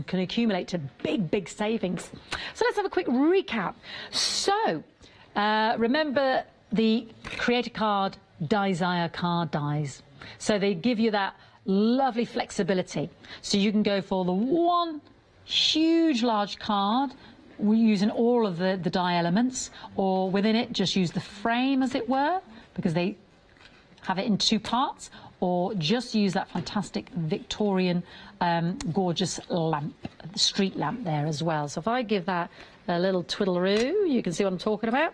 can accumulate to big savings. So let's have a quick recap. So remember the Creator Card Desire card dies. So they give you that lovely flexibility. So you can go for the one huge large card using all of the die elements, or within it just use the frame, as it were, because they have it in two parts, or just use that fantastic Victorian gorgeous lamp, street lamp there as well. So if I give that a little twiddleroo, you can see what I'm talking about.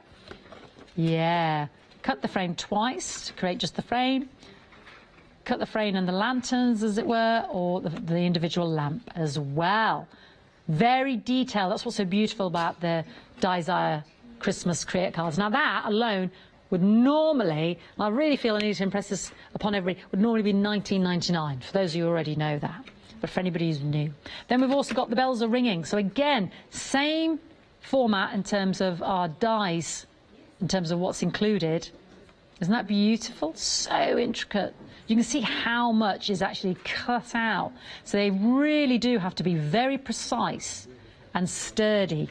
Yeah, cut the frame twice to create just the frame. Cut the frame and the lanterns, as it were, or the individual lamp as well. Very detailed. That's what's so beautiful about the Desire Christmas Create cards. Now that alone would normally, and I really feel I need to impress this upon everybody, would normally be $19.99, for those of you who already know that. But for anybody who's new. Then we've also got the bells are ringing. So again, same format in terms of our dies, in terms of what's included. Isn't that beautiful? So intricate. You can see how much is actually cut out. So they really do have to be very precise and sturdy.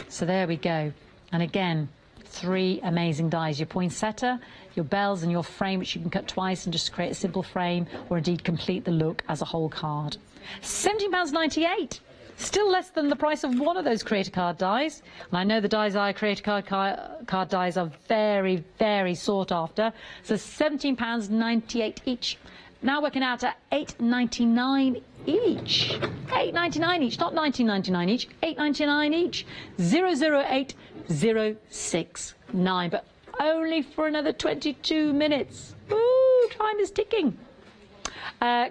So there we go. And again, 3 amazing dies. Your poinsettia, your bells and your frame, which you can cut twice and just create a simple frame, or indeed complete the look as a whole card. £17.98. Still less than the price of one of those Creator Card dies. And I know the Desire Creator card dies are very sought after. So £17.98 each. Now working out at $8.99 each. $8.99 each, not $19.99 each. $8.99 each. 008069. But only for another 22 minutes. Ooh, time is ticking.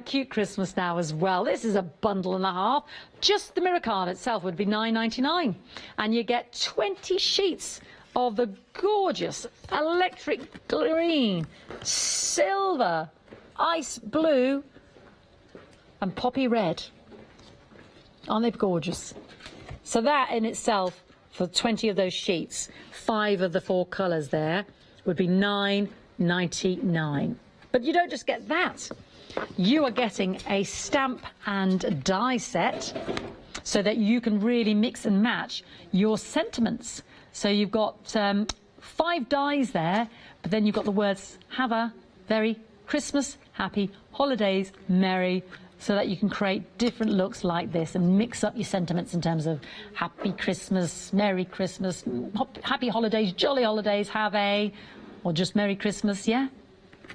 Cute Christmas now as well. This is a bundle and a half. Just the mirror card itself would be $9.99, and you get 20 sheets of the gorgeous electric green, silver, ice blue and poppy red. Aren't they gorgeous? So that in itself, for 20 of those sheets, 5 of the 4 colours there, would be $9.99. But you don't just get that. You are getting a stamp and die set so that you can really mix and match your sentiments. So you've got 5 dies there, but then you've got the words "Have a very Christmas, happy holidays, merry," so that you can create different looks like this and mix up your sentiments in terms of happy Christmas, merry Christmas, happy holidays, jolly holidays, have a, or just merry Christmas, yeah?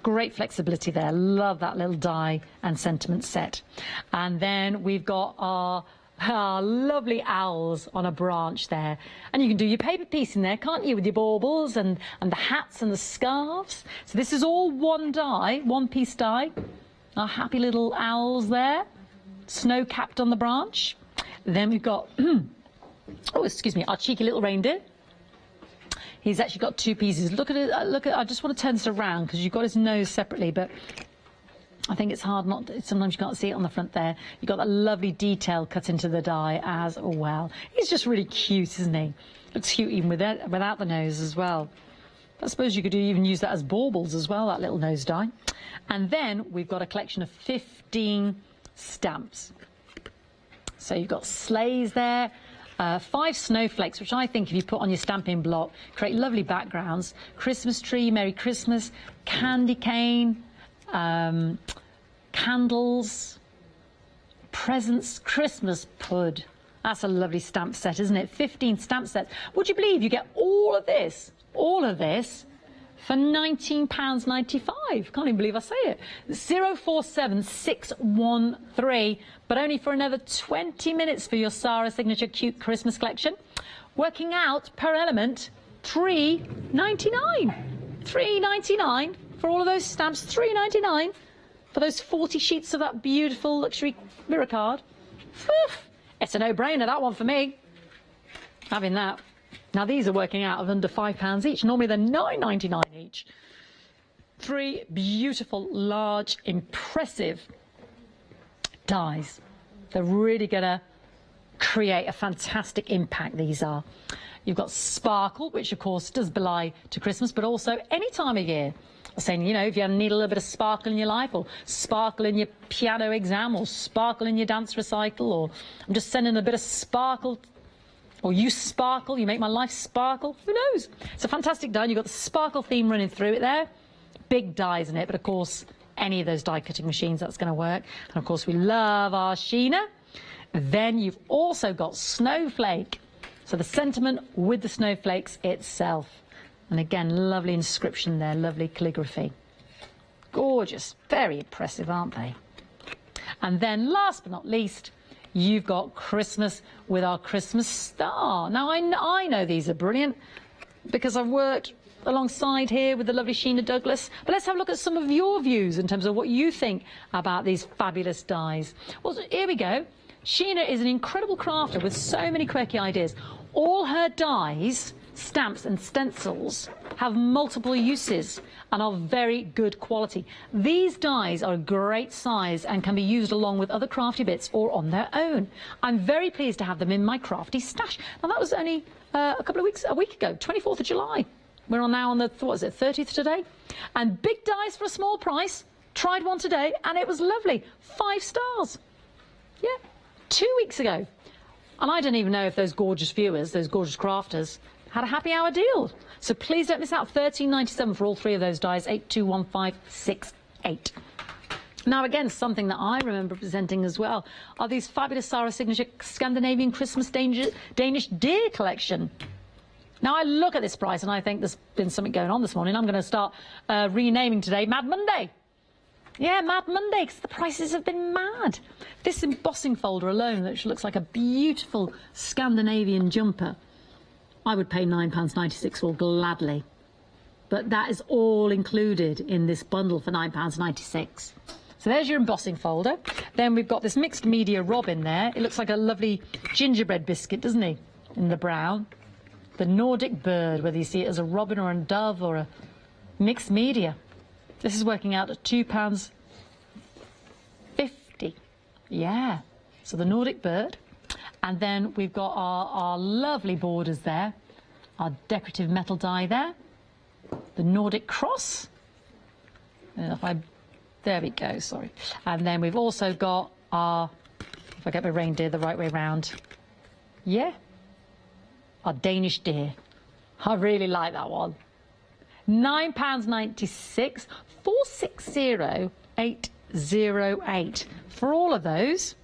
Great flexibility there. Love that little die and sentiment set. And then we've got our lovely owls on a branch there. And you can do your paper piece in there, can't you, with your baubles and the hats and the scarves. So this is all one die, one piece die. Our happy little owls there, snow capped on the branch. Then we've got, oh, excuse me, our cheeky little reindeer. He's actually got 2 pieces. Look at it. I just want to turn this around because you've got his nose separately, but I think it's hard not to, sometimes you can't see it on the front there. You've got that lovely detail cut into the die as well. He's just really cute, isn't he? Looks cute even without the nose as well. I suppose you could even use that as baubles as well, that little nose die. And then we've got a collection of 15 stamps. So you've got sleighs there. 5 snowflakes, which I think if you put on your stamping block, create lovely backgrounds. Christmas tree, Merry Christmas, candy cane, candles, presents, Christmas pud. That's a lovely stamp set, isn't it? 15 stamp sets. Would you believe you get all of this for £19.95? Can't even believe I say it. 047613, but only for another 20 minutes for your Sarah Signature Cute Christmas collection. Working out per element, $3.99. $3.99 for all of those stamps. $3.99 for those 40 sheets of that beautiful luxury mirror card. It's a no-brainer, that one for me. Having that. Now these are working out of under £5 each. Normally they're $9.99 each. 3 beautiful, large, impressive dies. They're really going to create a fantastic impact, these are. You've got sparkle, which of course does belie to Christmas, but also any time of year. saying, you know, if you need a little bit of sparkle in your life, or sparkle in your piano exam, or sparkle in your dance recital, or I'm just sending a bit of sparkle, or you sparkle, you make my life sparkle. Who knows? It's a fantastic die. You've got the sparkle theme running through it there. Big dies in it, but of course, any of those die cutting machines, that's going to work. And of course, we love our Sheena. Then you've also got Snowflake. So the sentiment with the snowflakes itself. And again, lovely inscription there, lovely calligraphy. Gorgeous, very impressive, aren't they? And then last but not least, you've got Christmas with our Christmas star. Now, I know these are brilliant because I've worked alongside here with the lovely Sheena Douglas. But let's have a look at some of your views in terms of what you think about these fabulous dies. Well, here we go. Sheena is an incredible crafter with so many quirky ideas. All her dies, stamps and stencils have multiple uses and are very good quality. These dies are a great size and can be used along with other crafty bits or on their own. I'm very pleased to have them in my crafty stash. Now that was only a week ago, 24th of July. We're on now on the, what is it, 30th today? And big dies for a small price. Tried one today and it was lovely. 5 stars. Yeah, 2 weeks ago. And I don't even know if those gorgeous viewers, those gorgeous crafters, had a happy hour deal. So please don't miss out. $13.97 for all 3 of those dies. 821568. Now again, something that I remember presenting as well are these fabulous Sarah Signature Scandinavian Christmas Danish Deer collection. Now I look at this price and I think there's been something going on this morning. I'm going to start renaming today Mad Monday. Yeah, Mad Monday, because the prices have been mad. This embossing folder alone, which looks like a beautiful Scandinavian jumper, I would pay £9.96 for gladly. But that is all included in this bundle for £9.96. So there's your embossing folder. Then we've got this mixed media robin there. It looks like a lovely gingerbread biscuit, doesn't he? In the brown. The Nordic bird, whether you see it as a robin or a dove or a mixed media. This is working out at £2.50. Yeah. So the Nordic bird. And then we've got our lovely borders there. Our decorative metal die there. The Nordic cross. There we go, sorry. And then we've also got our, if I get my reindeer the right way round. Yeah. Our Danish deer. I really like that one. £9.96, 460808 for all of those.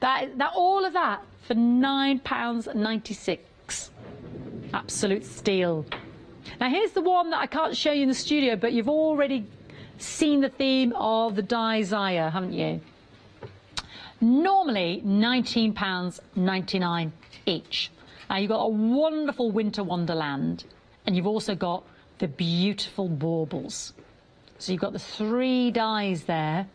All of that for £9.96. Absolute steal. Now here's the one that I can't show you in the studio, but you've already seen the theme of the Die Zaya, haven't you? Normally £19.99 each. Now you've got a wonderful winter wonderland, and you've also got the beautiful baubles. So you've got the 3 dies there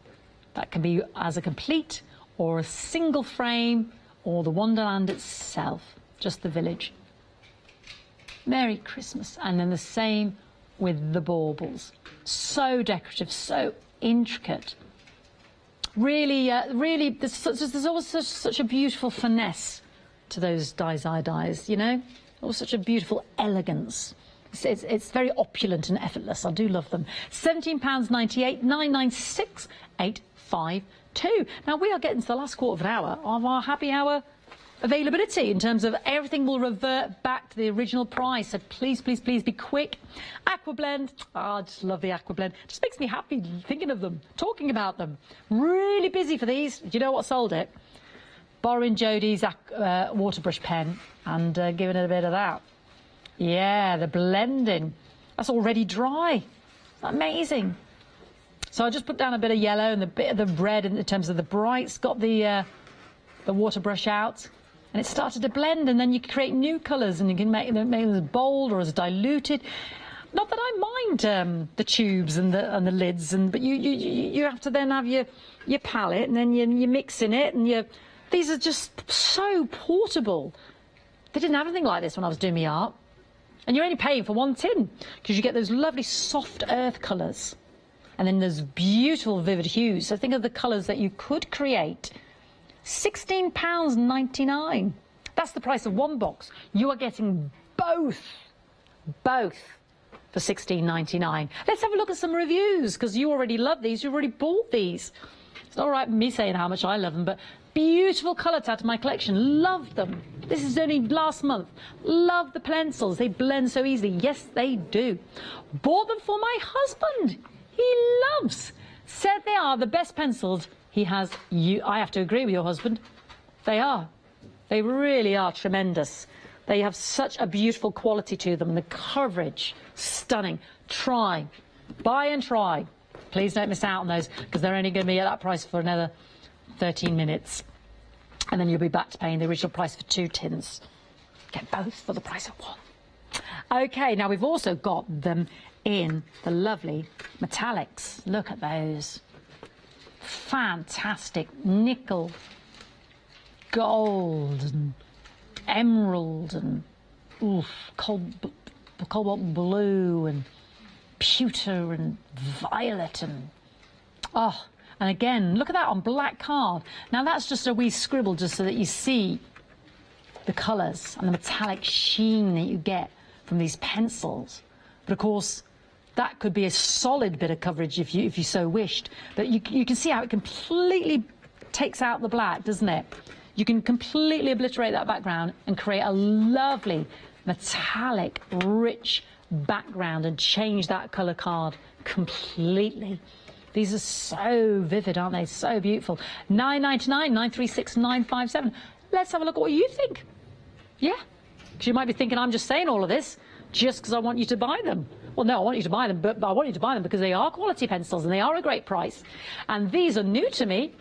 that can be as a complete or a single frame or the wonderland itself, just the village. Merry Christmas. And then the same with the baubles. So decorative, so intricate. Really, there's always such a beautiful finesse to those dies, you know? Always such a beautiful elegance. It's very opulent and effortless. I do love them. £17.98, 996 852. Now we are getting to the last quarter of an hour of our happy hour availability in terms of everything will revert back to the original price. So please, please, please be quick. Aqua Blend. Oh, I just love the Aqua Blend. Just makes me happy thinking of them, talking about them. Really busy for these. Do you know what sold it? Borrowing Jodie's water brush pen and giving it a bit of that. Yeah, the blending. That's already dry. Isn't that amazing? So I just put down a bit of yellow and a bit of the red in terms of the brights. Got the water brush out, and it started to blend. And then you can create new colours, and you can make them as bold or as diluted. Not that I mind the tubes and the lids, but you have to then have your palette, and then you're mixing it, and these are just so portable. They didn't have anything like this when I was doing my art. And you're only paying for 1 tin because you get those lovely soft earth colours and then those beautiful vivid hues. So think of the colours that you could create. £16.99. That's the price of 1 box. You are getting both for £16.99. Let's have a look at some reviews, because you already love these. You already bought these. It's not all right me saying how much I love them, but beautiful colour to add to my collection. Love them. This is only last month. Love the pencils. They blend so easily. Yes, they do. Bought them for my husband. He loves. Said they are the best pencils he has. I have to agree with your husband. They are. They really are tremendous. They have such a beautiful quality to them, and the coverage, stunning. Try. Buy and try. Please don't miss out on those, because they're only going to be at that price for another 13 minutes. And then you'll be back to paying the original price for 2 tins. Get both for the price of 1. Okay, now we've also got them in the lovely metallics. Look at those. Fantastic nickel, gold, and emerald, and cobalt blue, and pewter, and violet, and and again, look at that on black card. Now that's just a wee scribble just so that you see the colours and the metallic sheen that you get from these pencils. But of course, that could be a solid bit of coverage if you so wished. But you can see how it completely takes out the black, doesn't it? You can completely obliterate that background and create a lovely metallic, rich background and change that colour card completely. These are so vivid, aren't they? So beautiful. £9.99, 936 957. Let's have a look at what you think. Yeah? Because you might be thinking I'm just saying all of this just because I want you to buy them. Well, no, I want you to buy them, but I want you to buy them because they are quality pencils and they are a great price. And these are new to me.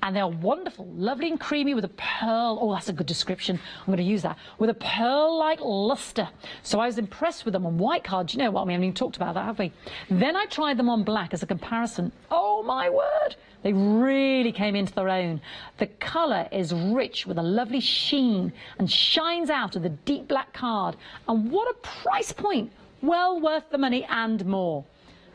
And they're wonderful, lovely and creamy with a pearl. Oh, that's a good description. I'm going to use that. With a pearl-like luster. So I was impressed with them on white cards. You know what? We haven't even talked about that, have we? Then I tried them on black as a comparison. Oh, my word. They really came into their own. The colour is rich with a lovely sheen and shines out of the deep black card. And what a price point. Well worth the money and more.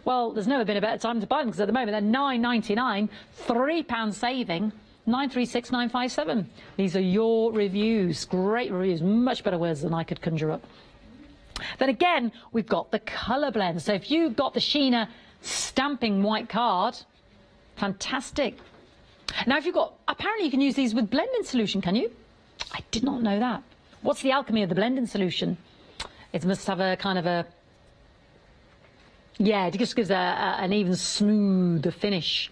Well, there's never been a better time to buy them, because at the moment they're £9.99, £3 saving, 936 957. These are your reviews. Great reviews. Much better words than I could conjure up. Then again, we've got the colour blend. So if you've got the Sheena stamping white card, fantastic. Now, if you've got, apparently you can use these with blending solution, can you? I did not know that. What's the alchemy of the blending solution? It must have a kind of a, yeah, it just gives an even smoother finish.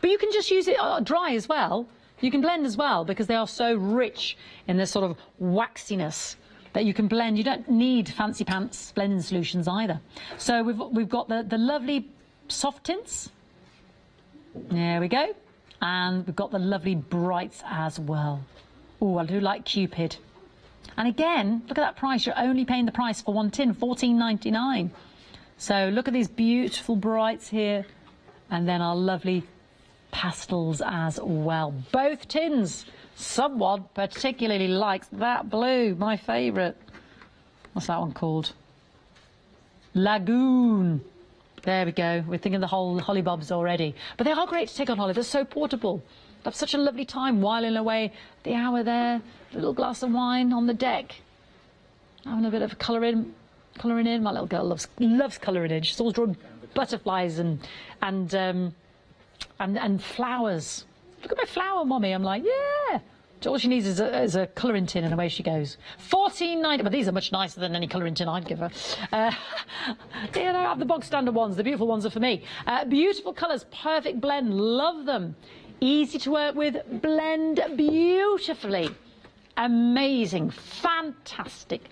But you can just use it dry as well. You can blend as well, because they are so rich in this sort of waxiness that you can blend. You don't need fancy pants blending solutions either. So we've got the lovely soft tints. There we go. And we've got the lovely brights as well. Oh, I do like Cupid. And again, look at that price. You're only paying the price for 1 tin, £14.99. So look at these beautiful brights here, and then our lovely pastels as well. Both tins. Someone particularly likes that blue, my favourite. What's that one called? Lagoon. There we go. We're thinking the whole hollybobs already. But they are great to take on holiday. They're so portable. Have such a lovely time whiling away the hour there. A little glass of wine on the deck. Having a bit of colouring in. My little girl loves colouring in. She's always drawing butterflies and flowers. Look at my flower, Mommy. I'm like, yeah. So all she needs is a colouring tin, and away she goes. £14.90. But these are much nicer than any colouring tin I'd give her. You know, I have the bog standard ones. The beautiful ones are for me. Beautiful colours, perfect blend. Love them. Easy to work with. Blend beautifully. Amazing. Fantastic.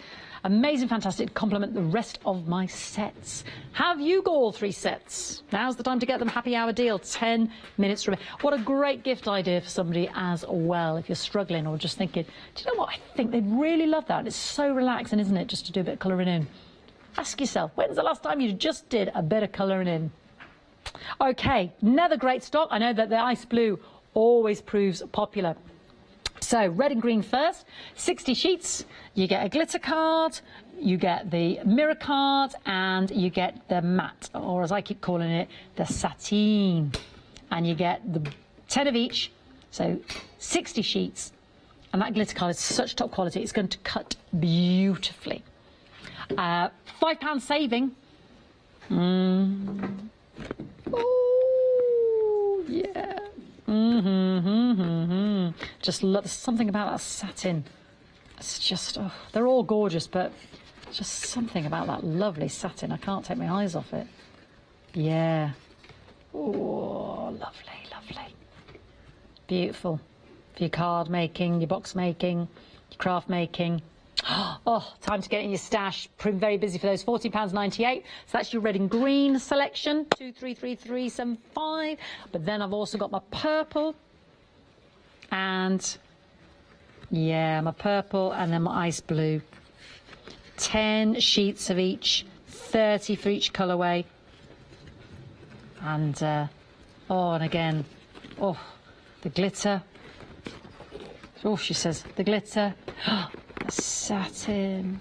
Amazing, fantastic. Complement the rest of my sets. Have you got all 3 sets? Now's the time to get them. Happy hour deal. 10 minutes remaining. What a great gift idea for somebody as well. If you're struggling or just thinking, do you know what? I think they'd really love that. It's so relaxing, isn't it? Just to do a bit of colouring in. Ask yourself, when's the last time you just did a bit of colouring in? Okay, another great stock. I know that the ice blue always proves popular. So red and green first, 60 sheets, you get a glitter card, you get the mirror card, and you get the matte, or as I keep calling it, the sateen. And you get the 10 of each, so 60 sheets. And that glitter card is such top quality, it's going to cut beautifully. £5 saving, Oh, yeah. Just love something about that satin. It's just, oh, they're all gorgeous, but just something about that lovely satin. I can't take my eyes off it. Yeah. Oh, lovely, lovely. Beautiful. For your card making, your box making, your craft making. Oh, time to get in your stash. Very busy for those. £14.98. So that's your red and green selection. 233375. But then I've also got my purple. And yeah, my purple and then my ice blue. 10 sheets of each. 30 for each colourway. And oh, and again, oh, the glitter. Oh, she says the glitter. The satin,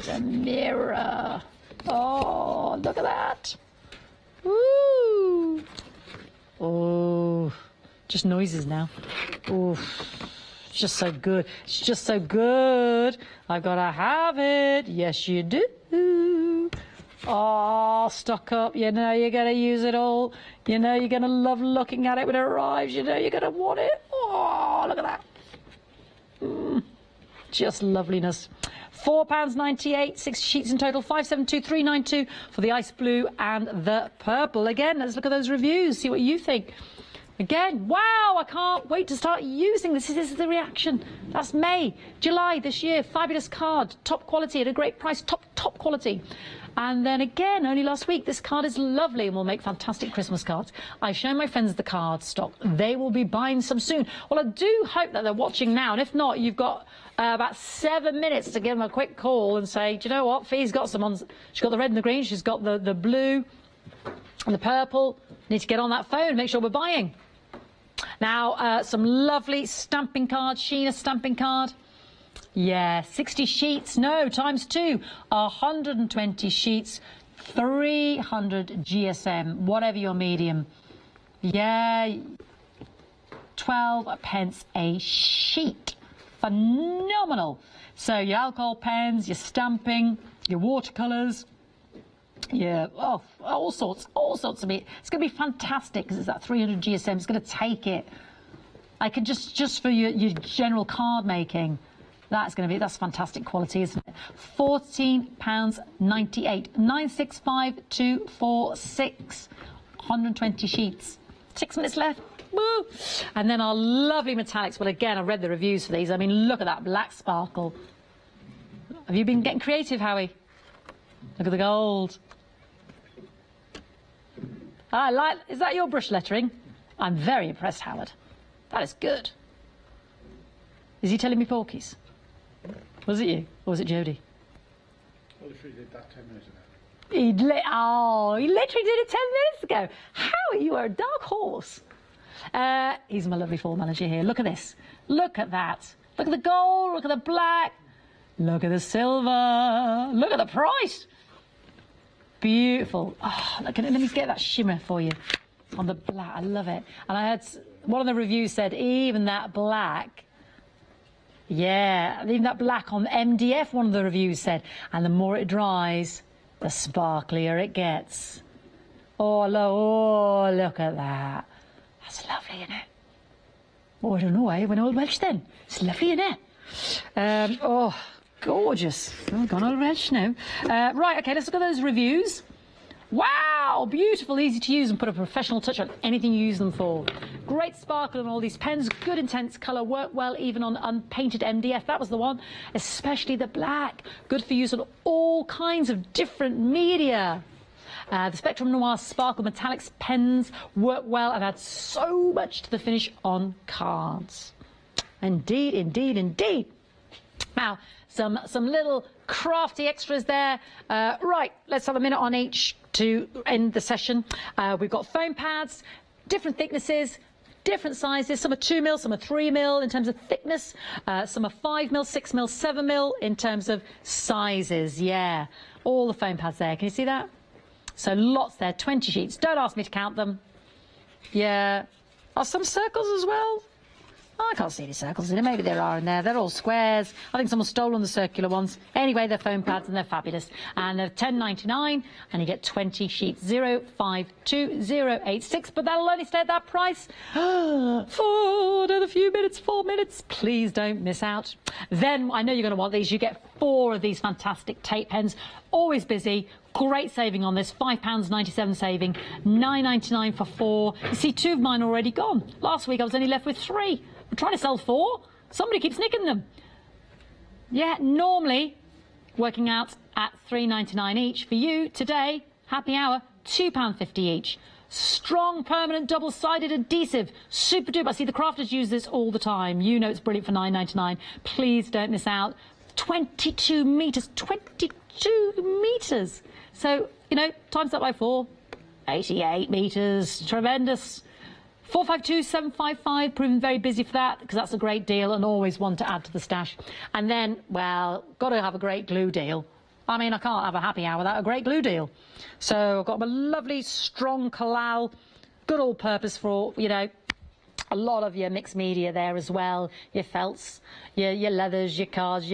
the mirror. Oh, look at that. Woo. Oh, just noises now. Oh, it's just so good. It's just so good. I've got to have it. Yes, you do. Oh, stock up. You know you're going to use it all. You know you're going to love looking at it when it arrives. You know you're going to want it. Oh, look at that. Just loveliness. £4.98, 6 sheets in total, 572,392 for the ice blue and the purple. Again, let's look at those reviews, see what you think. Again, wow, I can't wait to start using this. This is the reaction. That's May, July this year. Fabulous card, top quality at a great price, top quality. And then again, only last week, this card is lovely and will make fantastic Christmas cards. I've shown my friends the card stock. They will be buying some soon. Well, I do hope that they're watching now. And if not, you've got about 7 minutes to give them a quick call and say, do you know what? Fee's got some on. She's got the red and the green. She's got the blue and the purple. Need to get on that phone and make sure we're buying. Now, some lovely stamping cards. Sheena stamping card. Yeah, 60 sheets, no, times 2, 120 sheets, 300 GSM, whatever your medium. Yeah, 12 pence a sheet. Phenomenal. So your alcohol pens, your stamping, your watercolours, yeah, oh, all sorts of it. It's going to be fantastic because it's that 300 GSM. It's going to take it. I can just for your general card making. That's fantastic quality, isn't it? £14.98. 965246. 120 sheets. 6 minutes left. Woo! And then our lovely metallics. Well, again, I read the reviews for these. I mean, look at that black sparkle. Have you been getting creative, Howie? Look at the gold. Is that your brush lettering? I'm very impressed, Howard. That is good. Is he telling me porkies? Was it you, or was it Jodie? I literally did that 10 minutes ago. He literally did it 10 minutes ago. Howie, you are a dark horse. He's my lovely floor manager here. Look at this. Look at that. Look at the gold. Look at the black. Look at the silver. Look at the price. Beautiful. Oh, look at it. Let me get that shimmer for you on the black. I love it. And I had one of the reviews said even that black. Yeah, even that black on MDF, one of the reviews said, and the more it dries, the sparklier it gets. Oh, look at that. That's lovely, isn't it? Oh, I don't know, I went Old Welsh then. It's lovely, isn't it? Oh, gorgeous. Oh, gone Old Welsh now. Right, okay, let's look at those reviews. Wow, beautiful, easy to use and put a professional touch on anything you use them for. Great sparkle on all these pens, good intense colour, work well even on unpainted MDF. That was the one, especially the black. Good for use on all kinds of different media. The Spectrum Noir Sparkle Metallics pens work well and add so much to the finish on cards. Indeed, indeed, indeed. Now, some little crafty extras there. Right, let's have a minute on each to end the session. We've got foam pads, different thicknesses, different sizes. Some are 2mm, some are 3mm in terms of thickness. Some are 5mm, 6mm, 7mm in terms of sizes. Yeah, all the foam pads there. Can you see that? So lots there, 20 sheets. Don't ask me to count them. Yeah. Are some circles as well? I can't see any circles in it. Maybe there are in there. They're all squares. I think someone's stolen the circular ones. Anyway, they're foam pads and they're fabulous. And they're £10.99 and you get 20 sheets. 052086. But that'll only stay at that price for another few minutes, 4 minutes. Please don't miss out. Then I know you're going to want these. You get 4 of these fantastic tape pens. Always busy. Great saving on this, £5.97 saving, £9.99 for 4. You see, 2 of mine already gone. Last week I was only left with 3. I'm trying to sell 4. Somebody keeps nicking them. Yeah, normally working out at £3.99 each. For you today, happy hour, £2.50 each. Strong, permanent, double-sided adhesive. Super duper. I see the crafters use this all the time. You know it's brilliant for £9.99. Please don't miss out. 22 metres. 22 metres. So, you know, times that by 4, 88 metres, tremendous. 452755, proven very busy for that, because that's a great deal and always one to add to the stash. And then, well, got to have a great glue deal. I mean, I can't have a happy hour without a great glue deal. So I've got a lovely, strong collal, good all-purpose for, you know, a lot of your mixed media there as well. Your felts, your leathers, your cards,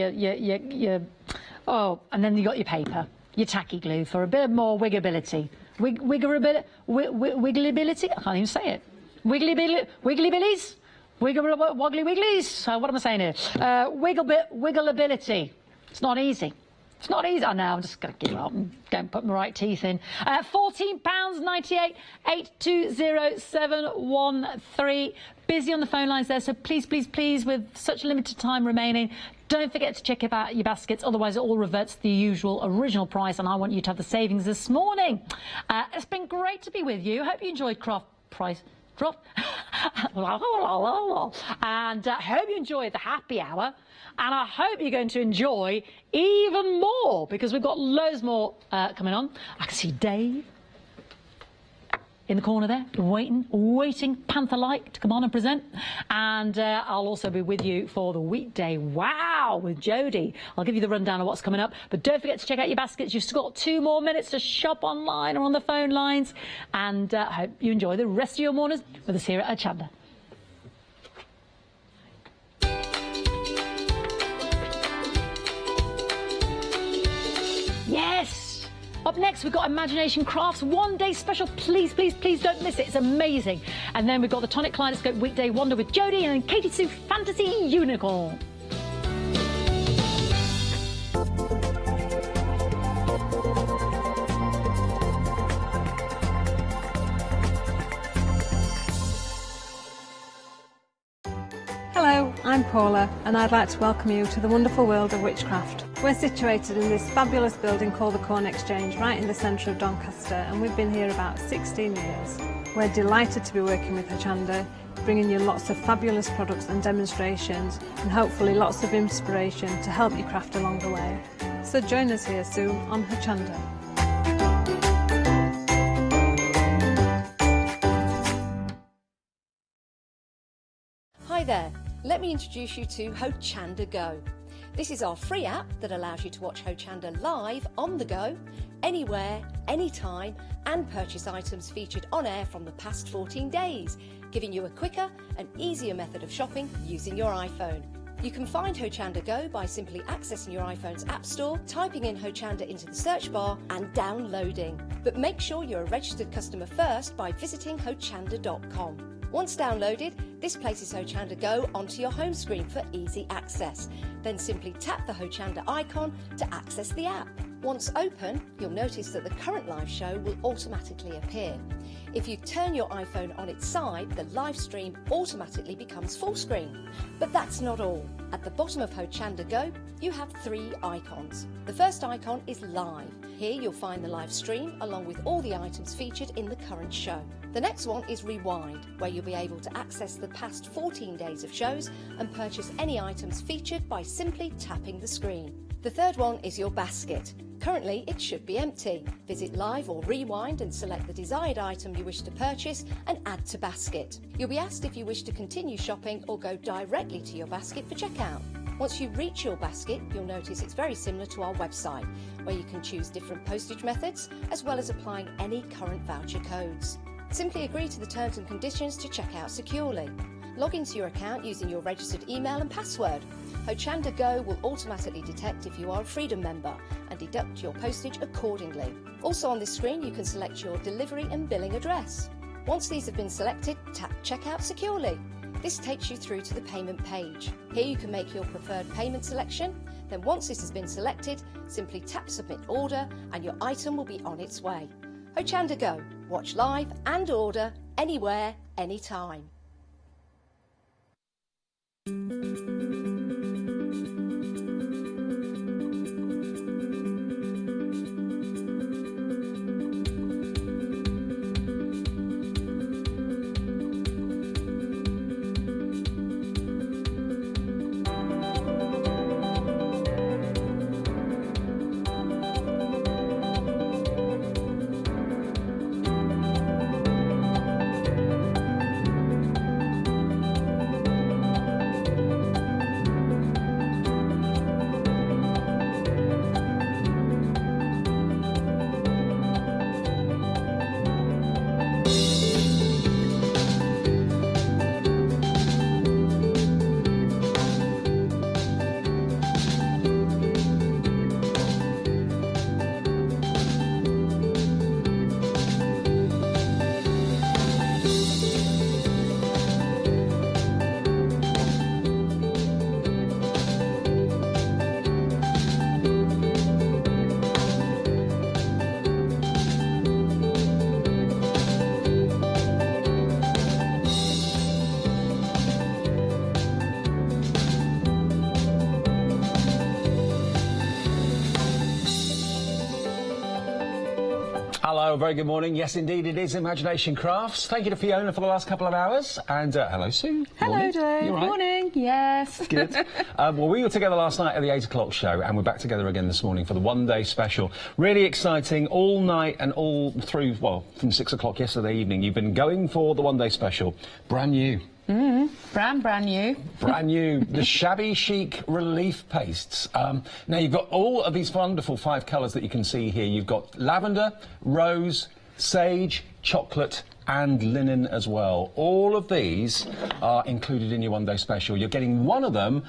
oh, and then you got your paper. Your tacky glue for a bit more wiggability. Wigglyability? I can't even say it. Wigglybillies? Woggly wigglies? What am I saying here? Wiggleability. It's not easy. It's not easy. I know, I'm just going to give up and go and put my right teeth in. £14.98, 820713. Busy on the phone lines there, so please, please, please, with such limited time remaining, don't forget to check out your baskets, otherwise it all reverts to the usual original price, and I want you to have the savings this morning. It's been great to be with you. Hope you enjoyed Craft Price Drop. And I hope you enjoyed the happy hour. And I hope you're going to enjoy even more, because we've got loads more coming on. I can see Dave in the corner there, waiting, Panther-like to come on and present. And I'll also be with you for the weekday wow with Jodie. I'll give you the rundown of what's coming up. But don't forget to check out your baskets. You've still got 2 more minutes to shop online or on the phone lines. And I hope you enjoy the rest of your mornings with us here at Hochanda. Yes! Up next, we've got Imagination Crafts one-day special. Please, please, please don't miss it. It's amazing. And then we've got the Tonic Kaleidoscope Weekday Wonder with Jodie and Katie Sue Fantasy Unicorn. Hello, I'm Paula and I'd like to welcome you to the wonderful world of witchcraft. We're situated in this fabulous building called the Corn Exchange right in the centre of Doncaster, and we've been here about 16 years. We're delighted to be working with Hochanda, bringing you lots of fabulous products and demonstrations and hopefully lots of inspiration to help you craft along the way. So join us here soon on Hochanda. Hi there, let me introduce you to Hochanda Go. This is our free app that allows you to watch Hochanda live on the go, anywhere, anytime, and purchase items featured on air from the past 14 days, giving you a quicker and easier method of shopping using your iPhone. You can find Hochanda Go by simply accessing your iPhone's App Store, typing in Hochanda into the search bar and downloading. But make sure you're a registered customer first by visiting hochanda.com. Once downloaded, this places Hochanda Go onto your home screen for easy access. Then simply tap the Hochanda icon to access the app. Once open, you'll notice that the current live show will automatically appear. If you turn your iPhone on its side, the live stream automatically becomes full screen. But that's not all. At the bottom of Hochanda Go, you have 3 icons. The first icon is Live. Here you'll find the live stream along with all the items featured in the current show. The next one is Rewind, where you'll be able to access the past 14 days of shows and purchase any items featured by simply tapping the screen. The third one is your basket. Currently, it should be empty. Visit Live or Rewind and select the desired item you wish to purchase and add to basket. You'll be asked if you wish to continue shopping or go directly to your basket for checkout. Once you reach your basket, you'll notice it's very similar to our website, where you can choose different postage methods as well as applying any current voucher codes. Simply agree to the terms and conditions to check out securely. Log into your account using your registered email and password. Hochanda Go will automatically detect if you are a Freedom member and deduct your postage accordingly. Also on this screen you can select your delivery and billing address. Once these have been selected, tap Checkout securely. This takes you through to the payment page. Here you can make your preferred payment selection. Then once this has been selected, simply tap Submit Order and your item will be on its way. Hochanda Go. Watch live and order anywhere, anytime. Hello, very good morning. Yes, indeed, it is Imagination Crafts. Thank you to Fiona for the last couple of hours. And hello, Sue. Hello, Morning. Dave. You all right? Morning. Yes. Good. Well, we were together last night at the 8 o'clock show, and we're back together again this morning for the one-day special. Really exciting, all night and all through, well, from 6 o'clock yesterday evening. You've been going for the one-day special. Brand new. Brand new. Brand new, the Shabby Chic Relief Pastes. Now, you've got all of these wonderful 5 colours that you can see here. You've got lavender, rose, sage, chocolate and linen as well. All of these are included in your one-day special. You're getting one of them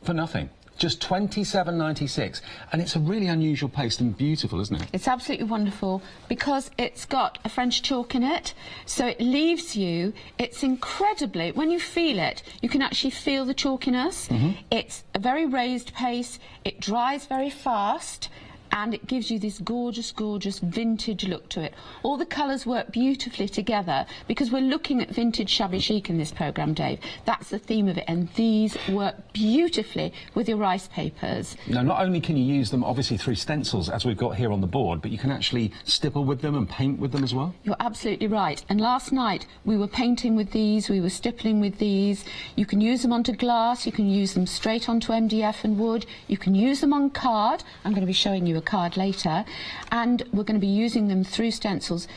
for nothing. Just £27.96, and it's a really unusual paste and beautiful, isn't it? It's absolutely wonderful because it's got a French chalk in it, so it leaves you, it's incredibly, when you feel it, you can actually feel the chalkiness. It's a very raised paste, it dries very fast, and it gives you this gorgeous, gorgeous vintage look to it. All the colours work beautifully together because we're looking at vintage shabby chic in this programme, Dave. That's the theme of it, and these work beautifully with your rice papers. Now, not only can you use them, obviously, through stencils, as we've got here on the board, but you can actually stipple with them and paint with them as well? You're absolutely right. And last night, we were painting with these, we were stippling with these. You can use them onto glass, you can use them straight onto MDF and wood, you can use them on card. I'm going to be showing you a card later, and we're going to be using them through stencils.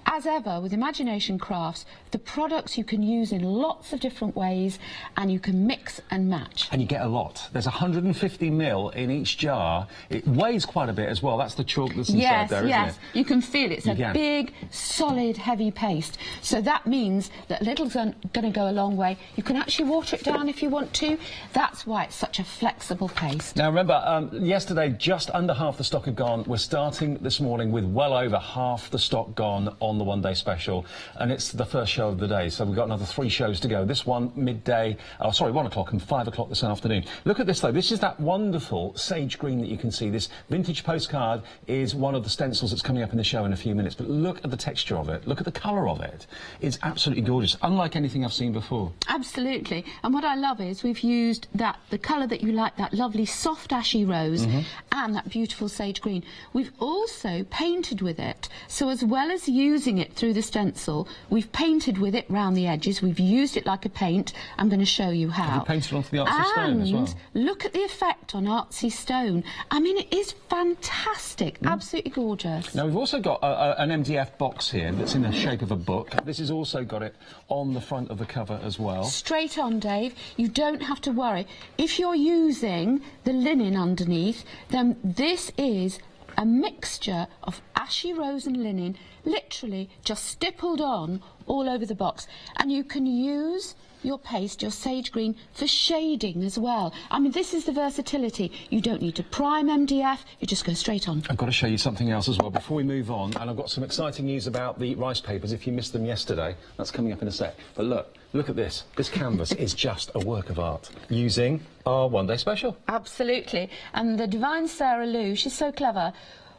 As ever with Imagination Crafts, the products you can use in lots of different ways, and you can mix and match. And you get a lot. There's 150 ml in each jar. It weighs quite a bit as well. That's the chalk that's inside there, isn't it? You can feel it. It's You a can. big, solid, heavy paste. So that means that little's going to go a long way. You can actually water it down if you want to. That's why it's such a flexible paste. Now, remember, yesterday, just under half the stock had gone. We're starting this morning with well over half the stock gone on the one-day special, and it's the first show of the day, so we've got another 3 shows to go. This one midday, 1 o'clock and 5 o'clock this afternoon. Look at this though, this is that wonderful sage green that you can see. This vintage postcard is one of the stencils that's coming up in the show in a few minutes, but look at the texture of it, look at the colour of it. It's absolutely gorgeous, unlike anything I've seen before. Absolutely. And what I love is we've used the colour that you like, that lovely soft ashy rose and that beautiful sage green. We've also painted with it, so as well as using it through the stencil, we've painted with it round the edges. We've used it like a paint. I'm going to show you how. Have you painted onto the artsy stone as well? And look at the effect on artsy stone. I mean, it is fantastic. Absolutely gorgeous. Now, we've also got an MDF box here that's in the shape of a book. This has also got it on the front of the cover as well. Straight on, Dave. You don't have to worry. If you're using the linen underneath, then this is a mixture of ashy rose and linen, literally just stippled on all over the box. And you can use your paste, your sage green, for shading as well. I mean, this is the versatility. You don't need to prime MDF, you just go straight on. I've got to show you something else as well before we move on, and I've got some exciting news about the rice papers. If you missed them yesterday, that's coming up in a sec. But look at this. This canvas is just a work of art using our one-day special. Absolutely. And the divine Sarah Lou, she's so clever.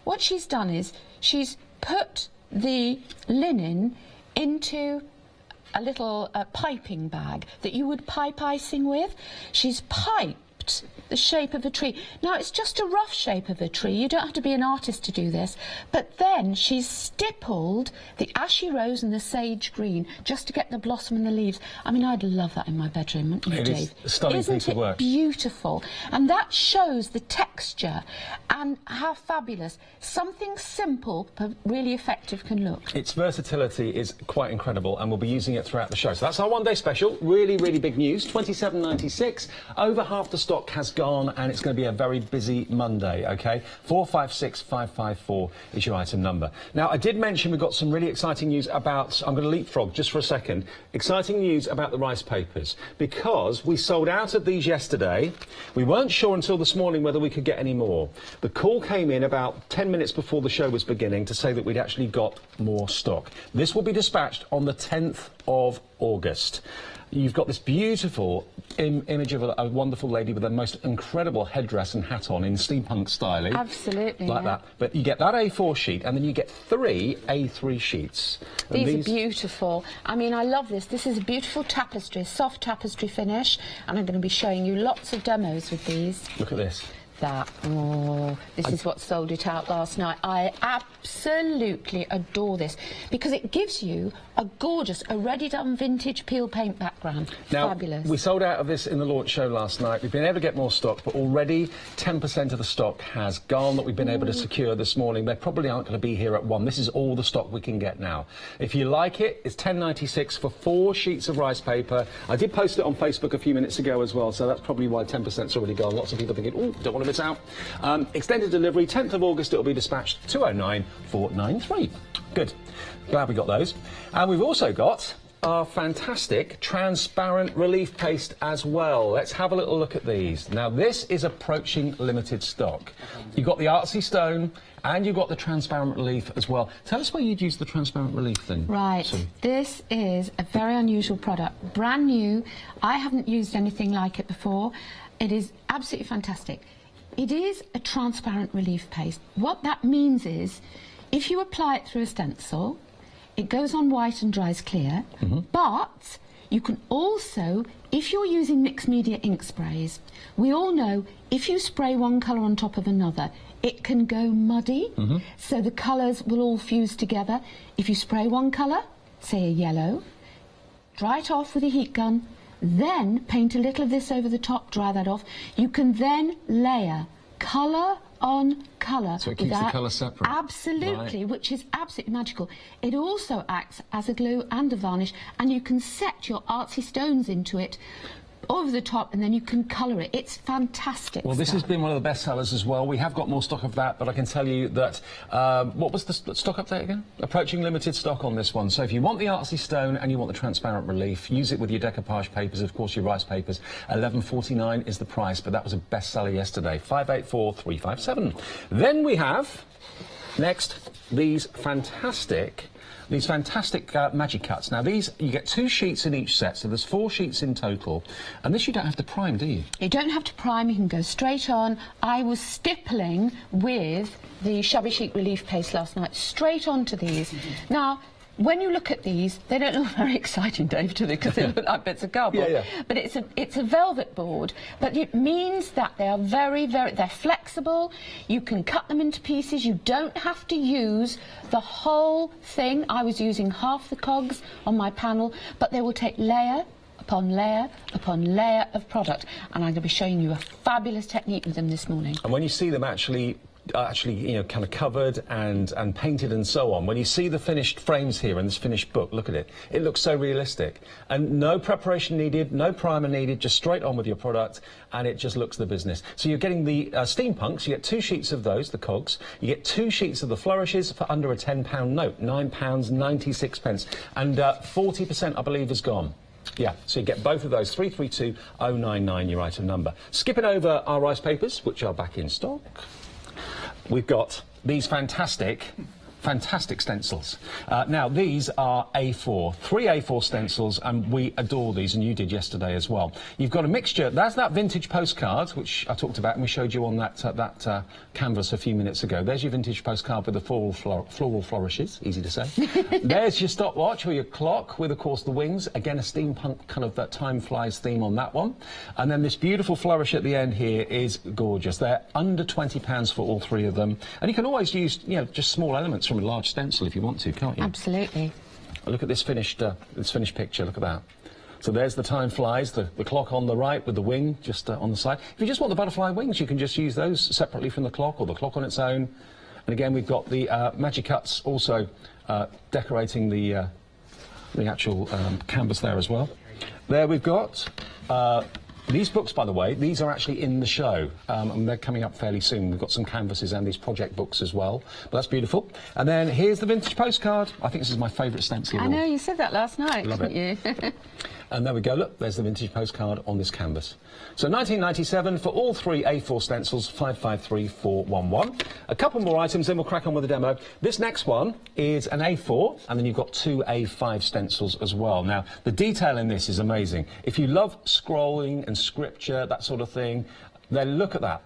What she's done is she's put the linen into a little piping bag that you would pipe icing with. She's piped the shape of a tree. Now, it's just a rough shape of a tree. You don't have to be an artist to do this. But then she's stippled the ashy rose and the sage green just to get the blossom and the leaves. I mean, I'd love that in my bedroom, wouldn't you, Dave? It is a stunning piece of work. Isn't it beautiful? And that shows the texture and how fabulous something simple but really effective can look. Its versatility is quite incredible, and we'll be using it throughout the show. So that's our one-day special. Really, really big news. £27.96. Over half the stock has gone, and it's going to be a very busy Monday, OK? 456554 is your item number. Now, I did mention we've got some really exciting news about... I'm going to leapfrog just for a second. Exciting news about the rice papers, because we sold out of these yesterday. We weren't sure until this morning whether we could get any more. The call came in about 10 minutes before the show was beginning to say that we'd actually got more stock. This will be dispatched on the 10th of August. You've got this beautiful image of a wonderful lady with a most incredible headdress and hat on in steampunk styling. Absolutely. Like that. But you get that A4 sheet, and then you get 3 A3 sheets. These are beautiful. I mean, I love this. This is a beautiful tapestry, soft tapestry finish, and I'm going to be showing you lots of demos with these. Look at this. This is what sold it out last night. I absolutely adore this because it gives you a gorgeous, already done vintage peel paint background. Now, fabulous. We sold out of this in the launch show last night. We've been able to get more stock, but already 10% of the stock has gone that we've been able to secure this morning. They probably aren't going to be here at 1. This is all the stock we can get now. If you like it, it's £10.96 for 4 sheets of rice paper. I did post it on Facebook a few minutes ago as well, so that's probably why 10%'s already gone. Lots of people thinking, oh, don't want to miss out. Extended delivery, 10th of August, it'll be dispatched 209-493. Good. Glad we got those. And we've also got our fantastic transparent relief paste as well. Let's have a little look at these. Now, this is approaching limited stock. You've got the artsy stone and you've got the transparent relief as well. Tell us where you'd use the transparent relief then. Right. Sue. This is a very unusual product. Brand new. I haven't used anything like it before. It is absolutely fantastic. It is a transparent relief paste. What that means is, if you apply it through a stencil, it goes on white and dries clear, but you can also, if you're using mixed media ink sprays, we all know if you spray one colour on top of another, it can go muddy, so the colours will all fuse together. If you spray one colour, say a yellow, dry it off with a heat gun, then paint a little of this over the top, dry that off. You can then layer colour on colour. So it keeps the colour separate. Absolutely, right. Which is absolutely magical. It also acts as a glue and a varnish, and you can set your artsy stones into it over the top, and then you can colour it. It's fantastic. Well, this stuff. has been one of the best sellers as well. We have got more stock of that, but I can tell you that, what was the stock update again? Approaching limited stock on this one. So if you want the artsy stone and you want the transparent relief, use it with your decoupage papers, of course, your rice papers. $11.49 is the price, but that was a bestseller yesterday. 584357. Then we have, next, these fantastic magic cuts. Now these, you get 2 sheets in each set, so there's 4 sheets in total. And this you don't have to prime, do you? You don't have to prime, you can go straight on. I was stippling with the shabby chic relief paste last night, straight onto these. Now, when you look at these, they don't look very exciting, Dave, do they? Because they look like bits of cardboard. Yeah. But it's a velvet board. But it means that they are they're flexible. You can cut them into pieces. You don't have to use the whole thing. I was using half the cogs on my panel, but they will take layer upon layer upon layer of product. And I'm going to be showing you a fabulous technique with them this morning. And when you see them actually, you know, kind of covered and painted and so on, when you see the finished frames here in this finished book, look at it. It looks so realistic. And no preparation needed, no primer needed, just straight on with your product, and it just looks the business. So you're getting the steampunks, you get 2 sheets of those, the cogs, you get 2 sheets of the flourishes for under a £10 note, £9.96. And 40%, I believe, is gone. Yeah, so you get both of those, 332099, your item number. Skipping over our rice papers, which are back in stock, we've got these fantastic stencils. Now, these are A4, 3 A4 stencils, and we adore these, and you did yesterday as well. You've got a mixture, that's that vintage postcard, which I talked about, and we showed you on that canvas a few minutes ago. There's your vintage postcard with the floral flourishes, easy to say. There's your stopwatch or your clock with, of course, the wings. Again, a steampunk kind of that time flies theme on that one. And then this beautiful flourish at the end here is gorgeous. They're under £20 for all 3 of them. And you can always use, you know, just small elements from a large stencil if you want to, can't you? Absolutely. Look at this finished picture, look at that. So there's the time flies, the clock on the right with the wing just on the side. If you just want the butterfly wings, you can just use those separately from the clock, or the clock on its own. And again, we've got the Magic Cuts also decorating the actual canvas there as well. There we've got these books, by the way, these are actually in the show, and they're coming up fairly soon. We've got some canvases and these project books as well, but that's beautiful. And then here's the vintage postcard. I think this is my favourite stencil. I know, you said that last night, Love didn't it. you? And there we go, look, there's the vintage postcard on this canvas. So 1997 for all 3 A4 stencils, 553411. A couple more items, then we'll crack on with the demo. This next one is an A4, and then you've got 2 A5 stencils as well. Now, the detail in this is amazing. If you love scrolling and scripture, that sort of thing, then look at that.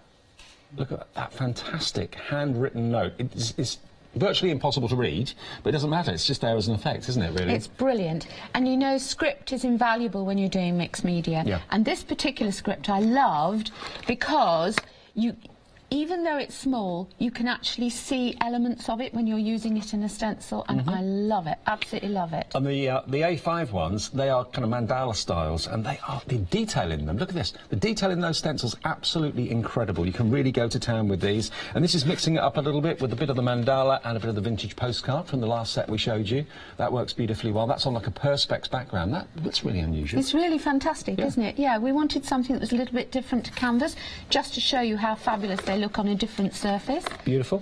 Look at that fantastic handwritten note. It's virtually impossible to read, but it doesn't matter. It's just there as an effect, isn't it, really? It's brilliant. And you know, script is invaluable when you're doing mixed media. Yeah. And this particular script I loved because even though it's small, you can actually see elements of it when you're using it in a stencil, and I love it, absolutely love it. And the A5 ones, they are kind of mandala styles, and they are, the detail in them, look at this, the detail in those stencils, absolutely incredible. You can really go to town with these, and this is mixing it up a little bit with a bit of the mandala and a bit of the vintage postcard from the last set we showed you. That works beautifully well. That's on like a Perspex background. That's really unusual. It's really fantastic, isn't it? Yeah, we wanted something that was a little bit different to canvas, just to show you how fabulous they look on a different surface. Beautiful.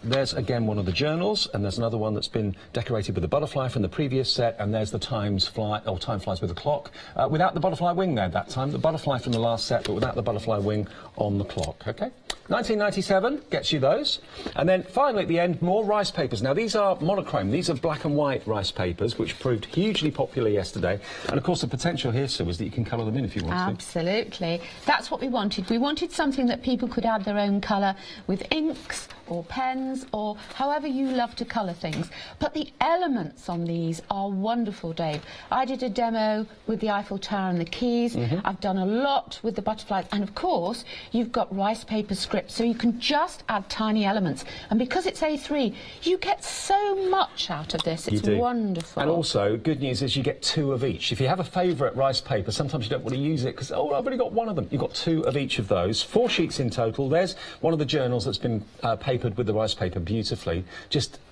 There's again one of the journals, and there's another one that's been decorated with a butterfly from the previous set, and there's the time flies with a clock. Without the butterfly wing there that time, the butterfly from the last set, but without the butterfly wing on the clock, okay? 1997 gets you those. And then finally at the end, more rice papers. Now these are monochrome, these are black and white rice papers, which proved hugely popular yesterday. And of course the potential here, Sue, is that you can colour them in if you want to. Absolutely. That's what we wanted. We wanted something that people could add their own colour with inks or pens or however you love to colour things. But the elements on these are wonderful, Dave. I did a demo with the Eiffel Tower and the Keys. I've done a lot with the butterflies, and of course you've got rice paper script, so you can just add tiny elements. And because it's A3, you get so much out of this. It's wonderful. And also, good news is you get 2 of each. If you have a favourite rice paper, sometimes you don't want to use it because, oh, I've only got 1 of them. You've got 2 of each of those. 4 sheets in total. There's one of the journals that's been papered with the rice paper beautifully.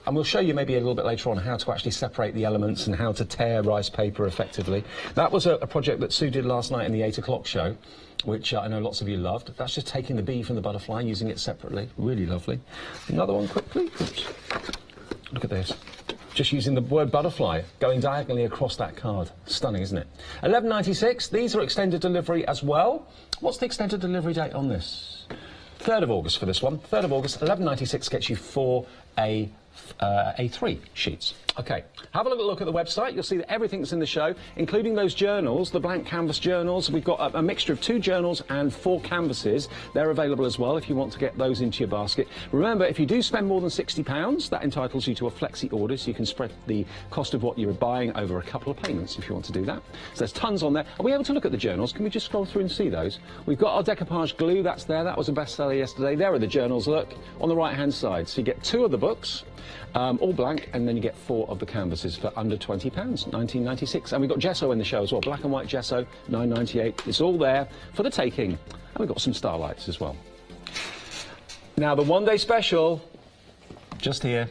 And we'll show you maybe a little bit later on how to actually separate the elements and how to tear rice paper effectively. That was a project that Sue did last night in the 8 o'clock show, which I know lots of you loved. That's just taking the bee from the butterfly, using it separately. Really lovely. Another one quickly. Oops. Look at this. Just using the word butterfly, going diagonally across that card. Stunning, isn't it? 11.96, these are extended delivery as well. What's the extended delivery date on this? 3rd of August for this one. 3rd of August, 11.96 gets you 4 A3 sheets. Okay, have a look at the website. You'll see that everything's in the show, including those journals, the blank canvas journals. We've got a mixture of 2 journals and 4 canvases. They're available as well if you want to get those into your basket. Remember, if you do spend more than £60, that entitles you to a flexi order, so you can spread the cost of what you're buying over a couple of payments if you want to do that. So there's tons on there. Are we able to look at the journals? Can we just scroll through and see those? We've got our decoupage glue, that's there. That was a bestseller yesterday. There are the journals, look, on the right-hand side. So you get 2 of the books, all blank, and then you get 4 of the canvases for under £20, 19.96. And we've got gesso in the show as well, black and white gesso, 9.98. It's all there for the taking. And we've got some starlights as well. Now the one-day special, just here.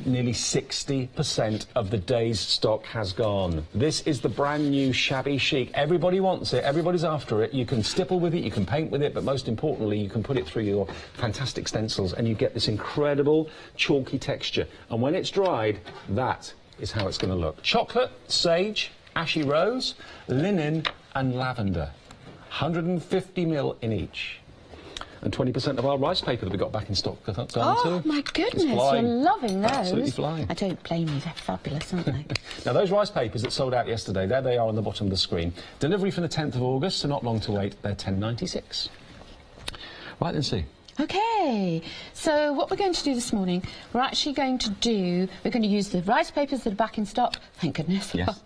Nearly 60% of the day's stock has gone. This is the brand new shabby chic. Everybody wants it, everybody's after it. You can stipple with it, you can paint with it, but most importantly, you can put it through your fantastic stencils and you get this incredible chalky texture. And when it's dried, that is how it's going to look. Chocolate, sage, ashy rose, linen and lavender. 150ml in each. And 20% of our rice paper that we got back in stock too. Oh, my goodness, It's you're flying. loving those. Absolutely flying. I don't blame you, they're fabulous, aren't they? Now, those rice papers that sold out yesterday, there they are on the bottom of the screen. Delivery from the 10th of August, so not long to wait. They're £10.96. Right then, Sue. Okay, so what we're going to do this morning, we're going to use the rice papers that are back in stock, thank goodness. Yes.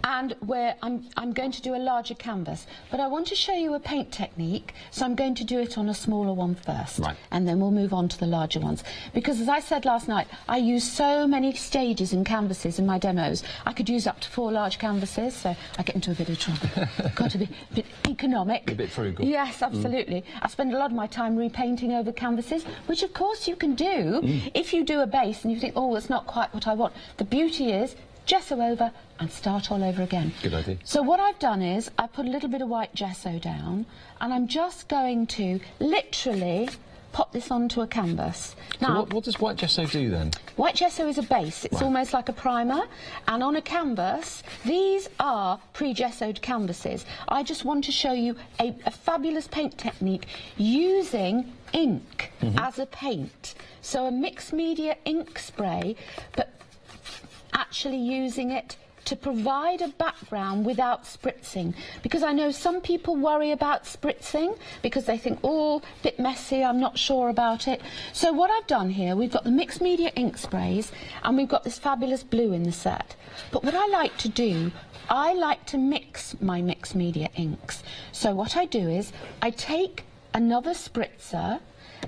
And I'm going to do a larger canvas, but I want to show you a paint technique, so I'm going to do it on a smaller one first. Right. And then we'll move on to the larger ones. Because as I said last night, I use so many stages and canvases in my demos. I could use up to 4 large canvases, so I get into a bit of trouble. Got to be a bit economic. A bit frugal. Yes, absolutely. I spend a lot of my time repainting over canvases, which of course you can do if you do a base and you think, oh, it's not quite what I want. The beauty is gesso over and start all over again. Good idea. So what I've done is I put a little bit of white gesso down, and I'm just going to literally pop this onto a canvas. So what does white gesso do then? White gesso is a base. It's almost like a primer. And on a canvas, these are pre-gessoed canvases. I just want to show you a fabulous paint technique using ink as a paint. So a mixed media ink spray, but actually using it to provide a background without spritzing, because I know some people worry about spritzing because they think, oh, a bit messy, I'm not sure about it. So what I've done here, we've got the mixed media ink sprays and we've got this fabulous blue in the set. But what I like to do, I like to mix my mixed media inks. So what I do is I take another spritzer,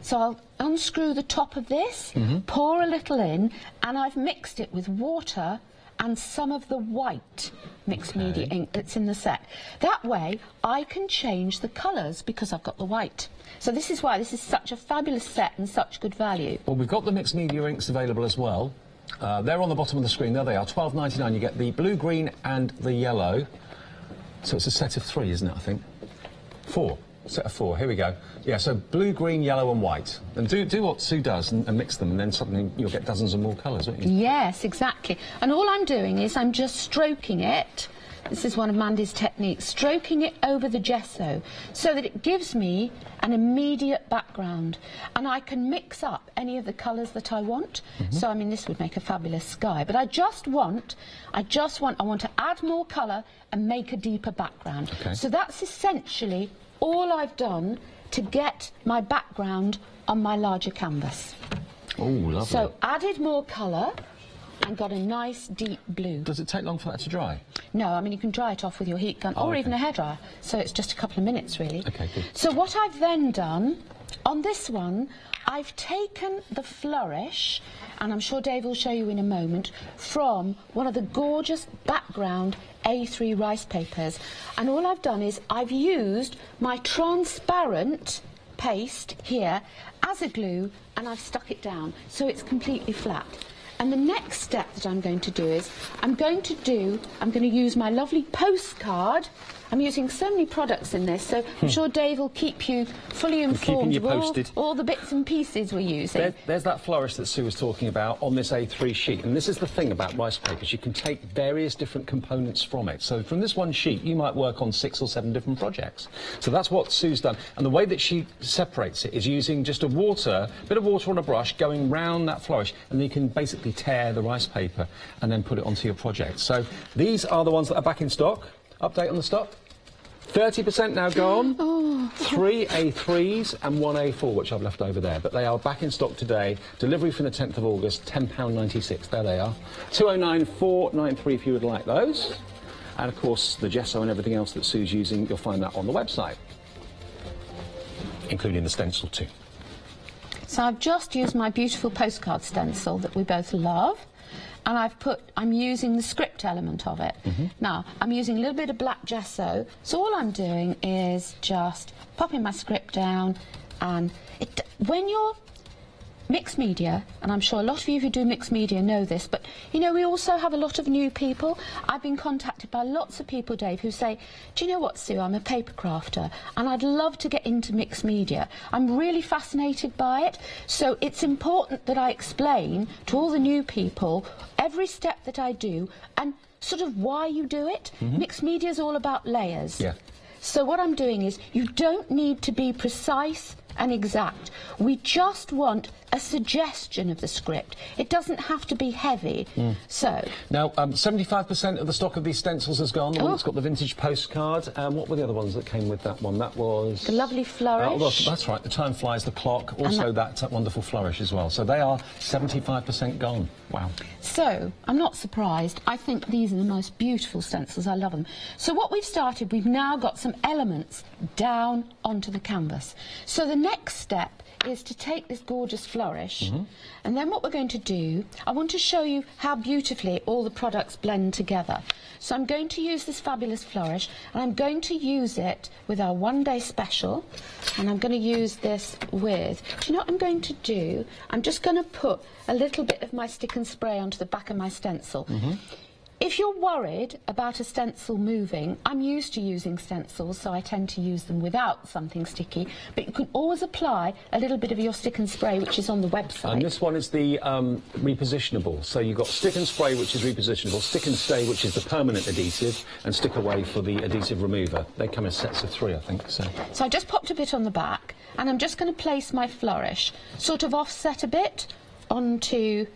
so I'll unscrew the top of this, pour a little in, and I've mixed it with water and some of the white mixed media ink that's in the set. That way I can change the colours because I've got the white. So this is why this is such a fabulous set and such good value. Well, we've got the mixed media inks available as well. They're on the bottom of the screen. There they are, £12.99. You get the blue, green and the yellow. So it's a set of 3, isn't it, I think? 4. Set of 4, here we go. Yeah, so blue, green, yellow and white. And do what Sue does and mix them, and then suddenly you'll get dozens of more colours, won't you? Yes, exactly. And all I'm doing is I'm just stroking it. This is one of Mandy's techniques, stroking it over the gesso so that it gives me an immediate background, and I can mix up any of the colours that I want. So I mean, this would make a fabulous sky, but I want to add more colour and make a deeper background. Okay. So that's essentially all I've done to get my background on my larger canvas. Oh, lovely. So added more colour and got a nice deep blue. Does it take long for that to dry? No, I mean, you can dry it off with your heat gun or even a hairdryer, so it's just a couple of minutes really. Okay, good. So what I've then done on this one, I've taken the flourish, and I'm sure Dave will show you in a moment, from one of the gorgeous background A3 rice papers, and all I've done is I've used my transparent paste here as a glue, and I've stuck it down so it's completely flat. And the next step that I'm going to do is I'm going to use my lovely postcard. I'm using so many products in this, so I'm sure Dave will keep you fully informed you of posted. all the bits and pieces we're using. There's that flourish that Sue was talking about on this A3 sheet, and this is the thing about rice papers, you can take various different components from it. So from this one sheet you might work on 6 or 7 different projects. So that's what Sue's done, and the way that she separates it is using just a bit of water on a brush going round that flourish, and then you can basically tear the rice paper and then put it onto your project. So these are the ones that are back in stock. Update on the stock. 30% now gone. 3 A3s and 1 A4, which I've left over there. But they are back in stock today. Delivery from the 10th of August, £10.96. There they are. 209-493 if you would like those. And of course, the gesso and everything else that Sue's using, you'll find that on the website, including the stencil too. So I've just used my beautiful postcard stencil that we both love, and I'm using the script element of it. Now, I'm using a little bit of black gesso, so all I'm doing is just popping my script down, and when you're mixed media, and I'm sure a lot of you who do mixed media know this, but you know, we also have a lot of new people. I've been contacted by lots of people, Dave, who say, do you know what, Sue, I'm a paper crafter and I'd love to get into mixed media. I'm really fascinated by it, so it's important that I explain to all the new people every step that I do, and sort of why you do it. Mixed media is all about layers. Yeah. So what I'm doing is, you don't need to be precise and exact. We just want a suggestion of the script. It doesn't have to be heavy. So now, 75% of the stock of these stencils has gone. The one that's got the vintage postcard. What were the other ones that came with that one? That was the lovely flourish. well, that's right. The time flies. The clock. Also, that wonderful flourish as well. So they are 75% gone. Wow. So I'm not surprised. I think these are the most beautiful stencils. I love them. So what we've started, we've now got some elements down onto the canvas. So the next step is to take this gorgeous flourish, and then what we're going to do, I want to show you how beautifully all the products blend together. So I'm going to use this fabulous flourish, and I'm going to use it with our one-day special, and I'm going to use this with, do you know what I'm going to do? I'm just going to put a little bit of my stick and spray onto the back of my stencil. If you're worried about a stencil moving, I'm used to using stencils, so I tend to use them without something sticky, but you can always apply a little bit of your stick and spray, which is on the website. And this one is the repositionable. So you've got stick and spray, which is repositionable, stick and stay, which is the permanent adhesive, and stick away for the adhesive remover. They come in sets of 3, I think. So I just popped a bit on the back, and I'm just going to place my flourish, sort of offset a bit onto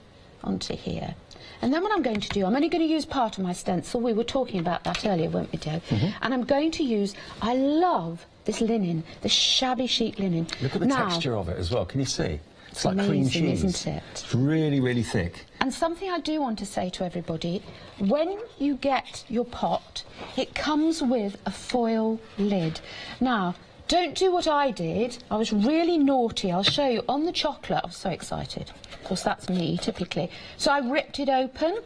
here. And then what I'm going to do, I'm only going to use part of my stencil. We were talking about that earlier, weren't we, Joe? And I'm going to use, I love this linen, the shabby chic linen. Look at the texture of it as well. Can you see? It's like amazing, cream cheese. isn't it? It's really, really thick. And something I do want to say to everybody, when you get your pot, it comes with a foil lid. Now, don't do what I did. I was really naughty. I'll show you on the chocolate. I was so excited. Of course, that's me, typically. So I ripped it open.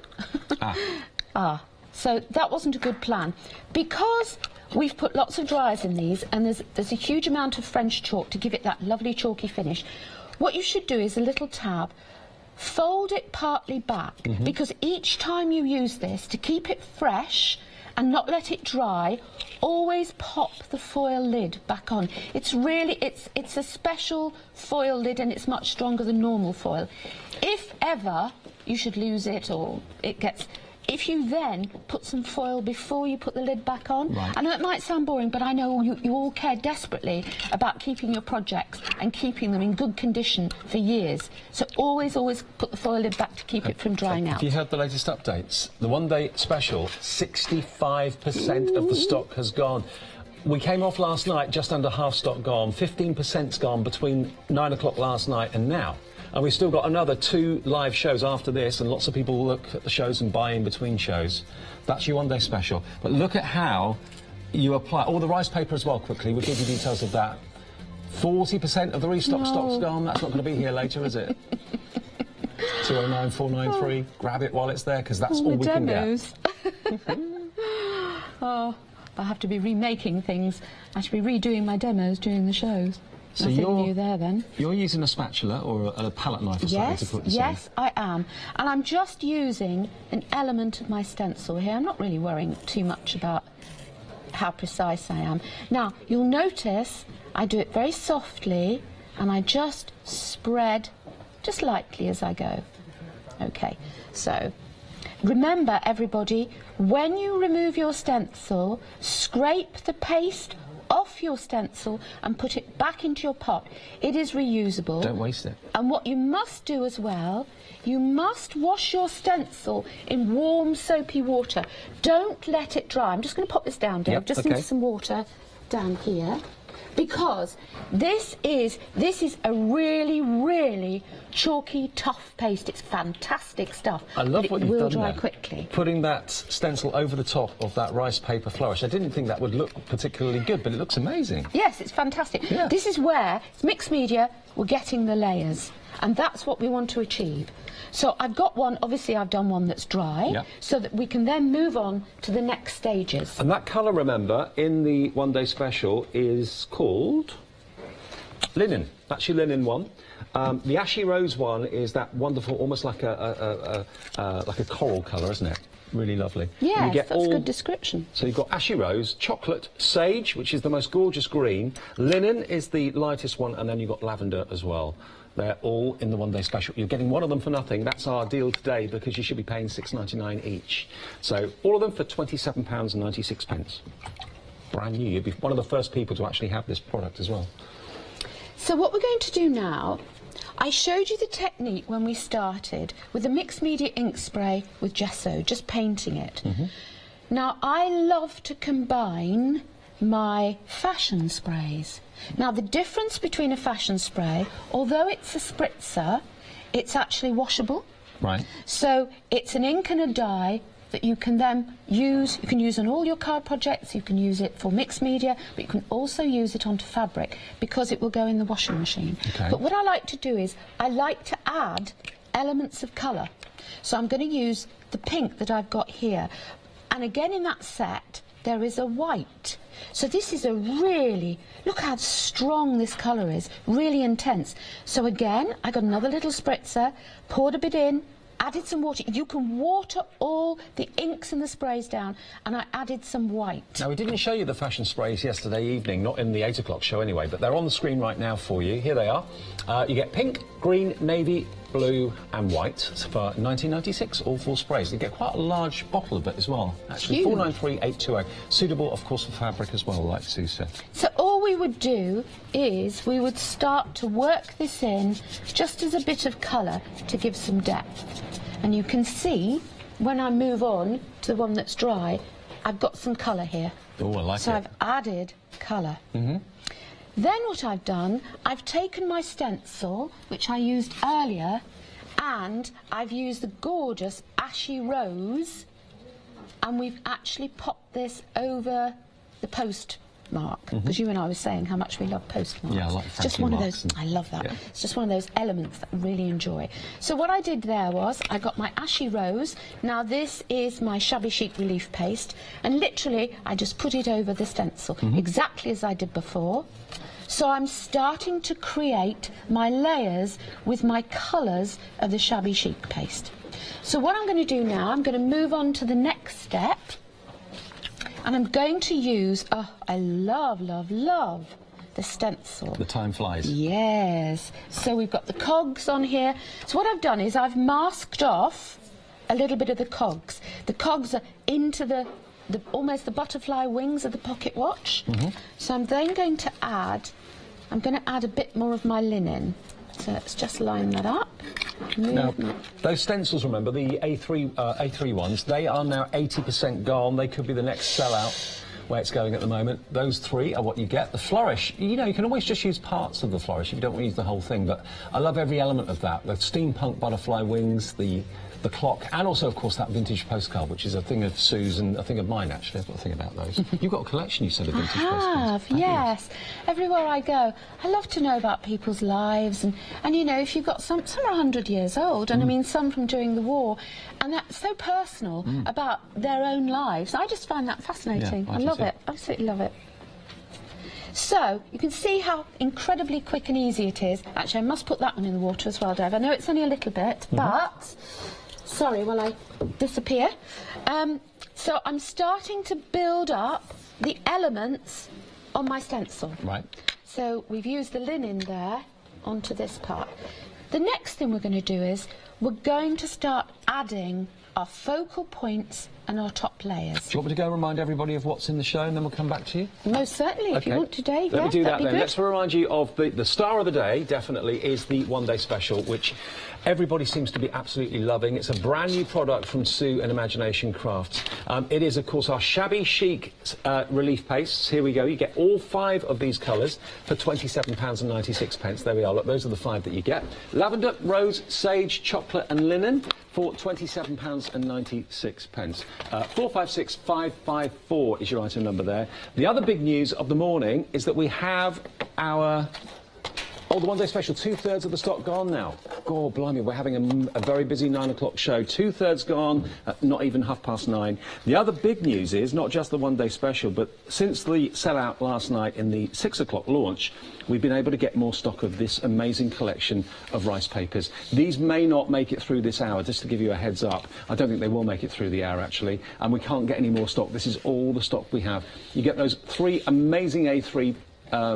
So that wasn't a good plan. Because we've put lots of dryers in these, and there's a huge amount of French chalk to give it that lovely chalky finish. What you should do is a little tab, fold it partly back, because each time you use this, to keep it fresh and not let it dry, always pop the foil lid back on. It's really, it's a special foil lid, and it's much stronger than normal foil. If ever you should lose it or it gets, if you then put some foil before you put the lid back on. Right. I know it might sound boring, but I know you all care desperately about keeping your projects and keeping them in good condition for years. So always put the foil lid back to keep it from drying out. Have you heard the latest updates? The one-day special, 65% of the stock has gone. We came off last night, just under half stock gone. 15%'s gone between 9 o'clock last night and now. And we've still got another 2 live shows after this, and lots of people will look at the shows and buy in between shows. That's your one-day special. But look at how you apply... Oh, the rice paper as well, quickly. We'll give you details of that. 40% of the restock stock's gone. That's not going to be here later, is it? 209493. Grab it while it's there, because that's all we can get. Oh, I have to be remaking things. I should be redoing my demos during the shows. So nothing new there then. You're using a spatula or a palette knife or something to put this in? Yes, I am. And I'm just using an element of my stencil here. I'm not really worrying too much about how precise I am. Now, you'll notice I do it very softly, and I just spread just lightly as I go. Okay, so remember, everybody, when you remove your stencil, scrape the paste off your stencil and put it back into your pot. It is reusable. Don't waste it. And what you must do as well, you must wash your stencil in warm soapy water. Don't let it dry. I'm just going to pop this down, Dave, just into some water down here, because this is a really, really chalky, tough paste. It's fantastic stuff. I love what you've done there. It will dry there. quickly. Putting that stencil over the top of that rice paper flourish. I didn't think that would look particularly good, but it looks amazing. Yes, it's fantastic. Yeah. This is where it's mixed media. We're getting the layers, and that's what we want to achieve. So I've got one, obviously I've done one that's dry, so that we can then move on to the next stages. And that colour, remember, in the one-day special is called... Linen, that's your linen one. The ashy rose one is that wonderful, almost like a coral colour, isn't it? Really lovely. Yeah, you get that's a good description. So you've got ashy rose, chocolate, sage, which is the most gorgeous green. Linen is the lightest one, and then you've got lavender as well. They're all in the one-day special. You're getting one of them for nothing. That's our deal today, because you should be paying £6.99 each. So all of them for £27.96. Brand new. You'd be one of the first people to actually have this product as well. So what we're going to do now, I showed you the technique when we started with the mixed media ink spray with gesso, just painting it. Now I love to combine my fashion sprays. Now the difference between a fashion spray, although it's a spritzer, it's actually washable. Right. So it's an ink and a dye that you can then use. You can use on all your card projects, you can use it for mixed media, but you can also use it onto fabric because it will go in the washing machine. Okay. But what I like to do is I like to add elements of colour. So I'm going to use the pink that I've got here, and again in that set there is a white. So this is a really, look how strong this colour is, really intense. So again, I got another little spritzer, poured a bit in, added some water. You can water all the inks and the sprays down, and I added some white. Now, we didn't show you the fashion sprays yesterday evening, not in the 8 o'clock show anyway, but they're on the screen right now for you. Here they are. You get pink, green, navy, blue and white for £19.96, all 4 sprays. You get quite a large bottle of it as well, actually. Huge. 493820. Suitable, of course, for fabric as well, like Sue said. So all we would do is we would start to work this in just as a bit of colour to give some depth. And you can see, when I move on to the one that's dry, I've got some colour here. Oh, I like it. So I've added colour. Then what I've done, I've taken my stencil, which I used earlier, and I've used the gorgeous ashy rose, and we've actually popped this over the postmark, because you and I were saying how much we love postmarks. Yeah, I like it's just Frankie one of marks those, and- I love that. yeah. It's just one of those elements that I really enjoy. So what I did there was, I got my ashy rose. Now this is my shabby chic relief paste, and literally I just put it over the stencil, exactly as I did before. So I'm starting to create my layers with my colours of the shabby chic paste. So what I'm going to do now, I'm going to move on to the next step, and I'm going to use, oh, I love, love, love the stencil. The time flies. Yes. So we've got the cogs on here. So what I've done is I've masked off a little bit of the cogs. The cogs are into the almost the butterfly wings of the pocket watch. So I'm then going to add, I'm going to add a bit more of my linen. So let's just line that up. Now, those stencils, remember, the A3 ones, they are now 80% gone. They could be the next sellout where it's going at the moment. Those 3 are what you get. The flourish, you know, you can always just use parts of the flourish if you don't want to use the whole thing, but I love every element of that. The steampunk butterfly wings, the clock, and also, of course, that vintage postcard, which is a thing of Sue's and a thing of mine, actually. I've got a thing about those. You've got a collection, you said, of vintage postcards. Yes. Everywhere I go, I love to know about people's lives, and you know, if you've got some are 100 years old, and I mean some from during the war, and that's so personal about their own lives. I just find that fascinating. Yeah, I love it. Absolutely love it. So, you can see how incredibly quick and easy it is. Actually, I must put that one in the water as well, Dave. I know it's only a little bit, but... Sorry, while I disappear. So I'm starting to build up the elements on my stencil. Right. So we've used the linen there onto this part. The next thing we're going to do is we're going to start adding our focal points and our top layers. Do you want me to go and remind everybody of what's in the show, and then we'll come back to you? Most certainly, if you want to, Dave. Let me do that that'd be then. good. Let's remind you of the star of the day, definitely, is the one-day special, which everybody seems to be absolutely loving. It's a brand new product from Sue and Imagination Crafts. It is, of course, our shabby chic relief pastes. Here we go. You get all 5 of these colours for £27.96. There we are. Look, those are the 5 that you get. Lavender, rose, sage, chocolate and linen for £27.96. 456554 is your item number there. The other big news of the morning is that we have our Oh, the one-day special, 2/3 of the stock gone now. God, blimey, we're having a very busy 9 o'clock show. 2/3 gone, not even 9:30. The other big news is not just the one-day special, but since the sellout last night in the 6 o'clock launch, we've been able to get more stock of this amazing collection of rice papers. These may not make it through this hour, just to give you a heads up. I don't think they will make it through the hour, actually, and we can't get any more stock. This is all the stock we have. You get those 3 amazing A3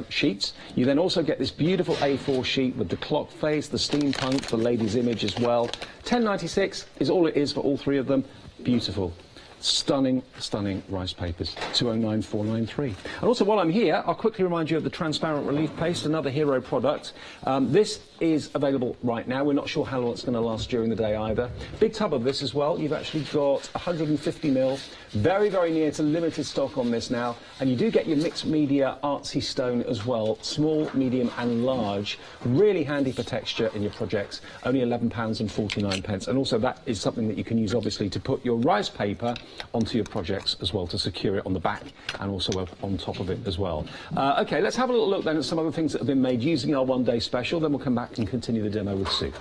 sheets. You then also get this beautiful A4 sheet with the clock face, the steampunk, the lady's image as well. £10.96 is all it is for all 3 of them. Beautiful. Stunning, stunning rice papers. 209493. And also, while I'm here, I'll quickly remind you of the transparent relief paste, another hero product. This is available right now. We're not sure how long it's going to last during the day either. Big tub of this as well. You've actually got 150 ml. Very, very near to limited stock on this now. And you do get your mixed media artsy stone as well. Small, medium and large. Really handy for texture in your projects. Only £11.49. And also that is something that you can use, obviously, to put your rice paper onto your projects as well, to secure it on the back and also on top of it as well. OK, let's have a little look then at some other things that have been made using our one-day special. Then we'll come back and continue the demo with Sue.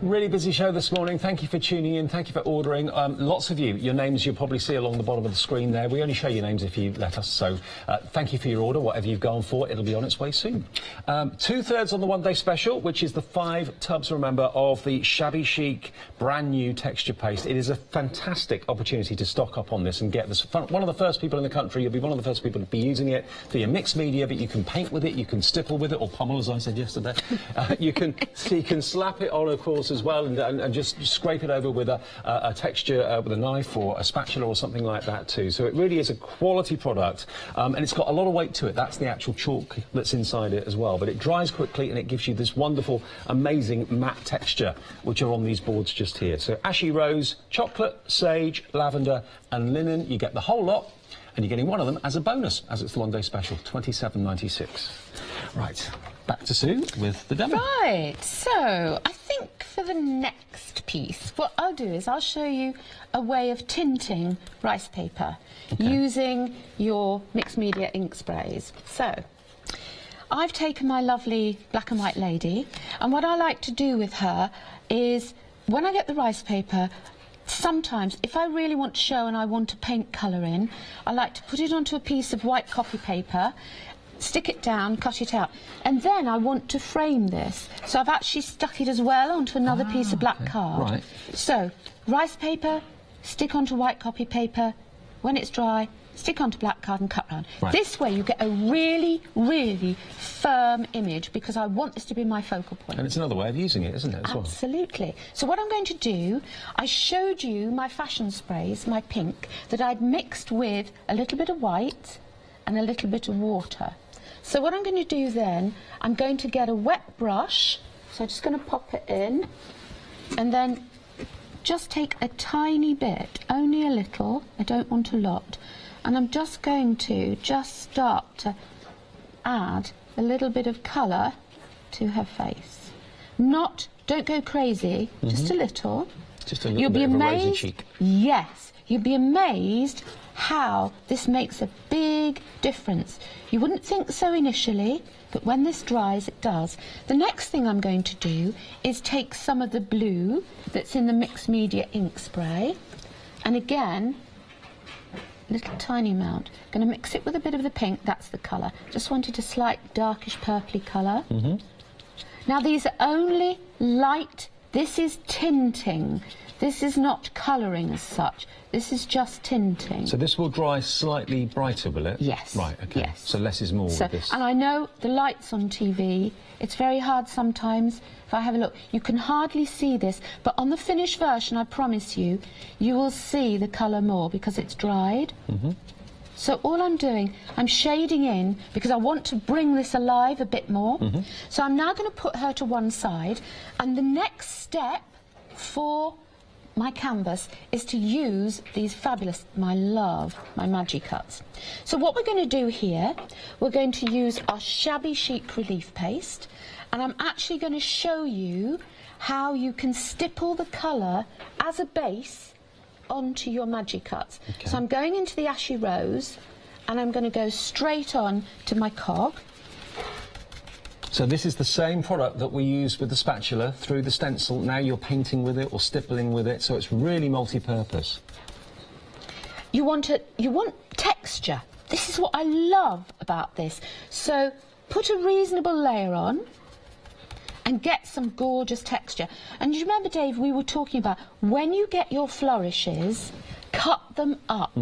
Really busy show this morning. Thank you for tuning in. Thank you for ordering. Lots of you, your names you'll probably see along the bottom of the screen there. We only show your names if you let us. So thank you for your order, whatever you've gone for. It'll be on its way soon. 2/3 on the one-day special, which is the 5 tubs, remember, of the shabby chic, brand new texture paste. It is a fantastic opportunity to stock up on this and get this. One of the first people in the country. You'll be one of the first people to be using it for your mixed media, but you can paint with it, you can stipple with it, or pummel, as I said yesterday. You can slap it on, of course, as well, and just scrape it over with a texture with a knife or a spatula or something like that too. So it really is a quality product, and it's got a lot of weight to it. That's the actual chalk that's inside it as well. But it dries quickly and it gives you this wonderful, amazing matte texture, which are on these boards just here. So ashy rose, chocolate, sage, lavender and linen. You get the whole lot. And you're getting one of them as a bonus, as it's the one-day special, £27.96. Right, back to Sue with the demo. Right, so I think for the next piece, what I'll do is I'll show you a way of tinting rice paper using your mixed media ink sprays. So I've taken my lovely black and white lady, and what I like to do with her is, when I get the rice paper, sometimes, if I really want to show and I want to paint colour in, I like to put it onto a piece of white copy paper, stick it down, cut it out, and then I want to frame this. So I've actually stuck it as well onto another piece of black card. Right. So, rice paper, stick onto white copy paper, when it's dry, stick onto black card and cut round. Right. This way you get a really, really firm image, because I want this to be my focal point. And it's another way of using it, isn't it, as well? Absolutely. So what I'm going to do, I showed you my fashion sprays, my pink, that I'd mixed with a little bit of white and a little bit of water. So what I'm going to do then, I'm going to get a wet brush, so I'm just going to pop it in, and then just take a tiny bit, only a little, I don't want a lot, and I'm just going to start to add a little bit of colour to her face. Don't go crazy, just a little. Just a little bit of a rosy cheek. Yes, you'd be amazed how this makes a big difference. You wouldn't think so initially, but when this dries, it does. The next thing I'm going to do is take some of the blue that's in the mixed media ink spray, and again, a little tiny amount. Going to mix it with a bit of the pink, that's the colour. Just wanted a slight darkish purpley colour. Now these are only light, this is tinting. This is not colouring as such. This is just tinting. So this will dry slightly brighter, will it? Yes. Right, okay. Yes. So less is more with this. And I know the lights on TV, it's very hard sometimes. If I have a look, you can hardly see this, but on the finished version, I promise you, you will see the colour more because it's dried. So all I'm doing, I'm shading in because I want to bring this alive a bit more. So I'm now going to put her to one side, and the next step for my canvas is to use these fabulous, my Magic Cuts. So what we're going to do here, we're going to use our shabby chic relief paste, and I'm actually going to show you how you can stipple the colour as a base onto your Magic Cuts. So I'm going into the Ashy Rose, and I'm going to go straight on to my cog. So this is the same product that we use with the spatula through the stencil. Now you're painting with it or stippling with it, so it's really multi-purpose. You want texture. This is what I love about this. So put a reasonable layer on and get some gorgeous texture. And you remember, Dave, we were talking about when you get your flourishes, cut them up.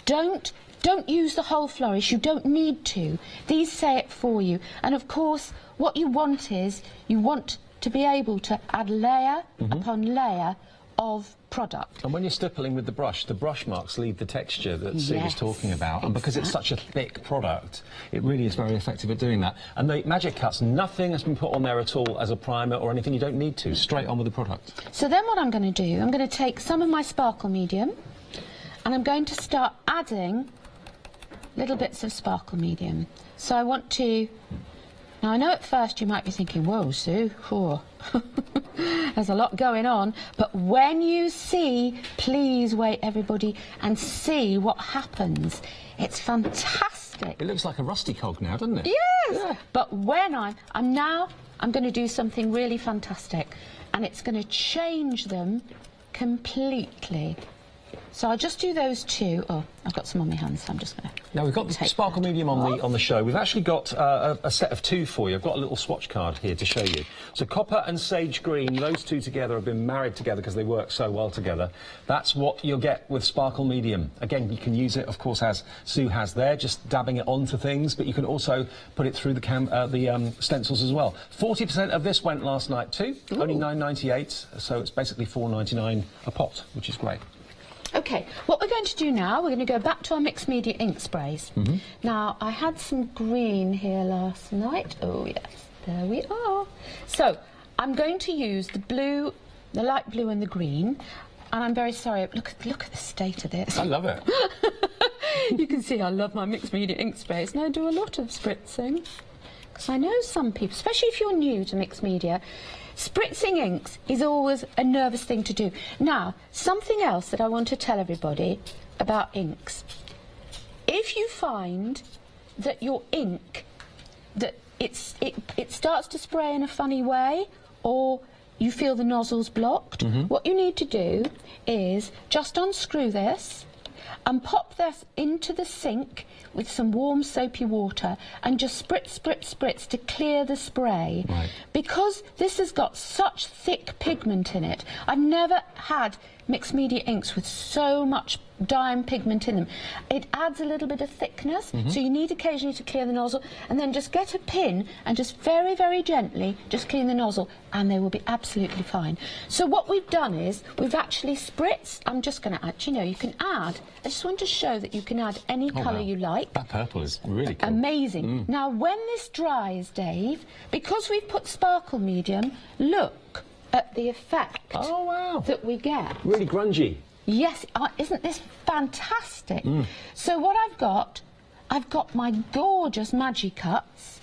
Don't use the whole flourish, you don't need to. These say it for you. And of course, what you want is, you want to be able to add layer upon layer of product. And when you're stippling with the brush marks leave the texture that Sue was talking about. And because it's such a thick product, it really is very effective at doing that. And the Magic Cuts, nothing has been put on there at all as a primer or anything. You don't need to. Straight on with the product. So then what I'm going to do, I'm going to take some of my sparkle medium, and I'm going to start adding little bits of sparkle medium. So I want to... Now I know at first you might be thinking, whoa, Sue, there's a lot going on, but when you see, please wait everybody and see what happens. It's fantastic. It looks like a rusty cog now, doesn't it? Yes! Yeah. But when I'm going to do something really fantastic, and it's going to change them completely. So I'll just do those two. Oh, I've got some on my hands, so I'm just going to... Now, we've got the sparkle medium on the show. We've actually got a set of two for you. I've got a little swatch card here to show you. So copper and sage green, those two together have been married together because they work so well together. That's what you'll get with sparkle medium. Again, you can use it, of course, as Sue has there, just dabbing it onto things, but you can also put it through the stencils as well. 40% of this went last night too, only $9.98, so it's basically $4.99 a pot, which is great. OK, what we're going to do now, we're going to go back to our mixed media ink sprays. Now, I had some green here last night. Oh, yes, there we are. So, I'm going to use the blue, the light blue and the green. And I'm very sorry, look at the state of this. I love it. You can see I love my mixed media ink sprays, and I do a lot of spritzing. Because I know some people, especially if you're new to mixed media, spritzing inks is always a nervous thing to do. Now, something else that I want to tell everybody about inks. If you find that your ink, that it starts to spray in a funny way, or you feel the nozzle's blocked, what you need to do is just unscrew this and pop this into the sink with some warm soapy water and just spritz to clear the spray. Right. Because this has got such thick pigment in it, I've never had mixed media inks with so much dye and pigment in them. It adds a little bit of thickness, so you need occasionally to clear the nozzle, and then just get a pin and just very, very gently just clean the nozzle, and they will be absolutely fine. So what we've done is we've actually spritzed. I'm just going to add, you know, you can add, I just want to show that you can add any colour you like. That purple is really cool. Amazing. Now, when this dries, Dave, because we've put sparkle medium, look at the effect that we get. Really grungy. Yes, isn't this fantastic? So what I've got my gorgeous Magic Cuts,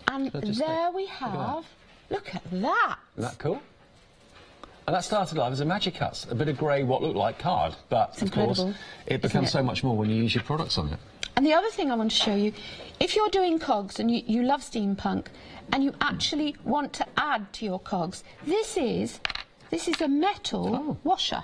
and there we have, look at that. Isn't that cool? And that started life as a Magic Cuts, a bit of grey, what looked like card, but of course it becomes so much more when you use your products on it. And the other thing I want to show you, if you're doing cogs and you love steampunk and you actually want to add to your cogs, this is a metal washer.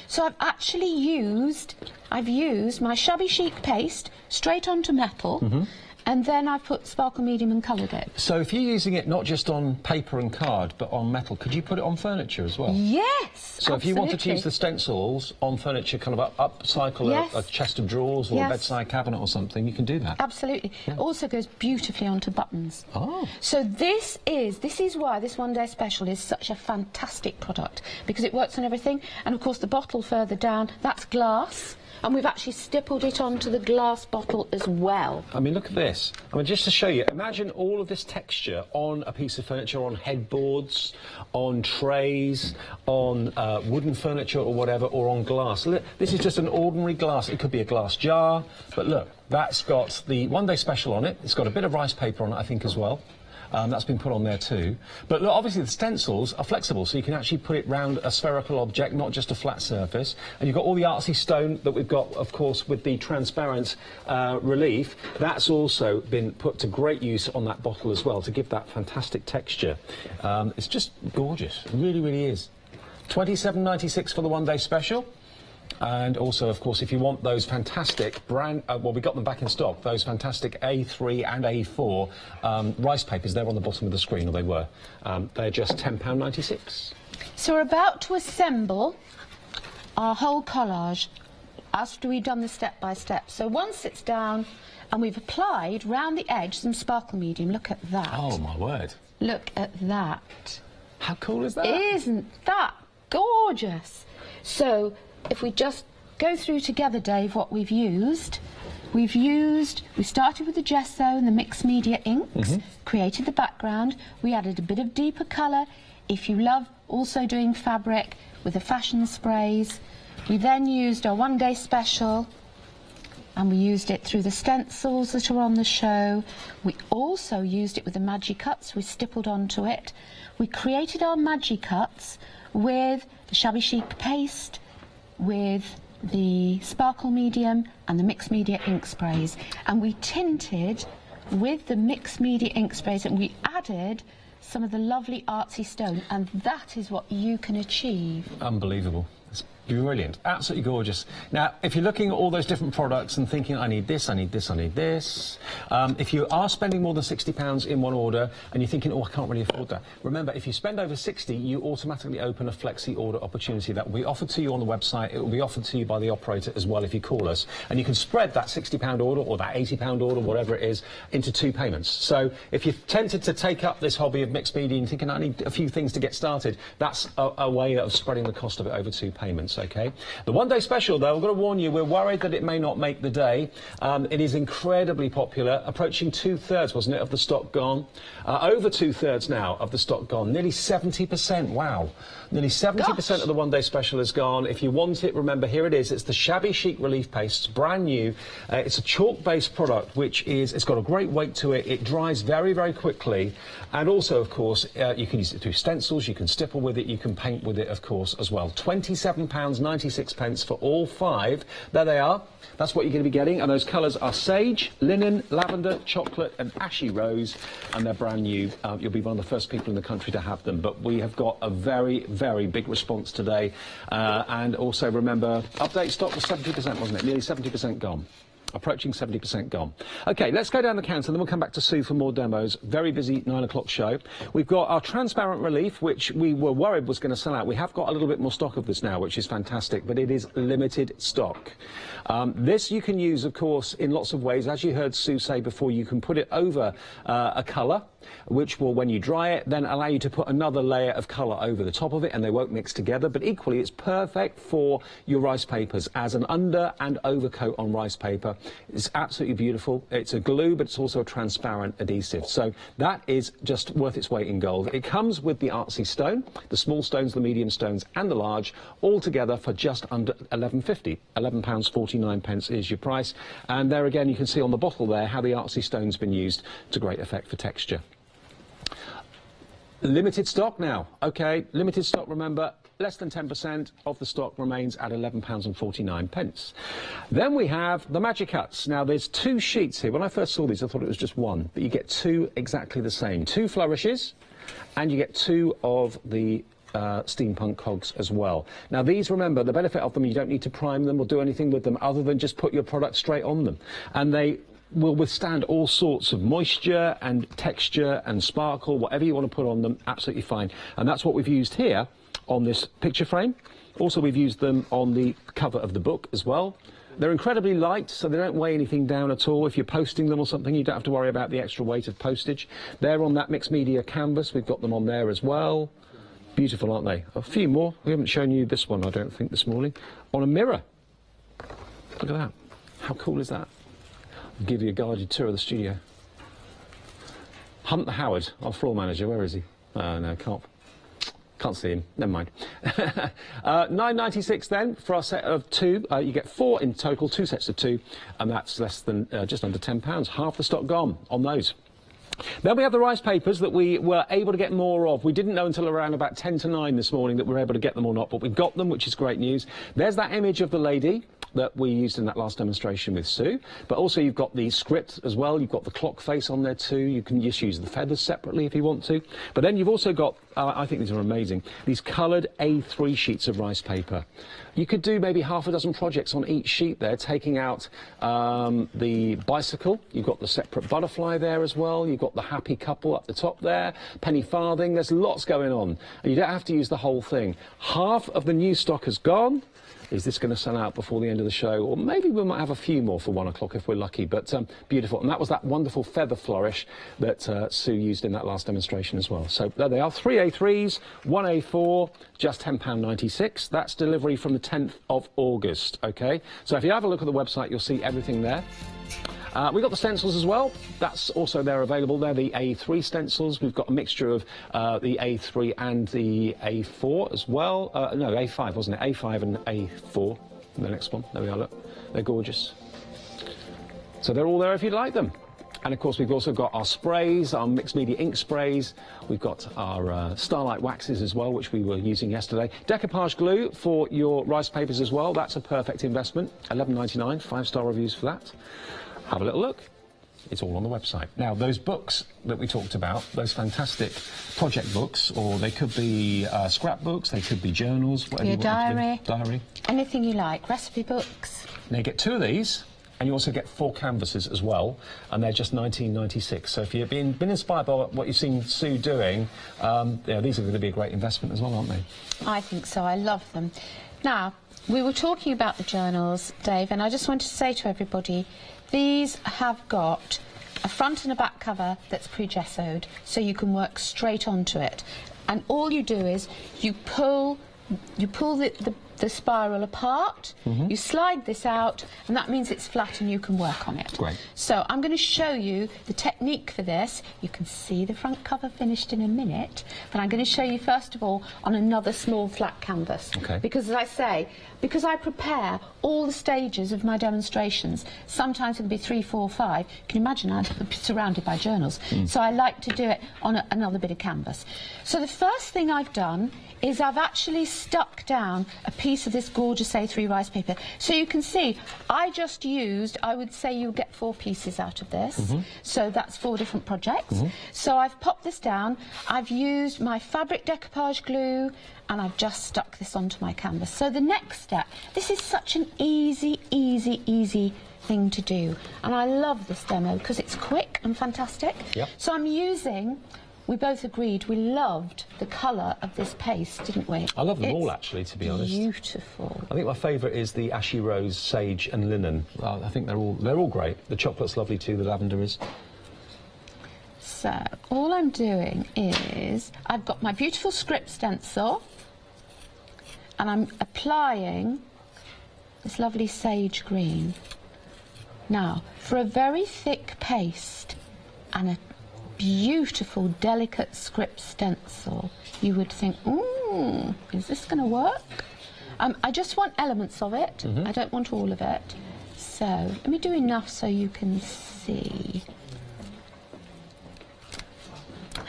So I've actually used my shabby chic paste straight onto metal, and then I've put sparkle medium and coloured it. So if you're using it not just on paper and card, but on metal, could you put it on furniture as well? Yes, So if you wanted to use the stencils on furniture, kind of upcycle a chest of drawers or a bedside cabinet or something, you can do that. Absolutely. Yeah. It also goes beautifully onto buttons. Oh. So this is why this one day special is such a fantastic product, because it works on everything. And of course the bottle further down, that's glass. And we've actually stippled it onto the glass bottle as well. I mean, look at this. I mean, just to show you, imagine all of this texture on a piece of furniture, on headboards, on trays, on wooden furniture or whatever, or on glass. Look, this is just an ordinary glass. It could be a glass jar, but look, that's got the one-day special on it. It's got a bit of rice paper on it, I think, as well. That's been put on there too. But look, obviously the stencils are flexible, so you can actually put it round a spherical object, not just a flat surface. And you've got all the artsy stone that we've got, of course, with the transparent relief. That's also been put to great use on that bottle as well, to give that fantastic texture. It's just gorgeous. It really, really is. £27.96 for the one-day special. And also, of course, if you want those fantastic well, we got them back in stock, those fantastic A3 and A4 rice papers, they're on the bottom of the screen, or they were. They're just £10.96. So we're about to assemble our whole collage after we've done this step by step. So one sits down and we've applied round the edge some sparkle medium. Look at that. Oh, my word. Look at that. How cool is that? Isn't that gorgeous? So if we just go through together, Dave, what we've used. We started with the gesso and the mixed media inks, created the background, we added a bit of deeper colour. If you love also doing fabric with the fashion sprays, we then used our one-day special, and we used it through the stencils that are on the show. We also used it with the Magic Cuts, we stippled onto it. We created our Magic Cuts with the shabby chic paste, with the sparkle medium and the mixed media ink sprays, and we tinted with the mixed media ink sprays, and we added some of the lovely artsy stone, and that is what you can achieve. Unbelievable. It's brilliant, absolutely gorgeous. Now, if you're looking at all those different products and thinking, I need this, I need this, I need this, if you are spending more than £60 in one order and you're thinking, oh, I can't really afford that, remember, if you spend over 60, you automatically open a flexi order opportunity that will be offered to you on the website. It will be offered to you by the operator as well if you call us, and you can spread that £60 order or that £80 order, whatever it is, into 2 payments. So if you're tempted to take up this hobby of mixed media and thinking, I need a few things to get started, that's a way of spreading the cost of it over 2 payments. OK, the one-day special, though, I've got to warn you, we're worried that it may not make the day. It is incredibly popular, approaching 2/3, wasn't it, of the stock gone? Over 2/3 now of the stock gone, nearly 70%. Wow, nearly 70% of the one-day special is gone. If you want it, remember, here it is. It's the shabby chic relief paste. It's brand new. It's a chalk-based product, it's got a great weight to it. It dries very, very quickly, and also, of course, you can use it through stencils. You can stipple with it. You can paint with it, of course, as well. £27.96 for all 5. There they are. That's what you're going to be getting, and those colours are sage, linen, lavender, chocolate and ashy rose, and they're brand new. You'll be one of the first people in the country to have them, but we have got a very, very big response today. And also remember, update stock was 70%, wasn't it? Nearly 70% gone. Approaching 70% gone. OK, let's go down the counter, and then we'll come back to Sue for more demos. Very busy 9 o'clock show. We've got our transparent relief, which we were worried was going to sell out. We have got a little bit more stock of this now, which is fantastic, but it is limited stock. This you can use, of course, in lots of ways. As you heard Sue say before, you can put it over a colour, which will, when you dry it, then allow you to put another layer of colour over the top of it, and they won't mix together. But equally, it's perfect for your rice papers as an under and overcoat on rice paper. It's absolutely beautiful. It's a glue, but it's also a transparent adhesive. So that is just worth its weight in gold. It comes with the artsy stone, the small stones, the medium stones, and the large, all together for just under £11.50. £11.49 is your price. And there again, you can see on the bottle there how the artsy stone's been used to great effect for texture. Limited stock now. OK, limited stock, remember, less than 10% of the stock remains at £11.49. Then we have the Magic Cuts. Now, there's 2 sheets here. When I first saw these, I thought it was just one, but you get 2 exactly the same. 2 flourishes, and you get 2 of the steampunk cogs as well. Now, these, remember, the benefit of them, you don't need to prime them or do anything with them other than just put your product straight on them. And they will withstand all sorts of moisture and texture and sparkle, whatever you want to put on them, absolutely fine. And that's what we've used here on this picture frame. Also, we've used them on the cover of the book as well. They're incredibly light, so they don't weigh anything down at all. If you're posting them or something, you don't have to worry about the extra weight of postage. They're on that mixed media canvas. We've got them on there as well. Beautiful, aren't they? A few more. We haven't shown you this one, I don't think, this morning. On a mirror. Look at that. How cool is that? I'll give you a guided tour of the studio. Hunt Howard, our floor manager. Where is he? No, can't see him. Never mind. £9.96 then for our set of 2. You get 4 in total, 2 sets of 2, and that's less than just under £10. Half the stock gone on those. Then we have the rice papers that we were able to get more of. We didn't know until around about 10 to 9 this morning that we were able to get them or not, but we got them, which is great news. There's that image of the lady that we used in that last demonstration with Sue, but also you've got the script as well. You've got the clock face on there too. You can just use the feathers separately if you want to. But then you've also got, I think these are amazing, these coloured A3 sheets of rice paper. You could do maybe half a dozen projects on each sheet there, taking out the bicycle. You've got the separate butterfly there as well. You've got the happy couple up the top there, penny farthing. There's lots going on. And you don't have to use the whole thing. Half of the new stock has gone. Is this going to sell out before the end of the show? Or maybe we might have a few more for 1 o'clock if we're lucky. But beautiful. And that was that wonderful feather flourish that Sue used in that last demonstration as well. So there they are. 3 A3s, 1 A4, just £10.96. That's delivery from the 10th of August. OK? So if you have a look at the website, you'll see everything there. We've got the stencils as well. That's also there available. They're the A3 stencils. We've got a mixture of the A3 and the A4 as well. No, A5, wasn't it? A5 and A4. And the next one. There we are, look. They're gorgeous. So they're all there if you'd like them. And of course, we've also got our sprays, our mixed media ink sprays. We've got our Starlight waxes as well, which we were using yesterday. Decoupage glue for your rice papers as well. That's a perfect investment. £11.99, 5-star reviews for that. Have a little look. It's all on the website. Now, those books that we talked about, those fantastic project books, or they could be scrapbooks, they could be journals, whatever your you want diary. Diary. Anything you like. Recipe books. Now, you get 2 of these, and you also get 4 canvases as well, and they're just £19.96. So if you've been inspired by what you've seen Sue doing, yeah, these are going to be a great investment as well, aren't they? I think so. I love them. Now, we were talking about the journals, Dave, and I just wanted to say to everybody, these have got a front and a back cover that's pre-gessoed, so you can work straight onto it. And all you do is you pull the spiral apart, you slide this out, and that means it's flat and you can work on it. Great. So I'm going to show you the technique for this. You can see the front cover finished in a minute, but I'm going to show you first of all on another small flat canvas. Okay. Because as I say, because I prepare all the stages of my demonstrations, sometimes it'll be 3, 4, 5. You can imagine I'd be surrounded by journals. So I like to do it on another bit of canvas. So the first thing I've done is I've actually stuck down a piece of this gorgeous A3 rice paper. So you can see, I just used, I would say you'll get 4 pieces out of this. So that's 4 different projects. So I've popped this down, I've used my fabric decoupage glue, and I've just stuck this onto my canvas. So the next step, this is such an easy thing to do. And I love this demo because it's quick and fantastic. Yep. So I'm using, we both agreed we loved the colour of this paste, didn't we? I love them all, actually, to be honest. Beautiful. I think my favourite is the ashy rose, sage and linen. I think they're all great. The chocolate's lovely too, the lavender is. So all I'm doing is, I've got my beautiful script stencil, and I'm applying this lovely sage green. Now, for a very thick paste and a beautiful, delicate script stencil, you would think, is this going to work? I just want elements of it. I don't want all of it. So let me do enough so you can see.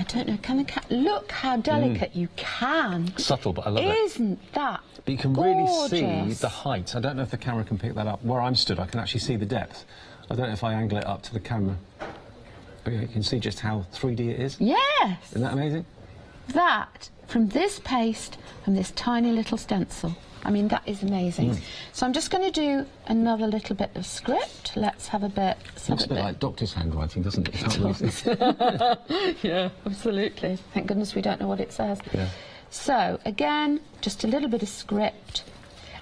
I don't know, look how delicate you can. Subtle, but I love it. Isn't that But you can really see gorgeous? the height. I don't know if the camera can pick that up. Where I'm stood, I can actually see the depth. I don't know if I angle it up to the camera. But yeah, you can see just how 3D it is. Yes. Isn't that amazing? That, from this paste, from this tiny little stencil. I mean, that is amazing. So I'm just going to do another little bit of script. Let's have a bit. Looks a bit like doctor's handwriting, doesn't it? You can't read it. Yeah, absolutely. Thank goodness we don't know what it says. Yeah. So, again, just a little bit of script.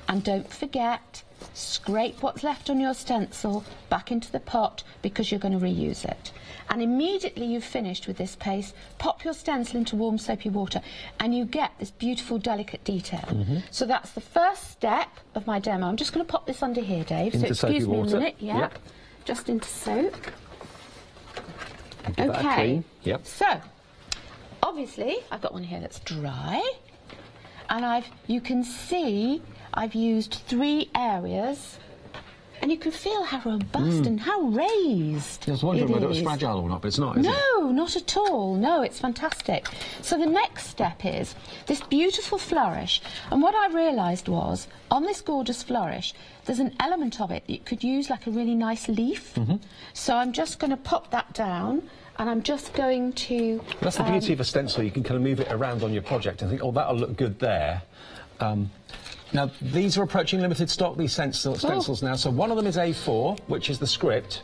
And don't forget, scrape what's left on your stencil back into the pot because you're going to reuse it. And immediately you've finished with this paste, pop your stencil into warm soapy water and you get this beautiful delicate detail. So that's the first step of my demo. I'm just going to pop this under here, Dave. Into so excuse soapy me water. a minute. Yeah. Yep. Just into soap. Give that a clean. Yep. So, obviously, I've got one here that's dry. And you can see I've used 3 areas. And you can feel how robust and how raised I was wondering whether it was is. fragile or not, but it's not, is it? No, not at all. No, it's fantastic. So the next step is this beautiful flourish. And what I realised was, on this gorgeous flourish, there's an element of it that you could use like a really nice leaf. So I'm just going to pop that down. And I'm just going to... That's the beauty of a stencil. You can kind of move it around on your project and think, oh, that'll look good there. Now, these are approaching limited stock, these stencils now. So one of them is A4, which is the script.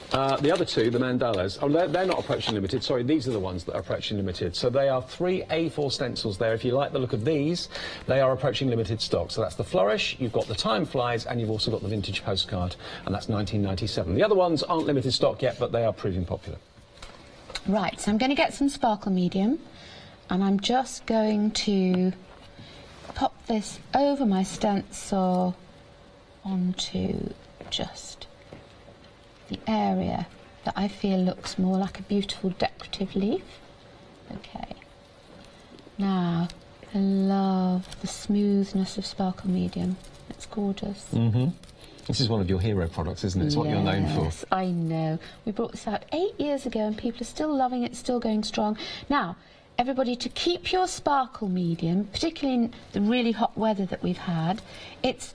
The other 2, the mandalas, they're not approaching limited. Sorry, these are the ones that are approaching limited. So they are 3 A4 stencils there. If you like the look of these, they are approaching limited stock. So that's the flourish, you've got the time flies, and you've also got the vintage postcard, and that's 1997. The other ones aren't limited stock yet, but they are proving popular. Right, so I'm going to get some sparkle medium, and I'm just going to pop this over my stencil onto just the area that I feel looks more like a beautiful decorative leaf. Okay. Now, I love the smoothness of sparkle medium. It's gorgeous. This is one of your hero products, isn't it? It's what you're known for. Yes, I know. We brought this out 8 years ago and people are still loving it, still going strong. Now, everybody, to keep your sparkle medium, particularly in the really hot weather that we've had, it's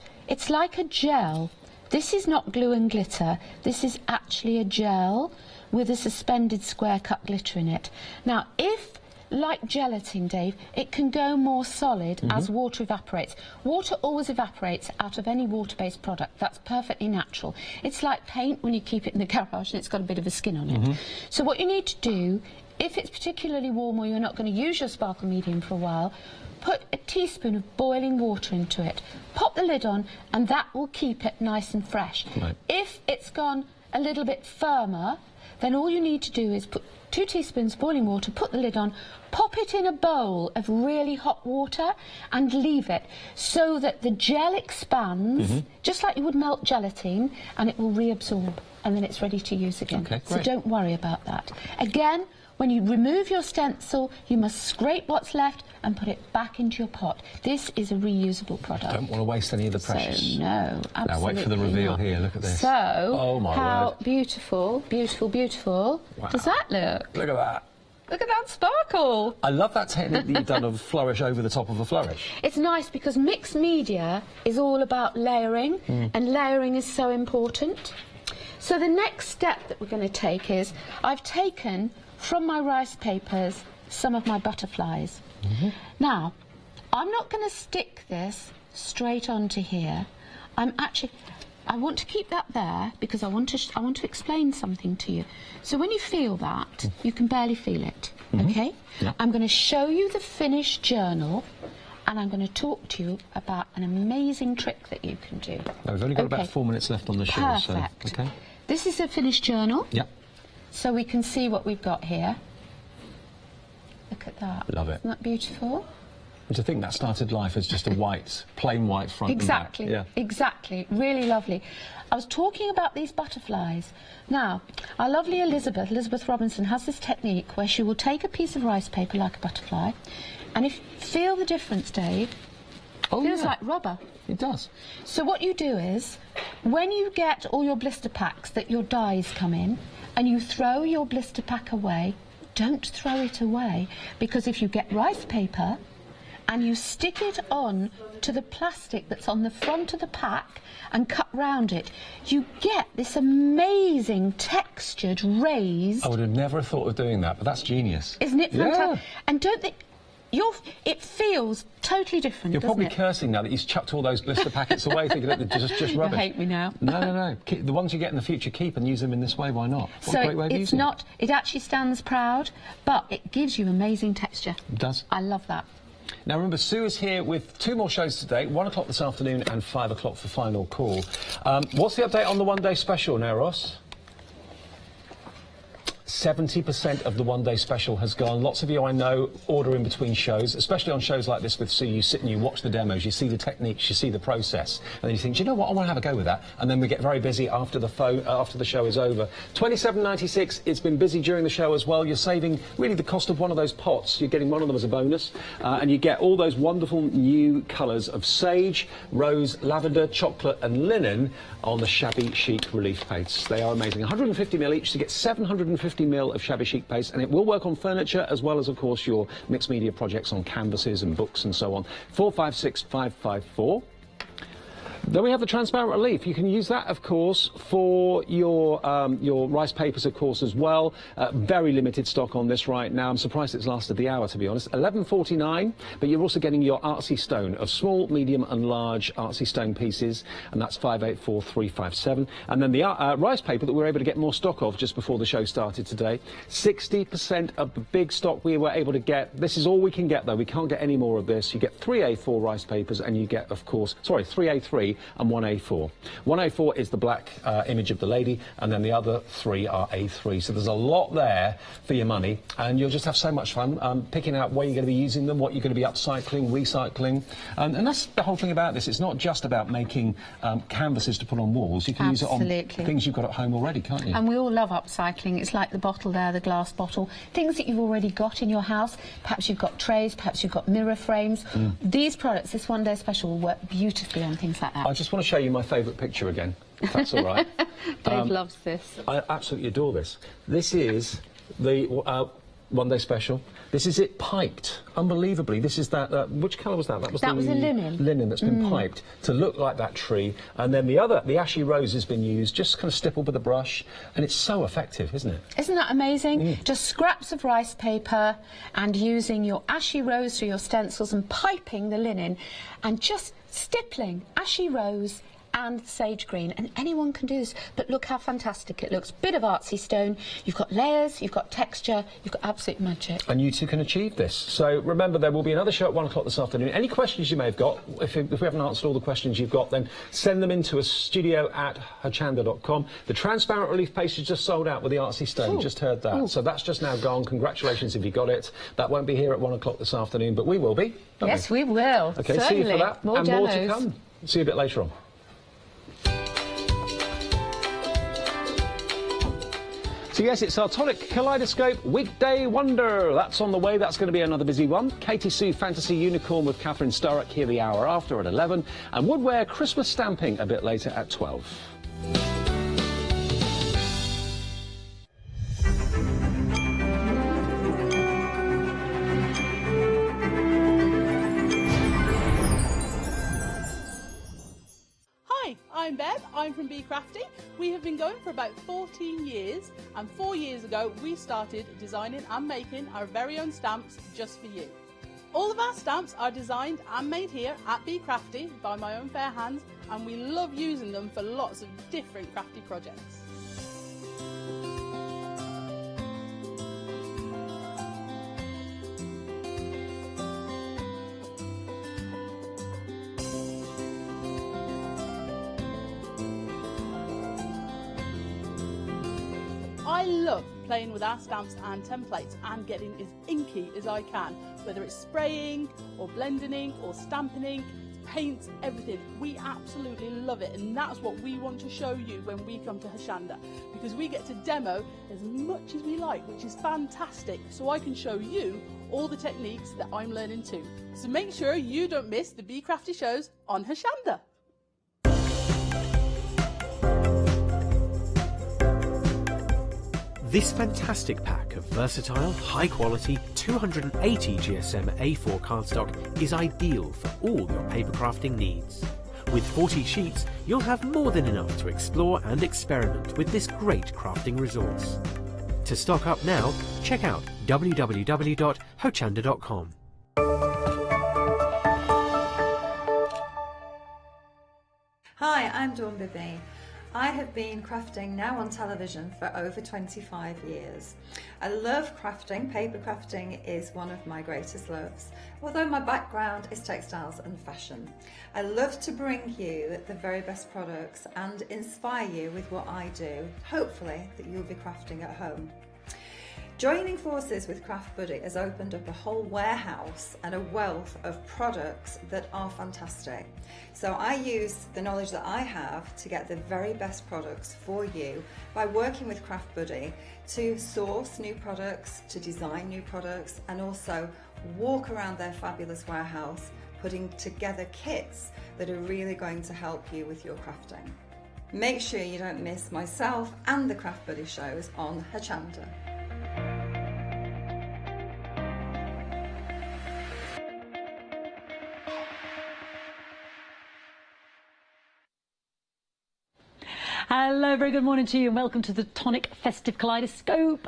like a gel. This is not glue and glitter. This is actually a gel with a suspended square cut glitter in it. Now, if, like gelatin, Dave, it can go more solid as water evaporates. Water always evaporates out of any water-based product. That's perfectly natural. It's like paint when you keep it in the garage and it's got a bit of a skin on it. So what you need to do, if it's particularly warm or you're not going to use your sparkle medium for a while, put a teaspoon of boiling water into it, pop the lid on, and that will keep it nice and fresh. Right. If it's gone a little bit firmer, then all you need to do is put 2 teaspoons boiling water, put the lid on, pop it in a bowl of really hot water and leave it so that the gel expands, just like you would melt gelatin, and it will reabsorb, and then it's ready to use again. Okay, so great. don't worry about that. Again, when you remove your stencil, you must scrape what's left and put it back into your pot. This is a reusable product. Don't want to waste any of the precious. So, no, absolutely Now wait for the reveal not. here, look at this. So, Oh, my how word. beautiful, beautiful, beautiful does that look? Look at that. Look at that sparkle. I love that technique that you've done of flourish over the top of a flourish. It's nice because mixed media is all about layering, and layering is so important. So the next step that we're going to take is, I've taken from my rice papers some of my butterflies. Now, I'm not going to stick this straight onto here. I want to keep that there because I want to explain something to you. So when you feel that, you can barely feel it, okay? Yeah. I'm going to show you the finished journal, and I'm going to talk to you about an amazing trick that you can do. Now, we've only got about Okay. 4 minutes left on the show, Perfect. so, okay. This is a finished journal, Yep, so we can see what we've got here. Look at that. love it. Isn't that beautiful? And to think that started life as just a white, plain white front Exactly, and back. Yeah. exactly. Really lovely. I was talking about these butterflies. Now, our lovely Elizabeth Robinson, has this technique where she will take a piece of rice paper like a butterfly, and if you feel the difference, Dave, Oh, feels yeah. like rubber. It does. So what you do is, when you get all your blister packs that your dyes come in, and you throw your blister pack away, don't throw it away, because if you get rice paper and you stick it on to the plastic that's on the front of the pack and cut round it, you get this amazing textured raised. I would have never thought of doing that, but that's genius. Isn't it fantastic? Yeah. And don't they... it feels totally different, You're doesn't probably it? cursing now that he's chucked all those blister packets away, thinking that they're just rubbish. You hate me now. No. The ones you get in the future, keep and use them in this way. Why not? What a great way of using it. It actually stands proud, but it gives you amazing texture. It does. I love that. Now remember, Sue is here with 2 more shows today, 1 o'clock this afternoon and 5 o'clock for Final Call. What's the update on the one-day special now, Ross? 70% of the one-day special has gone. Lots of you, I know, order in between shows, especially on shows like this with Sue. You sit and you watch the demos, you see the techniques, you see the process, and then you think, do you know what, I want to have a go with that. And then we get very busy after the show is over. £27.96. It's been busy during the show as well. You're saving really the cost of one of those pots. You're getting one of them as a bonus, and you get all those wonderful new colours of sage, rose, lavender, chocolate, and linen on the Shabby Chic relief paints. They are amazing. 150ml each to get 750ml of Shabby Chic paste, and it will work on furniture as well as, of course, your mixed media projects on canvases and books and so on. 456554. Then we have the transparent relief. You can use that, of course, for your rice papers, of course, as well. Very limited stock on this right now. I'm surprised it's lasted the hour, to be honest. £11.49, but you're also getting your artsy stone of small, medium and large artsy stone pieces, and that's 584357. And then the rice paper that we were able to get more stock of just before the show started today. 60% of the big stock we were able to get. This is all we can get, though. We can't get any more of this. You get 3A4 rice papers, and you get, of course, 3A3 and 1A4. 1A4 is the black image of the lady, and then the other 3 are A3. So there's a lot there for your money, and you'll just have so much fun picking out where you're going to be using them, what you're going to be upcycling, recycling. And that's the whole thing about this. It's not just about making canvases to put on walls. You can use it on things you've got at home already, can't you? And we all love upcycling. It's like the bottle there, the glass bottle. Things that you've already got in your house. Perhaps you've got trays, perhaps you've got mirror frames. These products, this one-day special, will work beautifully on things like that. I just want to show you my favourite picture again, if that's all right. Dave loves this. I absolutely adore this. This is the one-day special. This is it piped, unbelievably. This is that, which colour was that? That was a linen. Linen that's been piped to look like that tree. And then the ashy rose has been used, just kind of stippled with a brush. And it's so effective, isn't it? Isn't that amazing? Just scraps of rice paper and using your ashy rose for your stencils and piping the linen and just stippling ashy rose and sage green, and anyone can do this, but look how fantastic it looks. Bit of artsy stone, you've got layers, you've got texture, you've got absolute magic. And you too can achieve this. So remember, there will be another show at 1 o'clock this afternoon. Any questions you may have got, if we haven't answered all the questions you've got, then send them into a studio@hochanda.com. The transparent relief paste is just sold out with the artsy stone. Just heard that. So that's just now gone. Congratulations if you got it. That won't be here at 1 o'clock this afternoon, but we will be. Yes, we will. Okay, certainly. see you for that. More and demos. more to come. See you a bit later on. So yes, it's our Tonic Kaleidoscope Weekday Wonder. That's on the way. That's going to be another busy one. Katie Sue Fantasy Unicorn with Catherine Starrock here the hour after at 11. And Woodware Christmas Stamping a bit later at 12. Hi, I'm Bev. I'm from Be Crafty. We have been going for about 14 years, and 4 years ago we started designing and making our very own stamps just for you. All of our stamps are designed and made here at Be Crafty by my own fair hands, and we love using them for lots of different crafty projects. I love playing with our stamps and templates and getting as inky as I can, whether it's spraying or blending ink or stamping ink, paints, everything. We absolutely love it, and that's what we want to show you when we come to Hochanda, because we get to demo as much as we like, which is fantastic, so I can show you all the techniques that I'm learning too. So make sure you don't miss the Be Crafty shows on Hochanda. This fantastic pack of versatile, high-quality 280 GSM A4 cardstock is ideal for all your paper crafting needs. With 40 sheets, you'll have more than enough to explore and experiment with this great crafting resource. To stock up now, check out www.hochanda.com. Hi, I'm Dawn Bibby. I have been crafting now on television for over 25 years. I love crafting. Paper crafting is one of my greatest loves, although my background is textiles and fashion. I love to bring you the very best products and inspire you with what I do, hopefully that you'll be crafting at home. Joining forces with Craft Buddy has opened up a whole warehouse and a wealth of products that are fantastic. So I use the knowledge that I have to get the very best products for you by working with Craft Buddy to source new products, to design new products, and also walk around their fabulous warehouse putting together kits that are really going to help you with your crafting. Make sure you don't miss myself and the Craft Buddy shows on Hochanda. Hello, very good morning to you and welcome to the Tonic Festive Kaleidoscope.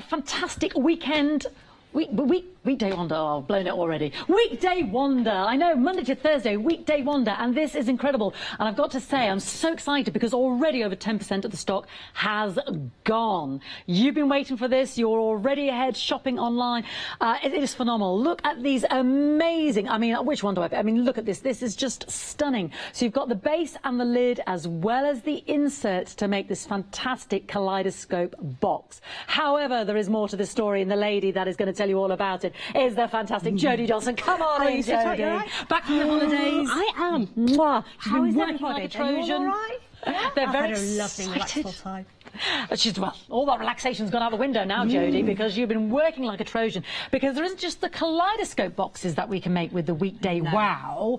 Fantastic weekend. Weekday wonder, oh, I've blown it already. Weekday wonder, I know, Monday to Thursday, weekday wonder, and this is incredible. And I've got to say, I'm so excited because already over 10% of the stock has gone. You've been waiting for this, you're already ahead shopping online. It is phenomenal. Look at these amazing, I mean, which one do I mean, look at this. This is just stunning. So you've got the base and the lid as well as the inserts to make this fantastic kaleidoscope box. However, there is more to the story, and the lady that is going to tell you all about it is the fantastic Jodie Johnson. Come on in, Jodie. Right? Back from your holidays. I am. Mwah. She's How been is working everybody? like a Trojan. All right? Yeah. They're very had a lovely, excited. relaxful time. She's, well, all that relaxation's gone out the window now, Jodie, because you've been working like a Trojan. Because there isn't just the kaleidoscope boxes that we can make with the weekday wow.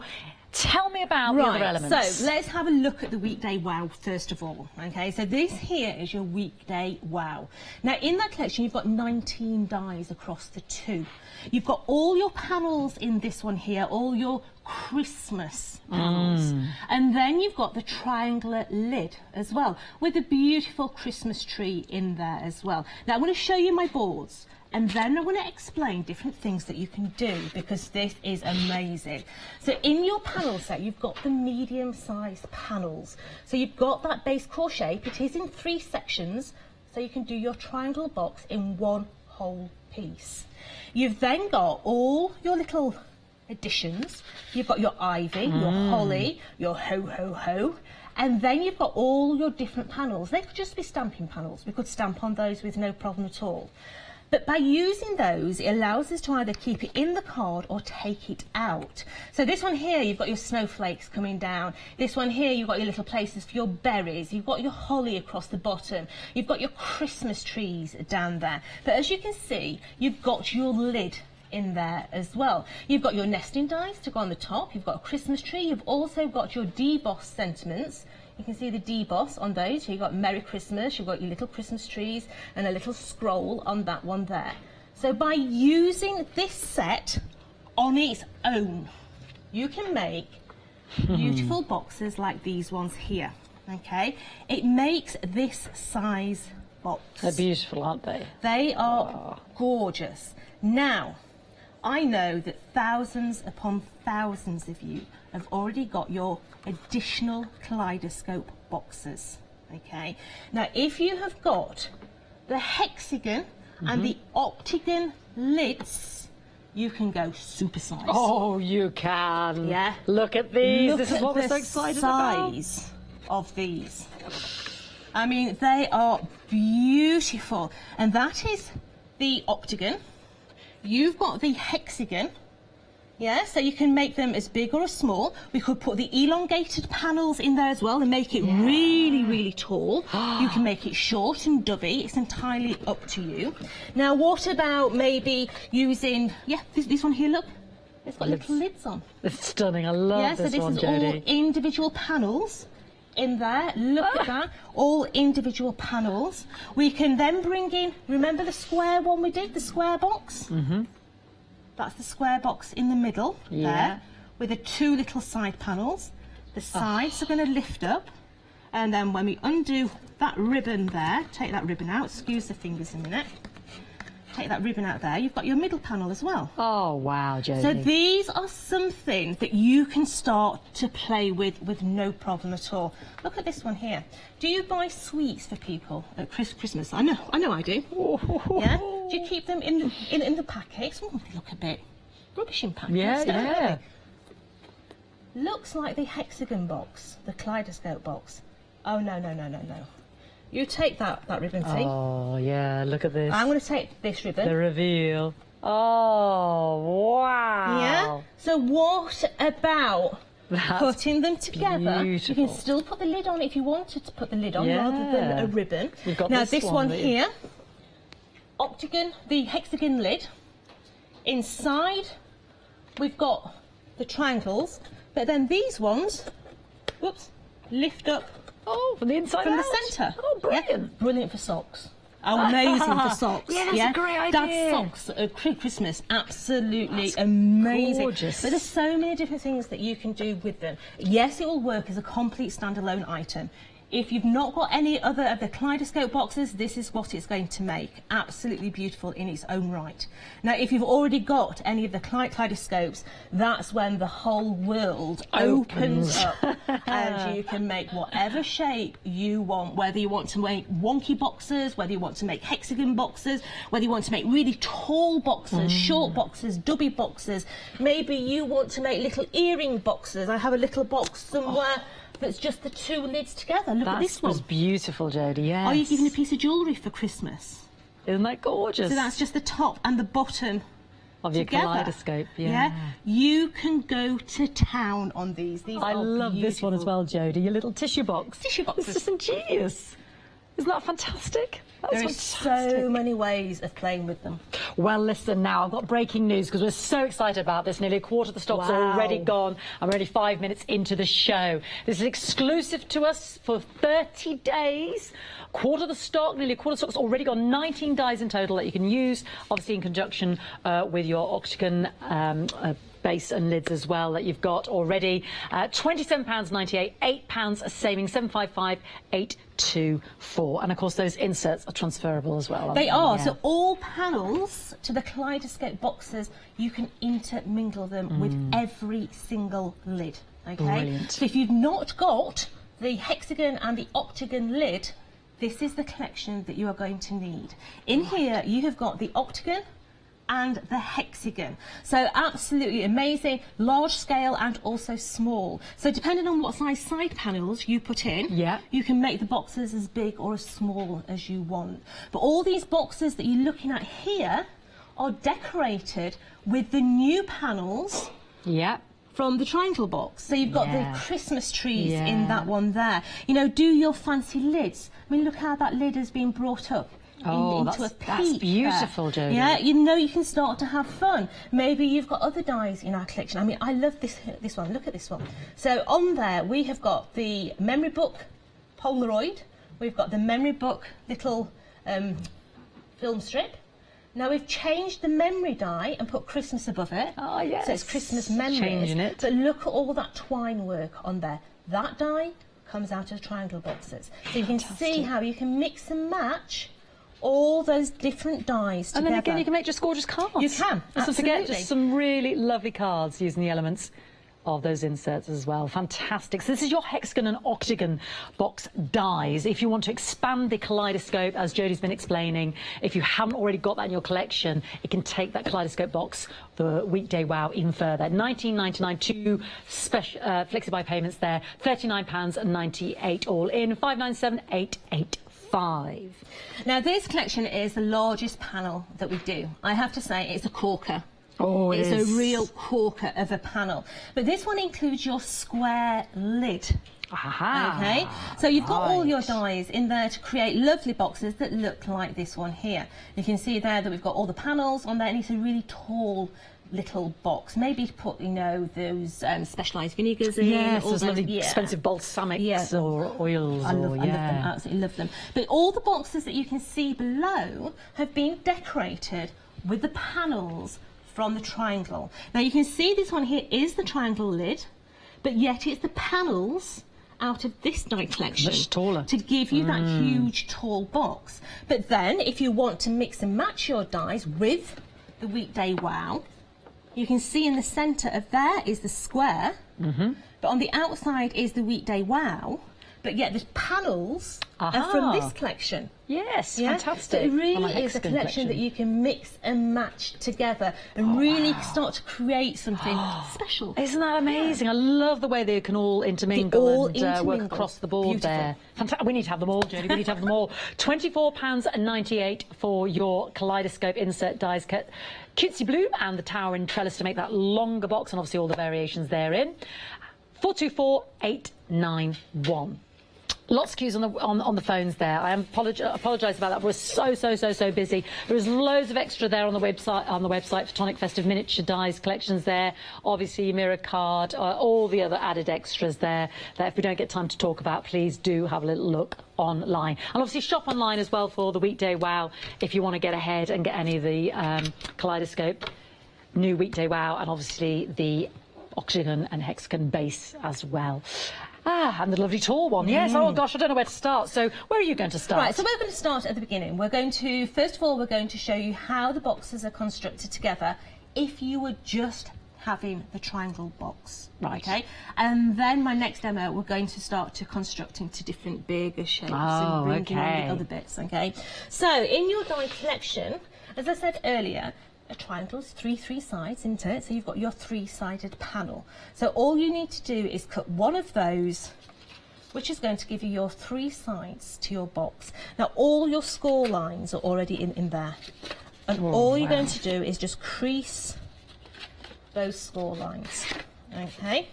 Tell me about the other elements. So let's have a look at the weekday wow first of all. Okay, so this here is your weekday wow. Now in that collection you've got 19 dies across the two. You've got all your panels in this one here, all your Christmas panels. And then you've got the triangular lid as well, with a beautiful Christmas tree in there as well. Now I'm going to show you my boards, and then I'm going to explain different things that you can do, because this is amazing. So in your panel set, you've got the medium-sized panels. So you've got that base core shape. It is in 3 sections, so you can do your triangle box in one whole piece. You've then got all your little additions. You've got your ivy, your holly, your ho-ho-ho. And then you've got all your different panels. They could just be stamping panels. We could stamp on those with no problem at all. But by using those, it allows us to either keep it in the card or take it out. So this one here, you've got your snowflakes coming down. This one here, you've got your little places for your berries. You've got your holly across the bottom. You've got your Christmas trees down there. But as you can see, you've got your lid in there as well. You've got your nesting dies to go on the top. You've got a Christmas tree. You've also got your deboss sentiments. You can see the deboss on those. So you've got Merry Christmas, you've got your little Christmas trees and a little scroll on that one there. So by using this set on its own, you can make beautiful boxes like these ones here. Okay, it makes this size box. They're beautiful, aren't they? They are gorgeous. Now, I know that thousands upon thousands of you have already got your additional kaleidoscope boxes. Okay, now if you have got the hexagon and the octagon lids, you can go super size. Oh, you can. Yeah. Look at these. Look this is at what we're the so excited about. size of these. I mean, they are beautiful. And that is the octagon. You've got the hexagon. Yeah, so you can make them as big or as small. We could put the elongated panels in there as well and make it really, really tall. You can make it short and dubby. It's entirely up to you. Now, what about maybe using, this one here, look. It's got little lids on. It's stunning. I love this one, so this is Jodie. all individual panels. in there. Look at that. All individual panels. We can then bring in, remember the square one we did, the square box? Mm-hmm. That's the square box in the middle there, with the 2 little side panels. The sides are going to lift up, and then when we undo that ribbon there, take that ribbon out, excuse the fingers a minute, take that ribbon out there, you've got your middle panel as well. Oh, wow, Jodie. So these are something that you can start to play with no problem at all. Look at this one here. Do you buy sweets for people at Christmas? I know I do. Yeah? Do you keep them in the packets? Oh, they look a bit rubbish in packets. Yeah. Looks like the hexagon box, the kaleidoscope box. Oh, no. You take that ribbon, see? Oh, yeah, look at this. I'm going to take this ribbon. The reveal. Oh, wow. Yeah? So what about putting them together? Beautiful. You can still put the lid on if you wanted to put the lid on rather than a ribbon. You've got now this one that here, octagon, the hexagon lid. Inside, we've got the triangles, but then these ones, whoops, lift up. Oh, from the inside from out. the centre. Oh, brilliant. Yeah, brilliant for socks. Oh, amazing for socks. Yeah, that's a great idea. Dad's socks at Christmas, absolutely amazing. Gorgeous. But there's so many different things that you can do with them. Yes, it will work as a complete standalone item. If you've not got any other of the kaleidoscope boxes, this is what it's going to make. Absolutely beautiful in its own right. Now, if you've already got any of the kaleidoscopes, that's when the whole world opens up and you can make whatever shape you want, whether you want to make wonky boxes, whether you want to make hexagon boxes, whether you want to make really tall boxes, short boxes, dubby boxes. Maybe you want to make little earring boxes. I have a little box somewhere that's just the 2 lids together. Look at this one. That's beautiful, Jodie, yes. Are you giving a piece of jewellery for Christmas? Isn't that gorgeous? So that's just the top and the bottom of your together. kaleidoscope, yeah. You can go to town on these. I love this one as well, Jodie. Your little tissue box. Tissue boxes. It's just ingenious. Isn't that fantastic? That's There are fantastic. so many ways of playing with them. Well, listen now, I've got breaking news because we're so excited about this. Nearly a quarter of the stock's already gone. I'm already 5 minutes into the show. This is exclusive to us for 30 days. Quarter of the stock, nearly a quarter of the stock's already gone. 19 dies in total that you can use, obviously in conjunction with your octagon base and lids as well that you've got already. £27.98, £8 a saving, 755 824. And of course those inserts are transferable as well. They are. So all panels to the kaleidoscope boxes, you can intermingle them with every single lid. Okay. Brilliant. So if you've not got the hexagon and the octagon lid, this is the collection that you are going to need. In here you have got the octagon and the hexagon. So absolutely amazing, large scale and also small. So depending on what size side panels you put in, you can make the boxes as big or as small as you want. But all these boxes that you're looking at here are decorated with the new panels from the triangle box. So you've got the Christmas trees in that one there. You know, do your fancy lids. I mean, look how that lid has been brought up. Into a peak. That's beautiful, Jodie. Yeah, you know you can start to have fun. Maybe you've got other dies in our collection. I mean, I love this one. Look at this one. So on there we have got the memory book Polaroid. We've got the memory book little film strip. Now we've changed the memory die and put Christmas above it. Oh yes. So it's Christmas memories. Changing it. But look at all that twine work on there. That die comes out of triangle boxes. So you can see how you can mix and match all those different dies together. And then again, you can make just gorgeous cards. You can, Let's not forget, just some really lovely cards using the elements of those inserts as well. Fantastic. So this is your hexagon and octagon box dies. If you want to expand the kaleidoscope, as Jodie's been explaining, if you haven't already got that in your collection, it can take that kaleidoscope box, the weekday wow, even further. £19.99, 2 special flexi-buy payments there, £39.98 all in, 597,885. Now this collection is the largest panel that we do. I have to say it's a corker. Oh, it's a real corker of a panel. But this one includes your square lid. Aha. Okay, so you've got all your dies in there to create lovely boxes that look like this one here. You can see there that we've got all the panels on there, and it's a really tall little box. Maybe put, you know, those specialised vinegars in. Yes, all those lovely expensive balsamics or oils. I love them, absolutely love them. But all the boxes that you can see below have been decorated with the panels from the triangle. Now you can see this one here is the triangle lid, but yet it's the panels out of this die collection. Much taller. To give you that huge tall box. But then if you want to mix and match your dies with the Weekday Wow, you can see in the centre of there is the square, but on the outside is the Weekday Wow, but yet the panels are from this collection. Yes, Yeah? fantastic. So it really From my is a Hexagon collection that you can mix and match together and really start to create something special. Isn't that amazing? I love the way they can all intermingle and work across the board. Beautiful. There. We need to have them all, Jodie. We need to have them all. £24.98 for your kaleidoscope insert dies cut. Cutesy Bloom and the tower and trellis to make that longer box, and obviously all the variations therein. 424891. Lots of queues on the phones there. I apologise about that. We're so busy. There is loads of extra there on the website. Photonic Festive Miniature Dies collections there. Obviously, your mirror card, all the other added extras there. That if we don't get time to talk about, please do have a little look online. And obviously shop online as well for the Weekday Wow if you want to get ahead and get any of the kaleidoscope new Weekday Wow, and obviously the Octagon and Hexagon base as well. And the lovely tall one, yes. Oh gosh, I don't know where to start. So where are you going to start? Right, so we're going to start at the beginning. We're going to, first of all, we're going to show you how the boxes are constructed together if you were just having the triangle box. Right. Okay. And then my next demo, we're going to start to construct into different bigger shapes and bringing on the other bits. Okay. So in your die collection, as I said earlier, a triangle is three sides, isn't it? So you've got your three-sided panel. So all you need to do is cut one of those, which is going to give you your three sides to your box. Now all your score lines are already in there. And all you're going to do is just crease those score lines. Okay?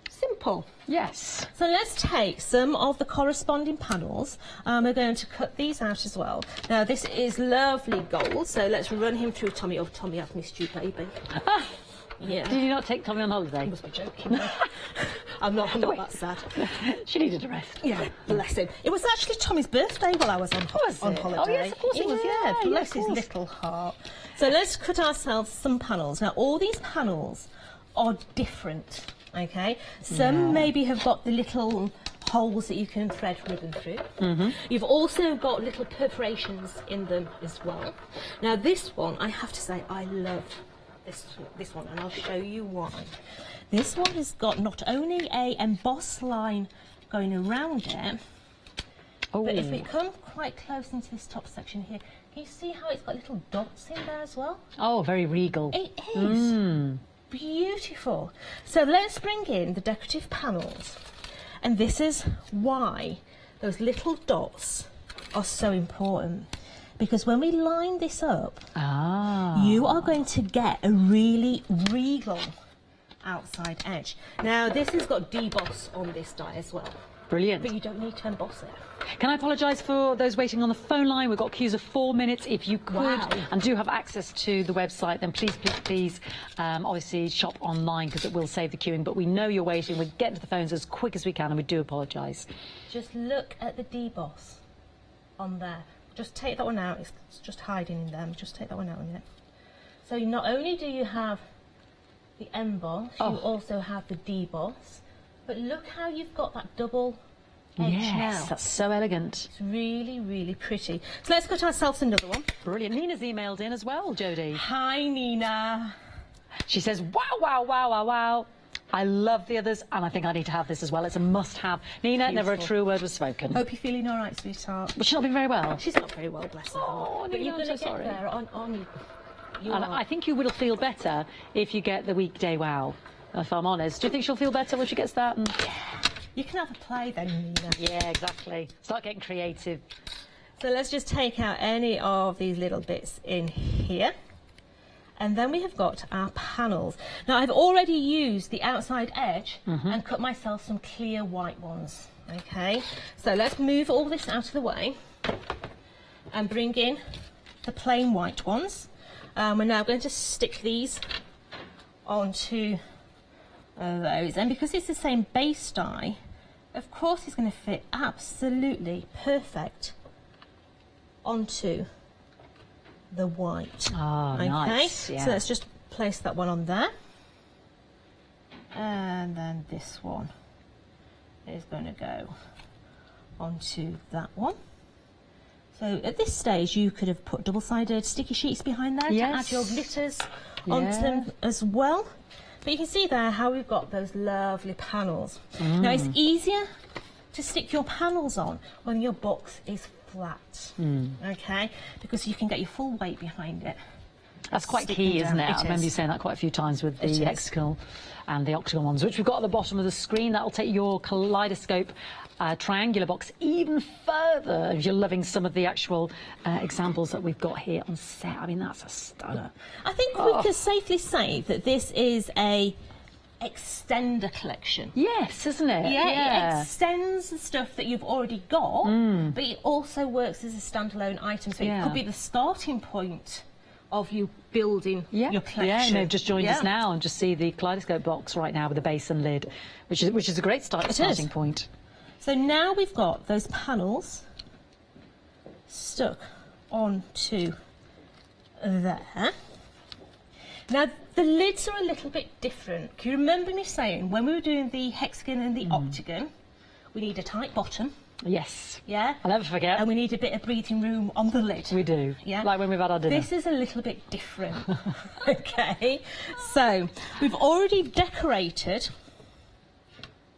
Simple. Yes. So let's take some of the corresponding panels. We're going to cut these out as well. Now this is lovely gold, so let's run him through Tommy. Oh, Tommy, I've missed you, baby. Yeah. Did you not take Tommy on holiday? I must be joking. I'm not that sad. She needed a rest. Yeah, bless him. It was actually Tommy's birthday while I was on holiday. Oh yes, of course it was. Yeah, bless his little heart. So let's cut ourselves some panels. Now all these panels are different. Okay, some maybe have got the little holes that you can thread ribbon through. You've also got little perforations in them as well. Now this one, I have to say, I love this one, and I'll show you why. This one has got not only a embossed line going around it, but if we come quite close into this top section here, can you see how it's got little dots in there as well? Oh, very regal. It is. Beautiful. So let's bring in the decorative panels, and this is why those little dots are so important, because when we line this up, you are going to get a really regal outside edge. Now this has got deboss on this die as well. Brilliant. But you don't need to emboss it. Can I apologise for those waiting on the phone line? We've got queues of 4 minutes. If you could and do have access to the website, then please, obviously shop online, because it will save the queuing. But we know you're waiting. We're getting to the phones as quick as we can, and we do apologise. Just look at the deboss on there. Just take that one out. It's just hiding in there. Just take that one out in it. So not only do you have the emboss, you also have the deboss. But look how you've got that double edge now. Yes, that's so elegant. It's really, really pretty. So let's cut ourselves another one. Brilliant. Nina's emailed in as well, Jodie. Hi, Nina. She says, wow. I love the others, and I think I need to have this as well. It's a must-have. Nina, never a true word was spoken. Hope you're feeling all right, sweetheart. But she's not been very well. She's not very well, bless her. Oh, but Nina, you're going to sorry. get there on you. And I think you will feel better if you get the Weekday Wow, if I'm honest. Do you think she'll feel better when she gets that? Yeah. You can have a play then, Nina. Yeah, exactly. Start getting creative. So let's just take out any of these little bits in here. And then we have got our panels. Now I've already used the outside edge and cut myself some clear white ones. Okay, so let's move all this out of the way and bring in the plain white ones. We're now going to stick these onto those, and because it's the same base die, of course it's going to fit absolutely perfect onto the white. Oh, okay, nice. Yeah. so let's just place that one on there, and then this one is going to go onto that one. So at this stage you could have put double-sided sticky sheets behind there to add your glitters onto them as well. But you can see there how we've got those lovely panels. Now it's easier to stick your panels on when your box is flat, okay, because you can get your full weight behind it. That's quite key, isn't it? I remember you saying that quite a few times with the hexagonal and the octagon ones, which we've got at the bottom of the screen. That will take your kaleidoscope triangular box even further if you're loving some of the actual examples that we've got here on set. I mean, that's a stunner. I think we can safely say that this is a extender collection. Yes, isn't it? Yeah, it extends the stuff that you've already got, but it also works as a standalone item. So it could be the starting point of you building your collection. Yeah, and they've just joined us now and just see the kaleidoscope box right now with the base and lid, which is a great starting point. So now we've got those panels stuck onto there. Now the lids are a little bit different. Can you remember me saying when we were doing the hexagon and the octagon, we need a tight bottom? Yes. Yeah. I'll never forget. And we need a bit of breathing room on the lid. We do. Yeah. Like when we've had our dinner. This is a little bit different. Okay. So we've already decorated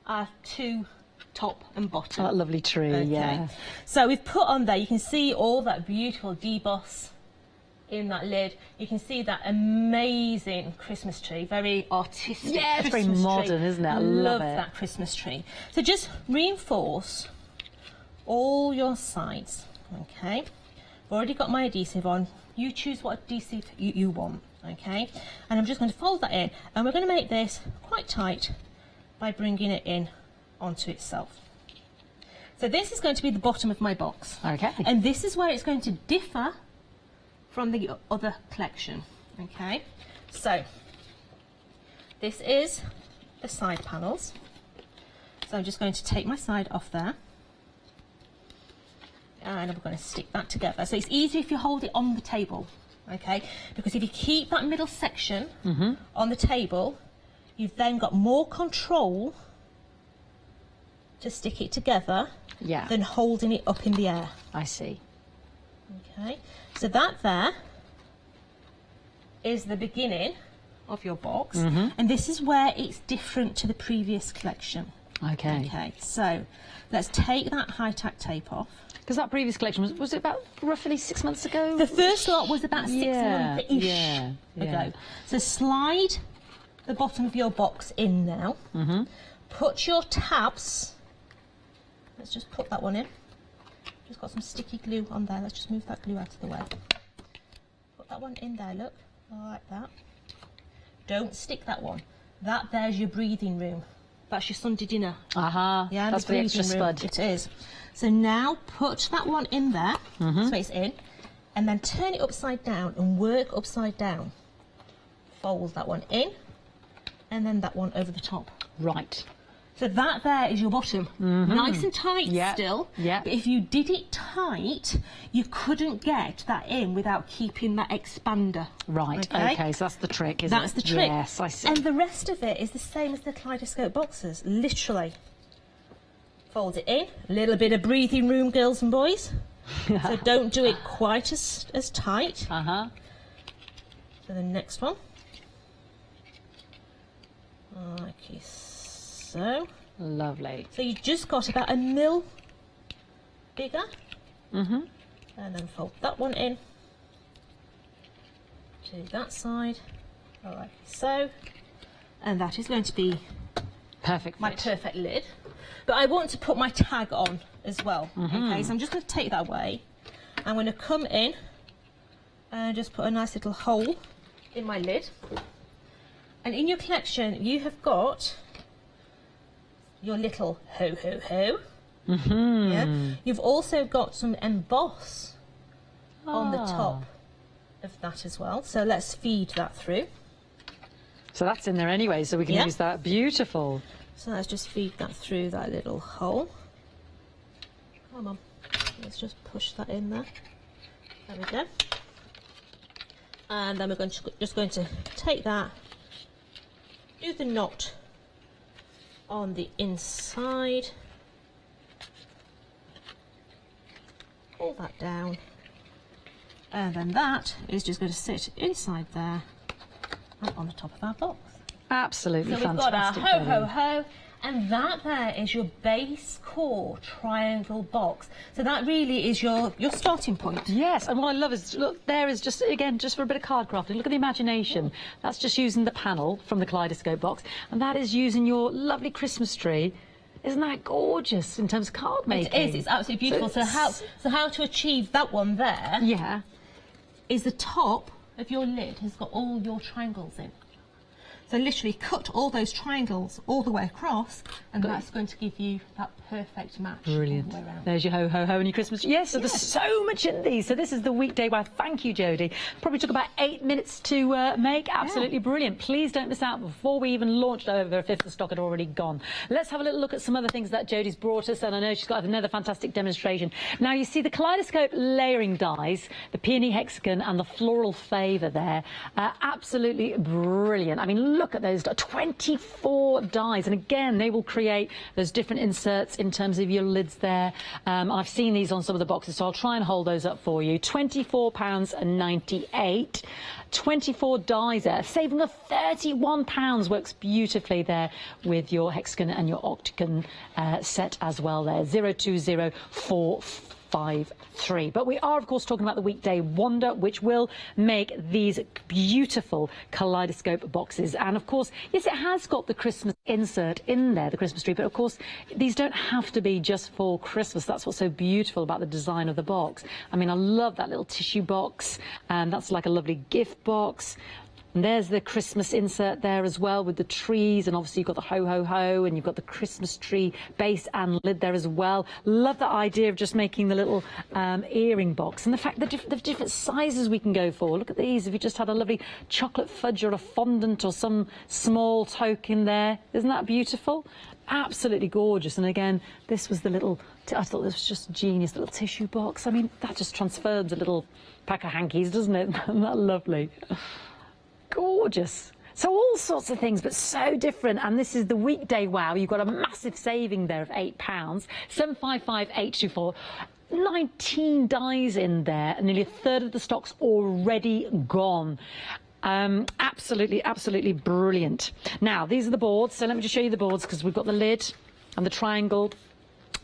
our two top and bottom. Oh, that lovely tree, yeah. So we've put on there, you can see all that beautiful deboss in that lid. You can see that amazing Christmas tree, very artistic. Yeah, it's very Christmas modern, tree. isn't it? I love it. that Christmas tree. So just reinforce all your sides, okay? I've already got my adhesive on. You choose what adhesive you want, okay? And I'm just going to fold that in, and we're going to make this quite tight by bringing it in onto itself. So this is going to be the bottom of my box. Okay. And this is where it's going to differ from the other collection, okay? So this is the side panels. So I'm just going to take my side off there, and I'm going to stick that together. So it's easier if you hold it on the table, okay? Because if you keep that middle section on the table, you've then got more control to stick it together than holding it up in the air. I see. Okay, so that there is the beginning of your box, and this is where it's different to the previous collection. Okay. Okay, so let's take that high-tack tape off. Because that previous collection, was it about roughly 6 months ago? The first lot was about 6 months-ish ago. So slide the bottom of your box in now. Put your tabs, let's just put that one in. Just got some sticky glue on there, let's just move that glue out of the way. Put that one in there, look, like that. Don't stick that one. That there's your breathing room. That's your Sunday dinner. Yeah, that's the extra spud. It is. So now put that one in there, so it's in, and then turn it upside down and work upside down. Fold that one in, and then that one over the top. Right. So that there is your bottom. Nice and tight still. Yeah. But if you did it tight, you couldn't get that in without keeping that expander. Right. Okay, so that's the trick, isn't it? That's the trick. Yes, I see. And the rest of it is the same as the kaleidoscope boxes, literally. Fold it in, a little bit of breathing room, girls and boys. So don't do it quite as tight. So the next one. Okay, so. Lovely. So you just got about 1 mil bigger. And then fold that one in to that side. All right, so. And that is going to be perfect. My perfect lid. But I want to put my tag on as well. Okay, so I'm just going to take that away. I'm going to come in and just put a nice little hole in my lid. And in your collection, you have got your little ho ho ho. Yeah. You've also got some emboss on the top of that as well. So let's feed that through. So that's in there anyway, so we can use that. Beautiful. So let's just feed that through that little hole. Come on, let's just push that in there. There we go. And then we're just going to take that, do the knot on the inside, pull that down, and then that is just going to sit inside there and on the top of our box. Absolutely so fantastic. We've got our ho ho ho, and that there is your base core triangle box. So that really is your starting point. Yes, and what I love is, look, there is just, again, just for a bit of card crafting, look at the imagination. That's just using the panel from the kaleidoscope box, and that is using your lovely Christmas tree. Isn't that gorgeous in terms of card making? It is, it's absolutely beautiful. So how to achieve that one there? Yeah. Is the top of your lid has got all your triangles in. So literally cut all those triangles all the way across, and that's going to give you that perfect match. Brilliant. All the way around. There's your ho ho ho and your Christmas. Yes, so there's so much in these. So this is the weekday wow. Thank you, Jodie. Probably took about 8 minutes to make. Absolutely brilliant. Please don't miss out. Before we even launched over, a fifth of stock had already gone. Let's have a little look at some other things that Jodie's brought us, and I know she's got another fantastic demonstration. Now you see the kaleidoscope layering dies, the peony hexagon and the floral favour there. Absolutely brilliant. I mean, look at those 24 dies, and again they will create those different inserts in terms of your lids there. I've seen these on some of the boxes, so I'll try and hold those up for you. £24.98. 24 dies there, saving of £31. Works beautifully there with your hexagon and your octagon set as well there. 020453. But we are, of course, talking about the weekday wonder, which will make these beautiful kaleidoscope boxes. And of course, yes, it has got the Christmas insert in there, the Christmas tree, but of course these don't have to be just for Christmas. That's what's so beautiful about the design of the box. I mean, I love that little tissue box, and that's like a lovely gift box. And there's the Christmas insert there as well with the trees, and obviously you've got the ho-ho-ho, and you've got the Christmas tree base and lid there as well. Love that idea of just making the little earring box, and the fact that the different sizes we can go for. Look at these. If you just had a lovely chocolate fudge or a fondant or some small token there, isn't that beautiful? Absolutely gorgeous. And again, this was the little, I thought this was just genius, the little tissue box. I mean, that just transfers a little pack of hankies, doesn't it? Isn't that lovely? Gorgeous. So all sorts of things, but so different. And this is the weekday wow. You've got a massive saving there of £8. 755824. 19 dies in there, and nearly a third of the stock's already gone. Absolutely brilliant. Now, these are the boards. So let me just show you the boards, because we've got the lid and the triangle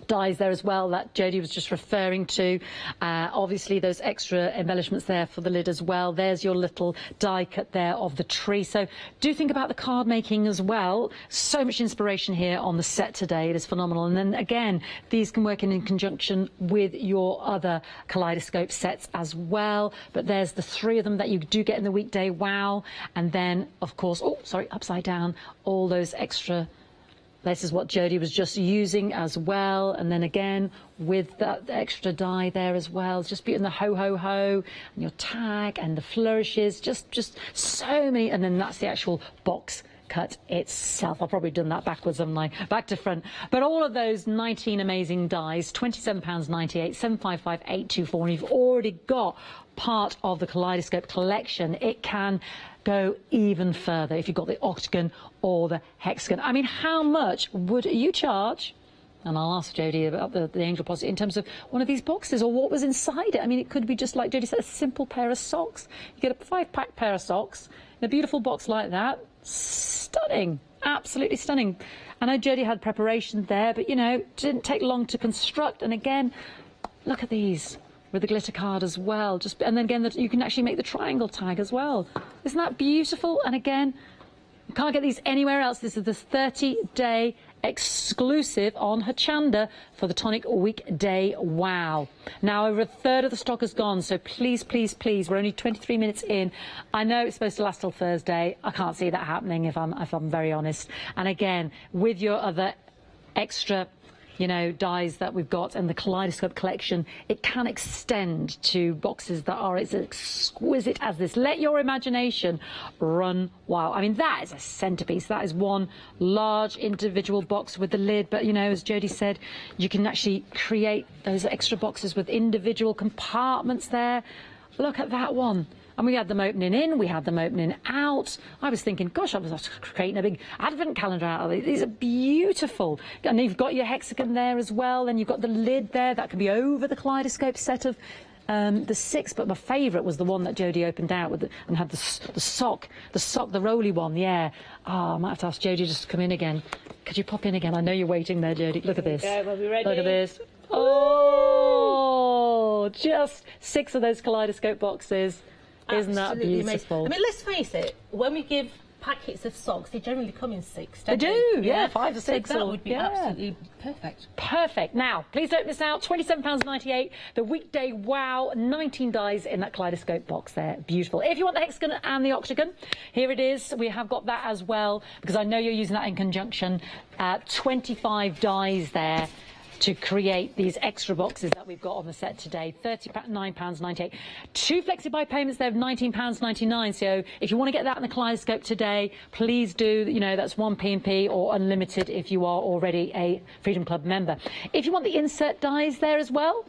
dies there as well that Jodie was just referring to. Obviously those extra embellishments there for the lid as well. There's your little die cut there of the tree. So do think about the card making as well. So much inspiration here on the set today. It is phenomenal. And then again, these can work in conjunction with your other kaleidoscope sets as well. But there's the 3 of them that you do get in the weekday wow. And then of course, oh sorry, upside down, all those extra. This is what Jodie was just using as well. And then again, with that extra die there as well. Just in the ho-ho-ho, and your tag, and the flourishes. Just so many. And then that's the actual box cut itself. I've probably done that backwards, haven't I? Back to front. But all of those 19 amazing dies, £27.98, 755824. And you've already got part of the kaleidoscope collection. It can go even further if you've got the octagon or the hexagon. I mean, how much would you charge? And I'll ask Jodie about the angel posse in terms of one of these boxes, or what was inside it. I mean, it could be just like Jodie said, a simple pair of socks. You get a 5-pack pair of socks in a beautiful box like that. Stunning. Absolutely stunning. I know Jodie had preparation there, but you know, it didn't take long to construct. And again, look at these with the glitter card as well. And then again, you can actually make the triangle tag as well. Isn't that beautiful? And again, you can't get these anywhere else. This is the 30-day exclusive on Hochanda for the Tonic Weekday Wow. Now, over a third of the stock has gone, so please, please, please, we're only 23 minutes in. I know it's supposed to last till Thursday. I can't see that happening if I'm very honest. And again, with your other extra you know, dies that we've got and the kaleidoscope collection, it can extend to boxes that are as exquisite as this. Let your imagination run wild. I mean, that is a centerpiece. That is one large individual box with the lid. But, you know, as Jodie said, you can actually create those extra boxes with individual compartments there. Look at that one. And we had them opening in, we had them opening out. I was thinking, gosh, I was creating a big advent calendar out of these. These are beautiful. And you've got your hexagon there as well, and you've got the lid there. That can be over the kaleidoscope set of the 6. But my favourite was the one that Jodie opened out with and had the sock, the roly one, yeah. Oh, I might have to ask Jodie just to come in again. Could you pop in again? I know you're waiting there, Jodie. Look at this. Okay, we'll be ready. Look at this. Oh, just 6 of those kaleidoscope boxes. Isn't that Absolutely beautiful? amazing. I mean, let's face it, when we give packets of socks, they generally come in 6, They don't do, yeah, 5 or 6. So that would be yeah. absolutely perfect. Perfect. Now, please don't miss out. £27.98. The weekday wow, 19 dies in that kaleidoscope box there. Beautiful. If you want the hexagon and the octagon, here it is. We have got that as well, because I know you're using that in conjunction. 25 dies there to create these extra boxes that we've got on the set today. £39.98. 2 flexi-buy payments there of £19.99. So if you want to get that in the kaleidoscope today, please do. You know, that's 1 P&P or unlimited if you are already a Freedom Club member. If you want the insert dies there as well,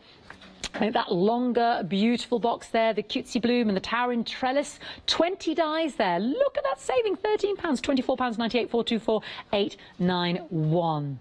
that longer, beautiful box there, the cutesy bloom and the towering trellis, 20 dies there. Look at that saving, £13, £24.98, 424891.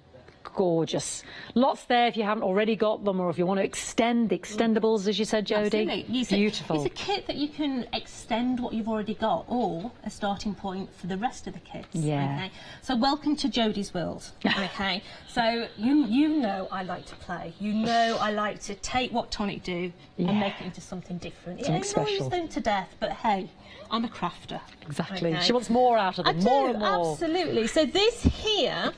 Gorgeous. Lots there if you haven't already got them, or if you want to extend the extendables, as you said, Jodie. Absolutely. Beautiful. It's a kit that you can extend what you've already got, or a starting point for the rest of the kits. Yeah. Okay. So welcome to Jodie's world. Okay. So you know I like to play. You know I like to take what Tonic do and make it into something different. Something it special. annoys them to death, but hey, I'm a crafter. Exactly. Okay? She wants more out of them. I more do, and more. absolutely. So this here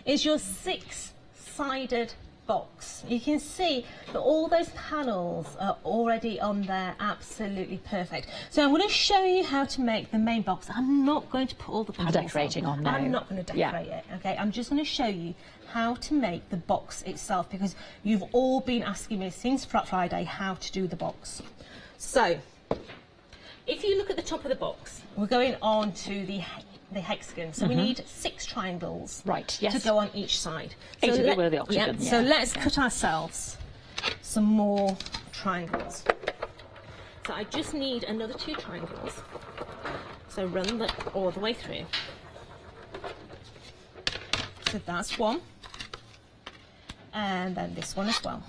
is your 6-sided box. You can see that all those panels are already on there, absolutely perfect. So I'm going to show you how to make the main box. I'm not going to put all the panels decorating on, no. I'm not going to decorate it, okay? I'm just going to show you how to make the box itself, because you've all been asking me since Friday how to do the box. So if you look at the top of the box, we're going on to the hexagon. So we need 6 triangles to go on each side. 8 of it were the octagon. Yeah, so let's cut ourselves some more triangles. So I just need another 2 triangles. So run that all the way through. So that's one. And then this one as well.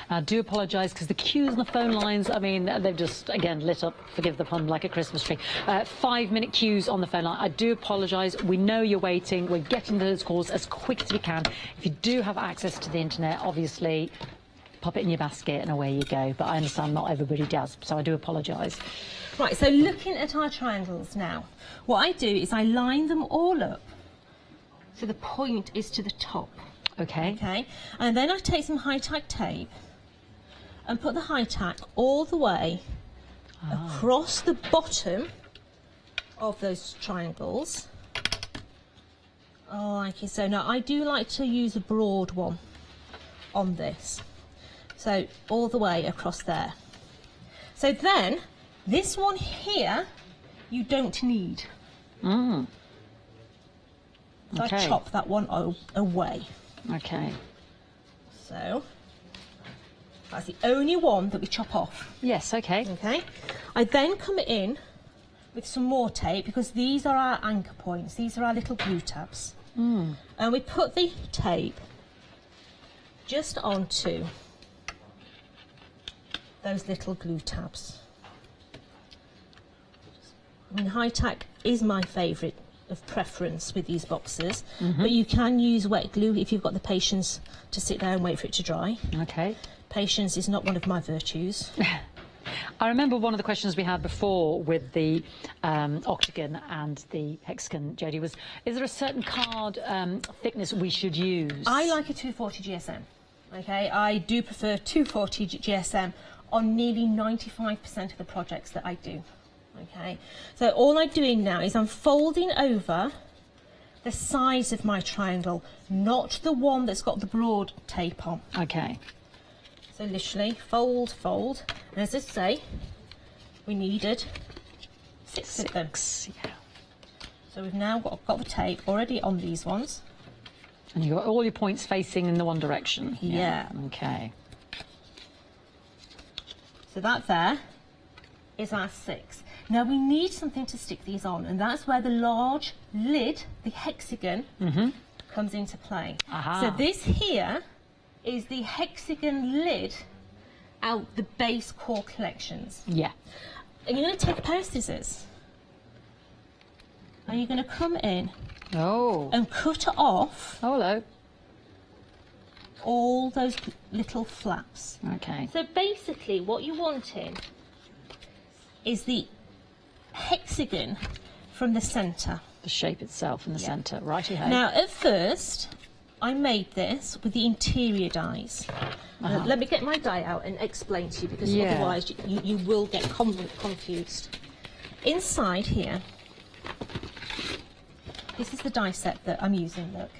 I do apologise because the queues on the phone lines, I mean, they've just, again, lit up, forgive the pun, like a Christmas tree. 5-minute queues on the phone line. I do apologise. We know you're waiting. We're getting those calls as quick as we can. If you do have access to the internet, obviously, pop it in your basket and away you go. But I understand not everybody does, so I do apologise. Right, so looking at our triangles now, what I do is I line them all up so the point is to the top. Okay. Okay, and then I take some high-tack tape and put the high-tack all the way across the bottom of those triangles. Oh, okay, so now I do like to use a broad one on this. So all the way across there. So then, this one here, you don't need. So I chop that one away. Okay. So that's the only one that we chop off. Yes, okay. Okay. I then come in with some more tape, because these are our anchor points. These are our little glue tabs. And we put the tape just onto those little glue tabs. I mean, high tack is my favourite of preference with these boxes, but you can use wet glue if you've got the patience to sit there and wait for it to dry. Okay. Patience is not one of my virtues. I remember one of the questions we had before with the octagon and the hexagon, Jodie, was, is there a certain card thickness we should use? I like a 240 GSM. Okay, I do prefer 240 GSM on nearly 95% of the projects that I do. Okay, so all I'm doing now is I'm folding over the size of my triangle, not the one that's got the broad tape on. Okay. So literally fold, fold, and as I say, we needed six of them. Yeah. So we've now got the tape already on these ones. And you've got all your points facing in the one direction. Yeah. Okay. So that there is our 6. Now we need something to stick these on, and that's where the large lid, the hexagon, comes into play. Aha. So this here is the hexagon lid out the base core collections. Yeah. And you're going to take a pair of scissors, and you're going to come in and cut off hello. all those little flaps. Okay. So basically what you're wanting is the hexagon from the centre. The shape itself in the centre, righty-ho. Now at first I made this with the interior dies. Let me get my die out and explain to you, because otherwise you will get confused. Inside here, this is the die set that I'm using, look.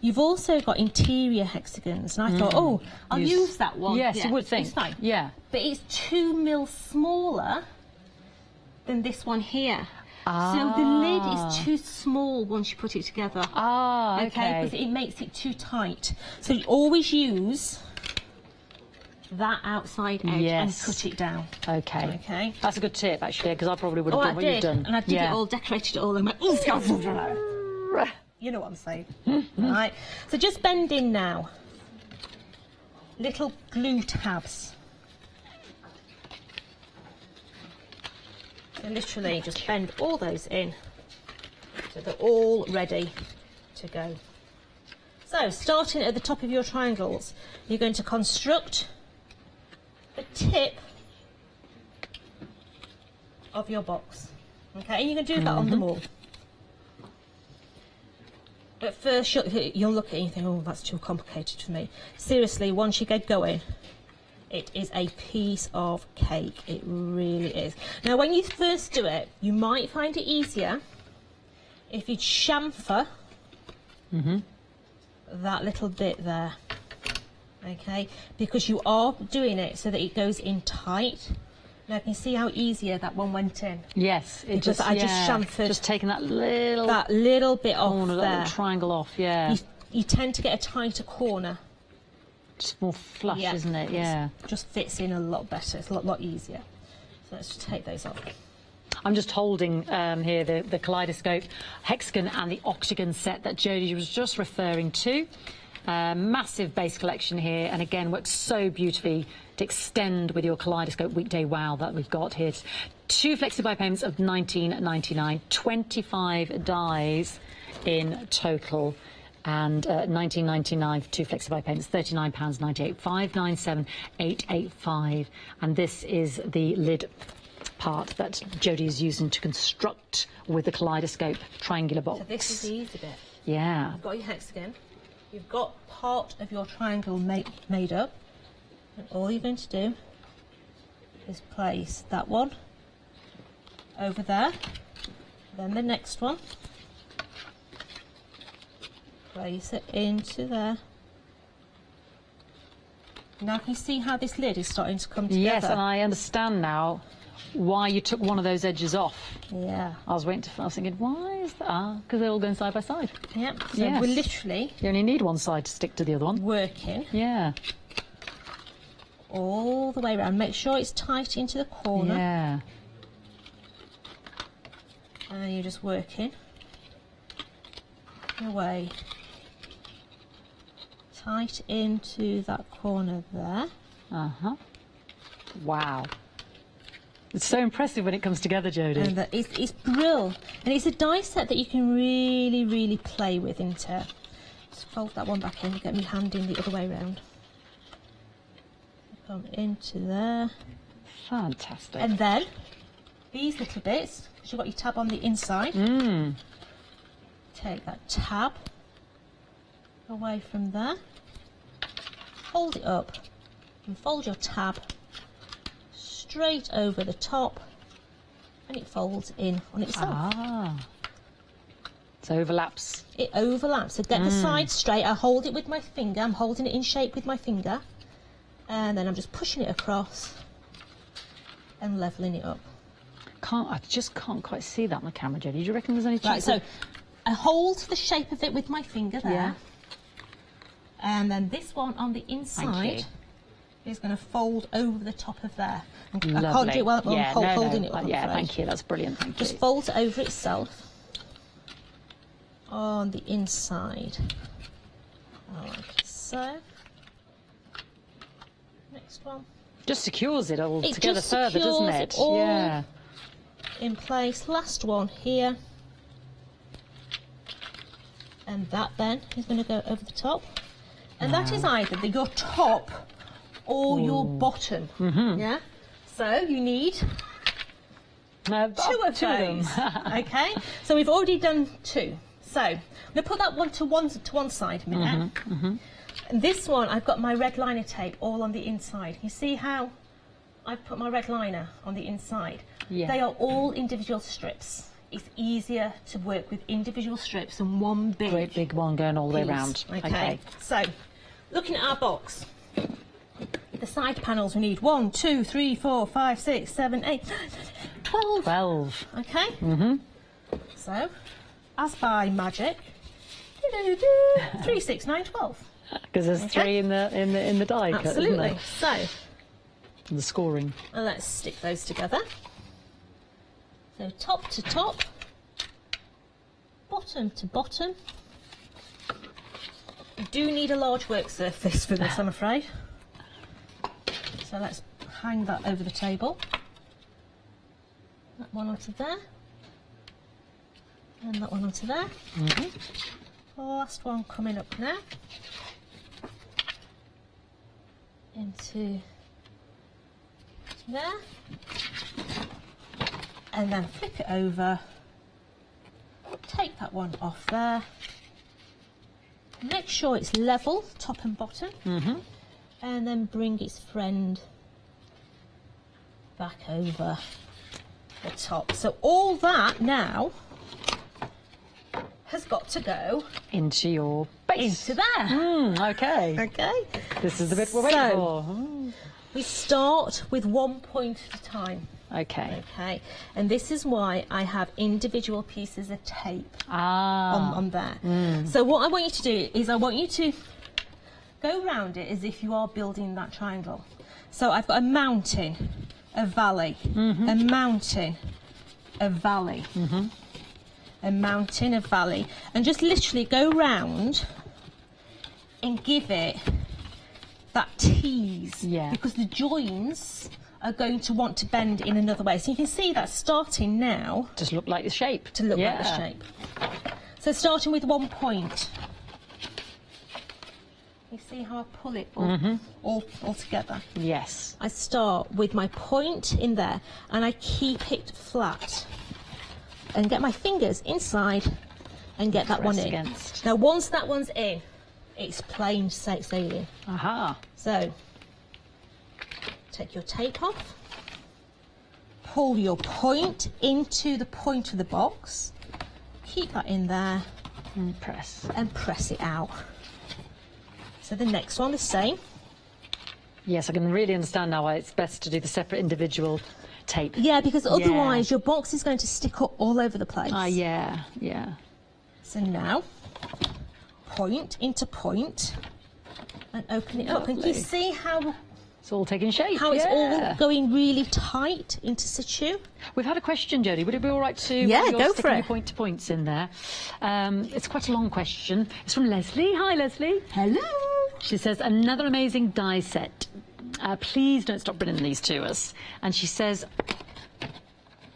You've also got interior hexagons, and I thought, oh, I'll use that one. Yes, you would think. It's fine. Yeah. But it's 2 mil smaller than this one here. So the lid is too small once you put it together. Okay. Because it makes it too tight. So you always use that outside edge and cut it down. Okay. Okay. That's a good tip, actually, because I probably would have done what you've done. And I did it all, decorated it all, and went, you know what I'm saying. Right. So just bend in now. Little glue tabs. So literally just bend all those in so they're all ready to go. So starting at the top of your triangles, you're going to construct the tip of your box. Okay, and you can do that on them all. At first you'll look at it and you think, oh, that's too complicated for me. Seriously, once you get going, it is a piece of cake. It really is. Now, when you first do it, you might find it easier if you chamfer that little bit there. Okay, because you are doing it so that it goes in tight. Now, you can see how easier that one went in. Yes, it because I just chamfered. Just taking that little bit off corner, there. that little triangle off. Yeah. You tend to get a tighter corner. Just more flush, isn't it? Yeah. It just fits in a lot better. It's a lot easier. So let's just take those off. I'm just holding here the kaleidoscope, hexagon and the octagon set that Jodie was just referring to. Massive base collection here, and again works so beautifully to extend with your kaleidoscope weekday wow that we've got here. 2 flexi-buy payments of $19.99, 25 dies in total. And $19.99 for 2 flexi-buy payments, £39.98, 597,885. And this is the lid part that Jodie is using to construct with the kaleidoscope triangular box. So this is the easy bit. Yeah. You've got your hexagon. You've got part of your triangle made up. And all you're going to do is place that one over there. Then the next one. Place it into there. Now can you see how this lid is starting to come together? Yes, and I understand now why you took one of those edges off. Yeah. I was thinking, why is that? Because they're all going side by side. Yep. So we're literally... You only need one side to stick to the other one. Working. Yeah. All the way around. Make sure it's tight into the corner. Yeah. And you're just working away. Tight into that corner there. Wow. It's so impressive when it comes together, Jodie. And it's brilliant. And it's a die set that you can really play with, isn't it? Just fold that one back in, get my hand in the other way round. Come into there. Fantastic. And then these little bits, because you've got your tab on the inside. Take that tab away from there. Hold it up and fold your tab straight over the top, and it folds in on itself. So overlaps. It overlaps. So get the side straight. I hold it with my finger. I'm holding it in shape with my finger. And then I'm just pushing it across and levelling it up. I just can't quite see that on the camera, Jodie. Do you reckon there's any chance? Right, so I hold the shape of it with my finger there. Yeah. And then this one on the inside is going to fold over the top of there. I can't do it while I'm holding it up. Yeah, thank you. That's brilliant. Thank you. Just folds it over itself on the inside, like so. Next one. Just secures it all together further, doesn't it? All yeah. In place. Last one here. And that then is going to go over the top. And that is either your top or your bottom. Yeah. So you need two of those. Okay. So we've already done 2. So I'm going to put that one to one side a minute. And this one, I've got my red liner tape all on the inside. You see how I've put my red liner on the inside? Yeah. They are all individual strips. It's easier to work with individual strips than one Great big one going all the way around. Okay. So, looking at our box, the side panels we need 1, 2, 3, 4, 5, 6, 7, 8, 12. 12. Okay. So, as by magic, 3, 6, 9, 12. Because there's 3 in the die cut, isn't Absolutely. there? So, The scoring. and let's stick those together. So top to top, bottom to bottom. You do need a large work surface for this, I'm afraid. So let's hang that over the table. That one onto there. And that one onto there. Last one coming up now. Into there. And then flip it over, take that one off there, make sure it's level, top and bottom, and then bring its friend back over the top. So all that now has got to go into your base. Into there. Okay. Okay. This is the bit we're waiting for. We start with 1 point at a time. Okay. Okay, and this is why I have individual pieces of tape Ah. on there. So what I want you to do is I want you to go round it as if you are building that triangle. So I've got a mountain, a valley, a mountain, a valley, a mountain, a valley, and just literally go round and give it that tease. Yeah. Because the joins are going to want to bend in another way. So you can see that starting now Just look like the shape. to look like the shape. So starting with 1 point. You see how I pull it all together? Yes. I start with my point in there and I keep it flat and get my fingers inside and get that one Press in. against. Now once that one's in, it's plain sailing. Aha. So take your tape off, pull your point into the point of the box, keep that in there And press. and press it out. So the next one the same. Yes, I can really understand now why it's best to do the separate individual tape. Yeah, because otherwise your box is going to stick up all over the place. Ah, yeah, yeah. So now, point into point and open it up. And Lovely. you see how It's all taking shape. it's yeah. all going really tight into situ? We've had a question, Jodie. Would it be all right to Yeah, while you're go for sticking it. your point to points in there? It's quite a long question. It's from Leslie. Hi, Leslie. Hello. She says, another amazing die set. Please don't stop bringing these to us. And she says,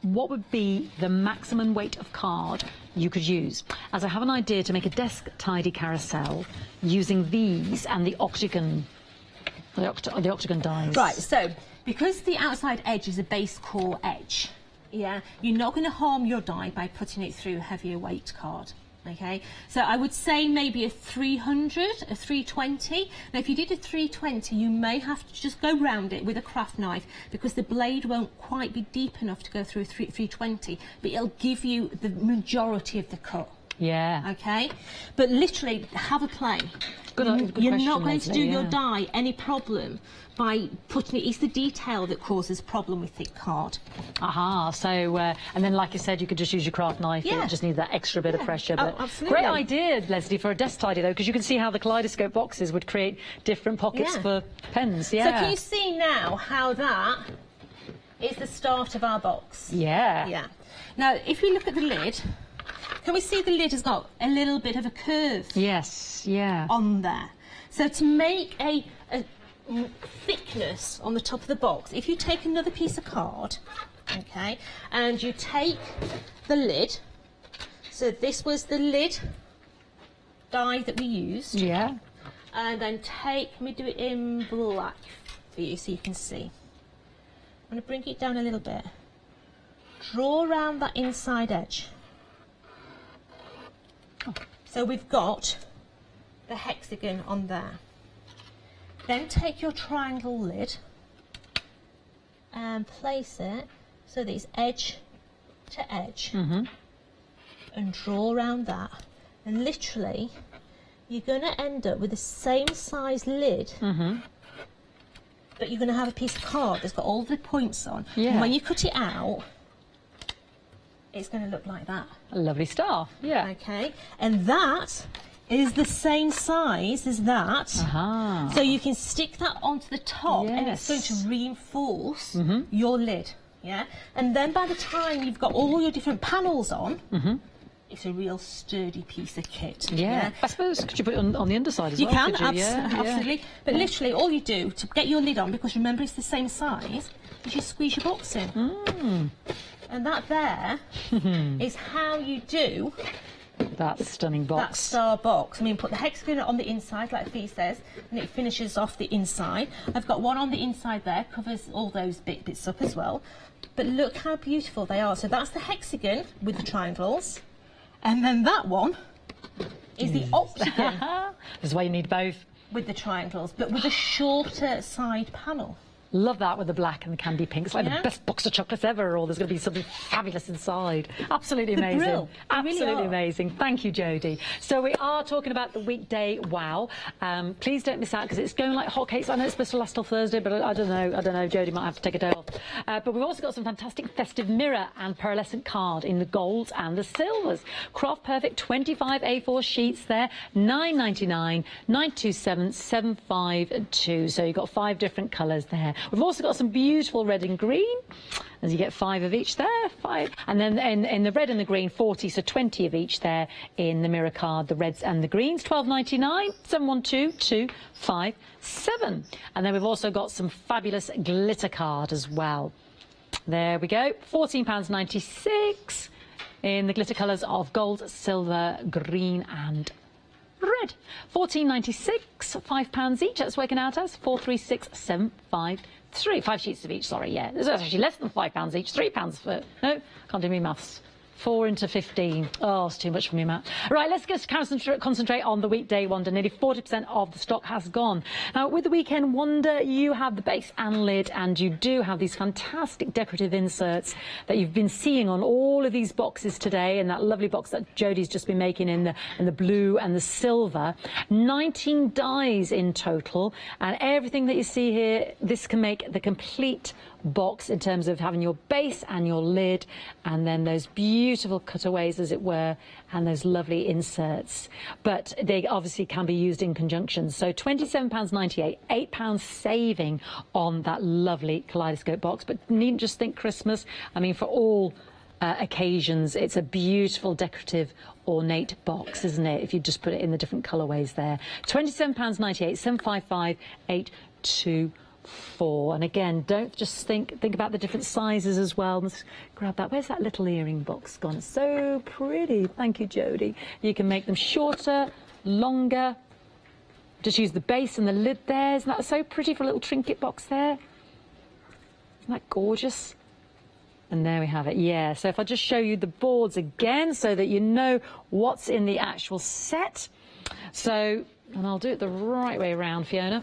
what would be the maximum weight of card you could use? As I have an idea to make a desk tidy carousel using these and the octagon, the octagon dies. Right, so because the outside edge is a base core edge, yeah, you're not going to harm your die by putting it through a heavier weight card. Okay, so I would say maybe a 300, a 320. Now, if you did a 320, you may have to just go round it with a craft knife because the blade won't quite be deep enough to go through 320, but it'll give you the majority of the cut. Yeah. Okay, but literally have a play. Good You're question, not going to do Leslie, your yeah. die any problem by putting it. It's the detail that causes problem with thick card. Aha, so, and then like I said, you could just use your craft knife. Yeah. It just needs that extra bit of pressure. But absolutely. great idea, Leslie, for a desk tidy, though, because you can see how the kaleidoscope boxes would create different pockets Yeah. for pens. So Yeah. can you see now how that is the start of our box? Yeah. Yeah. Now, if you look at the lid, can we see the lid has got a little bit of a curve Yes, yeah. on there? So to make a thickness on the top of the box, if you take another piece of card, okay, and you take the lid, so this was the lid die that we used, Yeah. and then let me do it in black for you so you can see. I'm going to bring it down a little bit. Draw around that inside edge. So we've got the hexagon on there. Then take your triangle lid and place it so that it's edge to edge, and draw around that. And literally, you're going to end up with the same size lid, but you're going to have a piece of card that's got all the points on. Yeah. And when you cut it out, it's going to look like that. A lovely star. Yeah. Okay, and that is the same size as that. Aha. So you can stick that onto the top, and it's going Yes. to reinforce your lid. Yeah, and then by the time you've got all your different panels on, it's a real sturdy piece of kit. Yeah. I suppose, could you put it on the underside as You well? can, could you? Yeah, yeah. absolutely. But literally, all you do to get your lid on, because remember it's the same size, is you squeeze your box in. And that there is how you do That stunning that box. star box. I mean, put the hexagon on the inside, like Fee says, and it finishes off the inside. I've got one on the inside there, covers all those bits up as well. But look how beautiful they are. So that's the hexagon with the triangles. And then that one is the octagon This is why you need both. with the triangles, but with a shorter side panel. Love that with the black and the candy pink. It's like Yeah. the best box of chocolates ever, or there's going to be something fabulous inside. Absolutely They're amazing. brill. They really Absolutely are. amazing. Thank you, Jodie. So we are talking about the weekday wow. Please don't miss out because it's going like hotcakes. I know it's supposed to last till Thursday, but I don't know. Jodie might have to take a day off. But we've also got some fantastic festive mirror and pearlescent card in the golds and the silvers. Craft Perfect 25 A4 sheets there, £9.99, 927 752. So you've got 5 different colours there. We've also got some beautiful red and green, as you get 5 of each there, 5. And then in the red and the green, 40, so 20 of each there in the mirror card, the reds and the greens, £12.99, 712 257. And then we've also got some fabulous glitter card as well. There we go, £14.96 in the glitter colours of gold, silver, green and red. £14.96, £5 each. That's working out as 436,753. 5 sheets of each. Sorry, yeah. There's actually less than £5 each. £3 for no. Can't do me maths. 4 into 15. Oh, it's too much for me, Matt. Right, let's just concentrate on the weekday wonder. Nearly 40% of the stock has gone. Now, with the weekend wonder, you have the base and lid, and you do have these fantastic decorative inserts that you've been seeing on all of these boxes today, and that lovely box that Jodie's just been making in the blue and the silver. 19 dies in total, and everything that you see here, this can make the complete box in terms of having your base and your lid, and then those beautiful cutaways, as it were, and those lovely inserts. But they obviously can be used in conjunction. So £27.98, £8 saving on that lovely kaleidoscope box. But you needn't just think Christmas. I mean, for all occasions, it's a beautiful decorative ornate box, isn't it, if you just put it in the different colourways there. £27.98, 755 824. And again, don't just think about the different sizes as well. Let's grab that. Where's that little earring box gone? It's so pretty. Thank you, Jodie. You can make them shorter, longer. Just use the base and the lid there. Isn't that so pretty for a little trinket box there? Isn't that gorgeous? And there we have it. Yeah, so if I just show you the boards again so that you know what's in the actual set. So, and I'll do it the right way around, Fiona.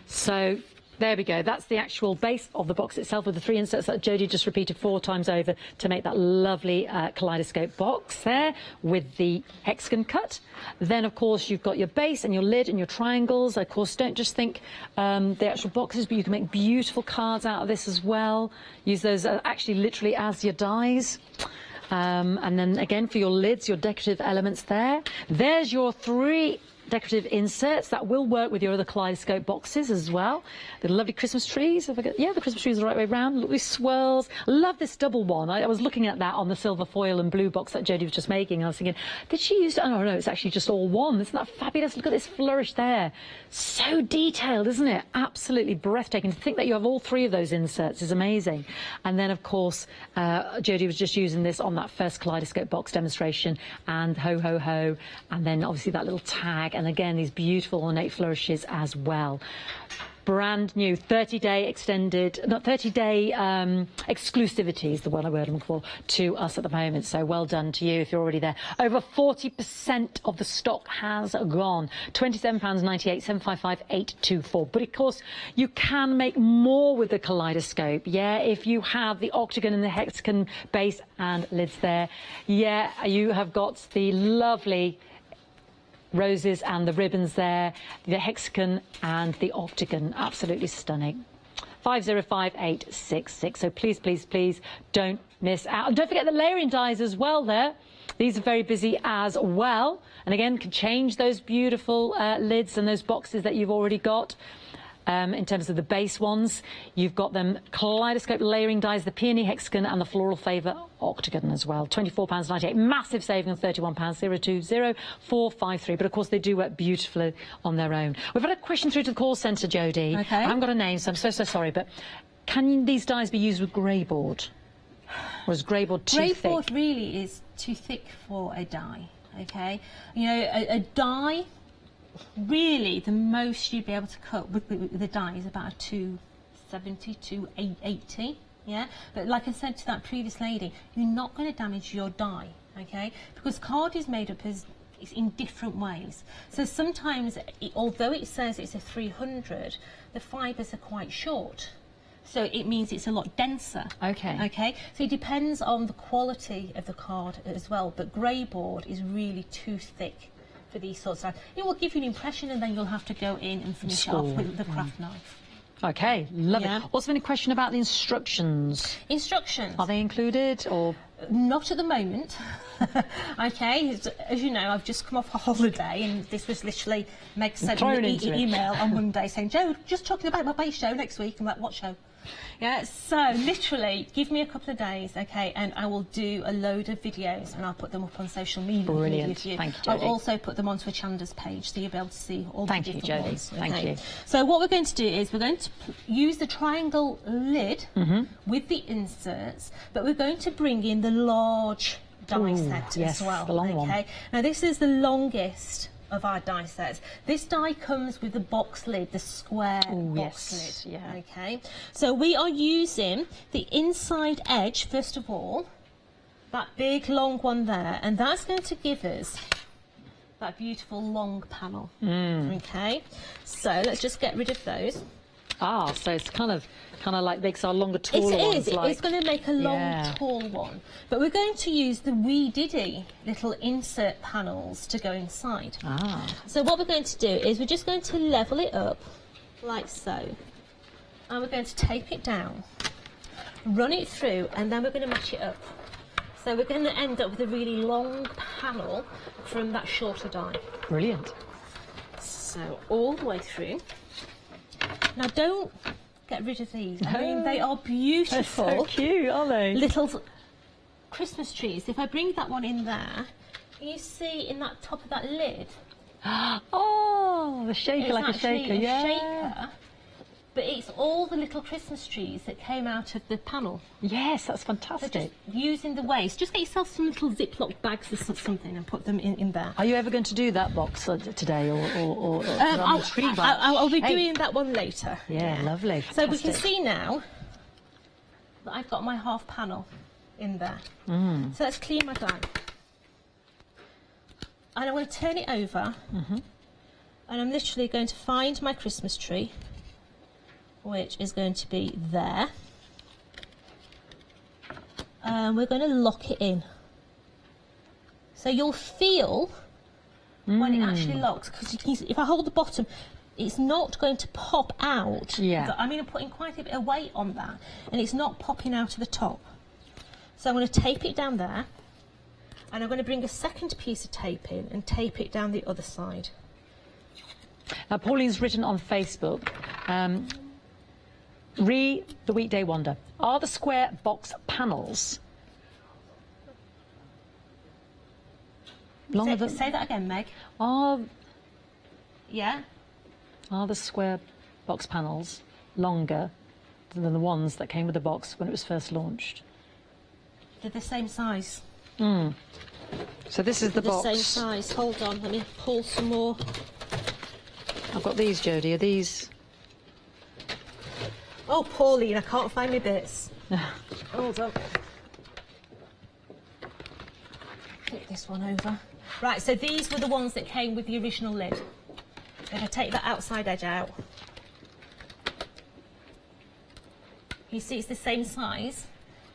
So There we go. That's the actual base of the box itself with the 3 inserts that Jodie just repeated 4 times over to make that lovely kaleidoscope box there with the hexagon cut. Then, of course, you've got your base and your lid and your triangles. Of course, don't just think the actual boxes, but you can make beautiful cards out of this as well. Use those actually literally as your dies. And then, again, for your lids, your decorative elements there. There's your 3 decorative inserts that will work with your other kaleidoscope boxes as well. The lovely Christmas trees. Yeah, the Christmas trees are the right way around. Lovely swirls. Love this double one. I was looking at that on the silver foil and blue box that Jodie was just making. I was thinking, did she use? Oh no, it's actually just all one. Isn't that fabulous? Look at this flourish there. So detailed, isn't it? Absolutely breathtaking. To think that you have all 3 of those inserts is amazing. And then, of course, Jodie was just using this on that first kaleidoscope box demonstration, and ho ho ho, and then obviously that little tag. And again, these beautiful ornate flourishes as well. Brand new 30-day extended, not 30-day exclusivity is the word I'm looking for, to us at the moment. So well done to you if you're already there. Over 40% of the stock has gone. £27.98, 755 824. But of course, you can make more with the kaleidoscope. Yeah, if you have the octagon and the hexagon base and lids there. Yeah, you have got the lovely roses and the ribbons there, the hexagon and the octagon. Absolutely stunning. 505866. So please, please, please don't miss out. And don't forget the layering dies as well there. These are very busy as well. And again, can change those beautiful lids and those boxes that you've already got. In terms of the base ones, you've got them kaleidoscope layering dies, the peony hexagon and the floral favour octagon as well. £24.98, massive saving of £31, 020453. But of course, they do work beautifully on their own. We've had a question through to the call centre, Jodie. Okay. I haven't got a name, so I'm so sorry, but can these dies be used with grey board? Or is grey board too thick? Grey board really is too thick for a die, okay? You know, a die, really, the most you'd be able to cut with the die is about a 270 to 880, yeah? But like I said to that previous lady, you're not going to damage your die, okay? Because card is made up as it's in different ways. So sometimes, although it says it's a 300, the fibres are quite short. So it means it's a lot denser. Okay. Okay. So it depends on the quality of the card as well. But grey board is really too thick for these sorts of. It will give you an impression, and then you'll have to go in and finish it off with the craft knife. Okay, love Yeah. it. Also, any question about the instructions? Instructions. Are they included or? Not at the moment. Okay, as you know, I've just come off a holiday, and this was literally Meg sent me an email on Monday saying, "Joe, just talking about my base show next week." I'm like, "What show?" Yeah, so literally, give me a couple of days, okay, and I will do a load of videos, and I'll put them up on social media. Brilliant. Thank you, Jodie. I'll also put them onto Hochanda's page, so you'll be able to see all the different ones. Thank you, Jodie. Thank you. So what we're going to do is we're going to use the triangle lid with the inserts, but we're going to bring in the large die set yes, as well. the long one. Now this is the longest of our die sets. This die comes with the box lid, the square box lid. Yeah. Okay, so we are using the inside edge first of all, that big long one there, and that's going to give us that beautiful long panel. Okay, so let's just get rid of those. Ah, so it's kind of like makes our longer, taller ones. It's going to make a long, tall one. But we're going to use the wee diddy little insert panels to go inside. Ah. So what we're going to do is we're just going to level it up like so. And we're going to tape it down, run it through, and then we're going to match it up. So we're going to end up with a really long panel from that shorter die. Brilliant. So all the way through. Now don't get rid of these. I mean, they are beautiful. They're so cute, aren't they? Little Christmas trees. If I bring that one in there, you see in that top of that lid. Oh, the shaker, it's like a shaker. Yeah. Shaker, but it's all the little Christmas trees that came out of the panel. Yes, that's fantastic. So just using the waste. Just get yourself some little Ziploc bags or something and put them in there. Are you ever going to do that box today, or on the tree branch? I'll be doing that one later. Yeah, lovely. So we can see now that I've got my half panel in there. So let's clean my die. And I'm going to turn it over, and I'm literally going to find my Christmas tree which is going to be there. And we're going to lock it in. So you'll feel when it actually locks, because if I hold the bottom, it's not going to pop out. Yeah. I mean, I'm putting quite a bit of weight on that, and it's not popping out of the top. So I'm going to tape it down there, and I'm going to bring a second piece of tape in and tape it down the other side. Now, Pauline's written on Facebook, the weekday wonder. Are the square box panels longer than... Say that again, Meg. Yeah? Are the square box panels longer than the ones that came with the box when it was first launched? They're the same size. So this is the box. The same size. Hold on, let me pull some more. I've got these, Jodie. Are these... Oh, Pauline, I can't find my bits. Hold on. Flip this one over. Right, so these were the ones that came with the original lid. If I take that outside edge out, you see it's the same size,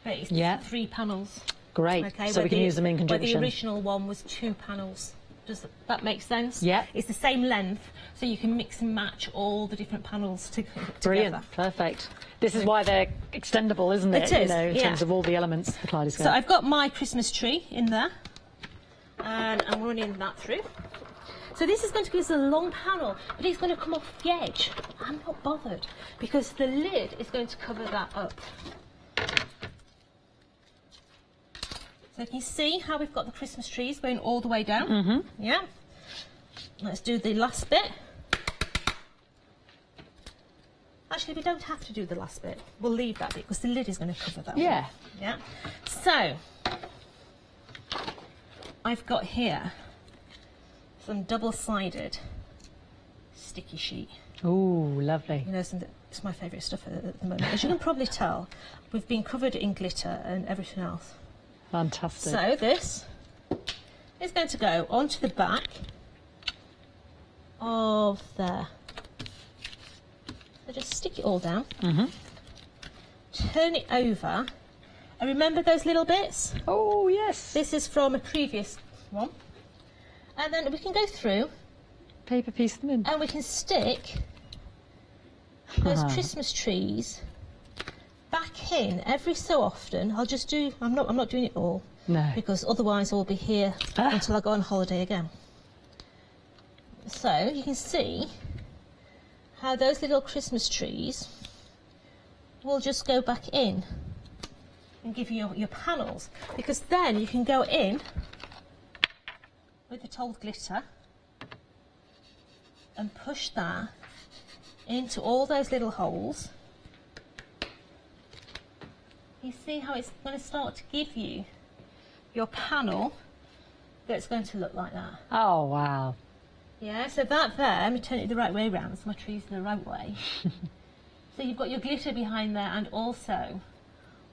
but it's 3 panels. Great, Okay, so we can use them in where conjunction. the original one was 2 panels. Does that make sense? Yeah. It's the same length, so you can mix and match all the different panels together. Brilliant, perfect. This is why they're extendable, isn't it? It is, You know, in terms of all the elements, the kaleidoscope. So I've got my Christmas tree in there, and I'm running that through. So this is going to give us a long panel, but it's going to come off the edge. I'm not bothered, because the lid is going to cover that up. So can you see how we've got the Christmas trees going all the way down? Yeah. Let's do the last bit. Actually, we don't have to do the last bit. We'll leave that bit because the lid is going to cover that one. Yeah. So I've got here some double-sided sticky sheet. Ooh, lovely. You know, it's my favourite stuff at the moment. As you can probably tell, we've been covered in glitter and everything else. Fantastic. So this is going to go onto the back of there. So just stick it all down. Turn it over. And remember those little bits? Oh, yes. This is from a previous one. And then we can go through. Paper piece them in. And we can stick those Christmas trees back in every so often. I'll just do, I'm not doing it all. No. Because otherwise I'll be here until I go on holiday again. So you can see how those little Christmas trees will just go back in and give you your panels, because then you can go in with the told glitter and push that into all those little holes. You see how it's going to start to give you your panel that's going to look like that. Oh, wow. Yeah, so that there, let me turn it the right way around so my tree's the right way. So you've got your glitter behind there and also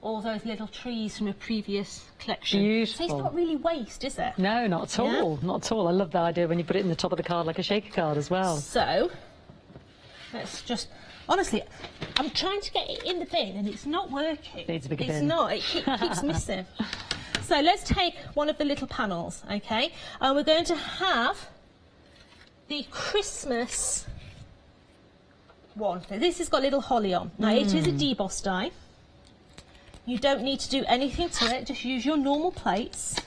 all those little trees from a previous collection. Beautiful. So it's not really waste, is it? No, not at all. Yeah. Not at all. I love that idea when you put it in the top of the card like a shaker card as well. So, let's just... Honestly, I'm trying to get it in the bin and it's not working. Needs a bigger bin. It's not. It keeps missing. So let's take one of the little panels, okay? And we're going to have the Christmas one. So this has got little holly on. Now, it is a deboss die. You don't need to do anything to it. Just use your normal plates.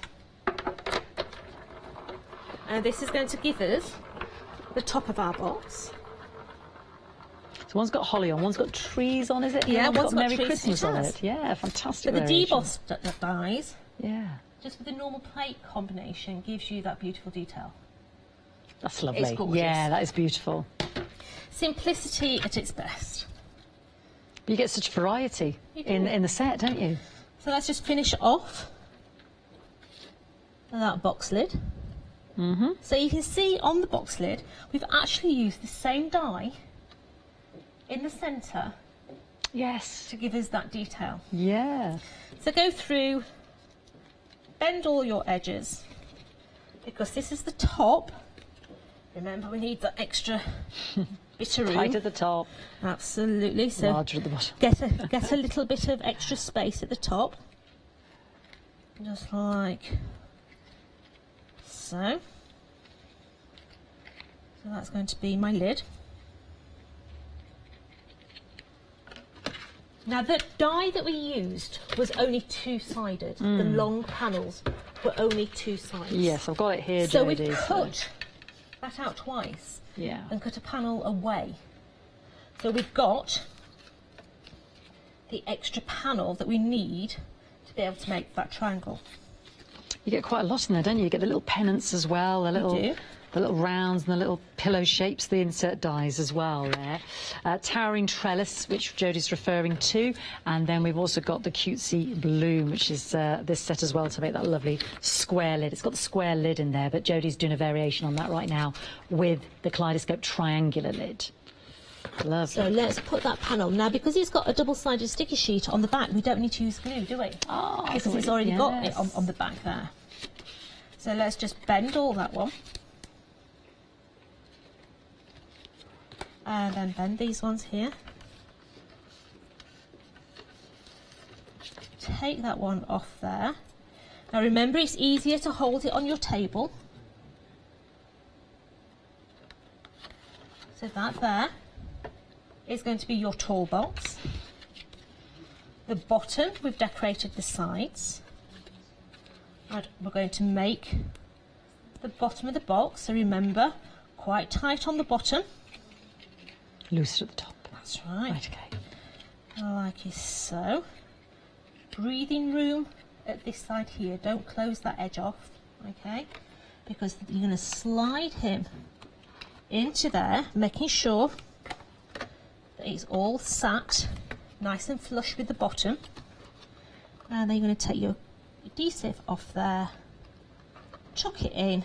And this is going to give us the top of our box. So one's got holly on, one's got trees on, is it? Yeah, one's got Merry trees. Christmas It on has. it. Yeah, fantastic. But the variation. deboss dies, Yeah, just with the normal plate combination, gives you that beautiful detail. that's lovely. It's gorgeous. Yeah, that is beautiful. Simplicity at its best. But you get such variety You do. in the set, don't you? So let's just finish off that box lid. So you can see on the box lid, we've actually used the same die in the centre. Yes. To give us that detail. Yeah. So go through, bend all your edges, because this is the top. Remember, we need that extra bit of room. Tight at the top. Absolutely. So larger at the bottom. Get a little bit of extra space at the top. Just like so. So that's going to be my lid. Now the die that we used was only two-sided. The long panels were only two sides. Yes, I've got it here, So Jodie. we've cut that out twice and cut a panel away. So we've got the extra panel that we need to be able to make that triangle. You get quite a lot in there, don't you? You get the little pennants as well, the little rounds and the little pillow shapes, the insert dies as well there. Towering trellis, which Jodie's referring to, and then we've also got the cutesy bloom, which is this set as well to make that lovely square lid. It's got the square lid in there, but Jodie's doing a variation on that right now with the kaleidoscope triangular lid. Lovely. So let's put that panel. Now, because it's got a double-sided sticky sheet on the back, we don't need to use glue, do we? Oh, because it's already got it on the back there. So let's just bend all that one. And then bend these ones here. Take that one off there. Now remember, it's easier to hold it on your table. So that there is going to be your tall box. The bottom, we've decorated the sides. And we're going to make the bottom of the box, so remember, quite tight on the bottom. Looser at the top. That's right. Right, okay. Like so. Breathing room at this side here. Don't close that edge off, okay? Because you're going to slide him into there, making sure that it's all sat nice and flush with the bottom. And then you're going to take your adhesive off there, chuck it in,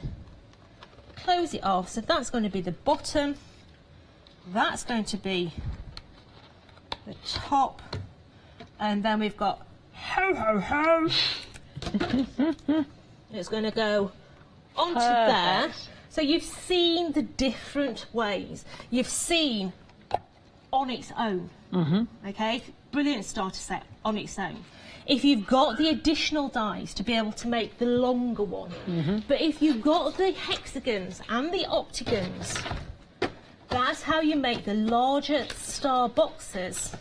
close it off. So that's going to be the bottom. That's going to be the top, and then we've got ho ho ho. It's going to go onto there. So you've seen the different ways. You've seen on its own. Okay, brilliant starter set on its own. If you've got the additional dies to be able to make the longer one, but if you've got the hexagons and the octagons, that's how you make the larger star boxes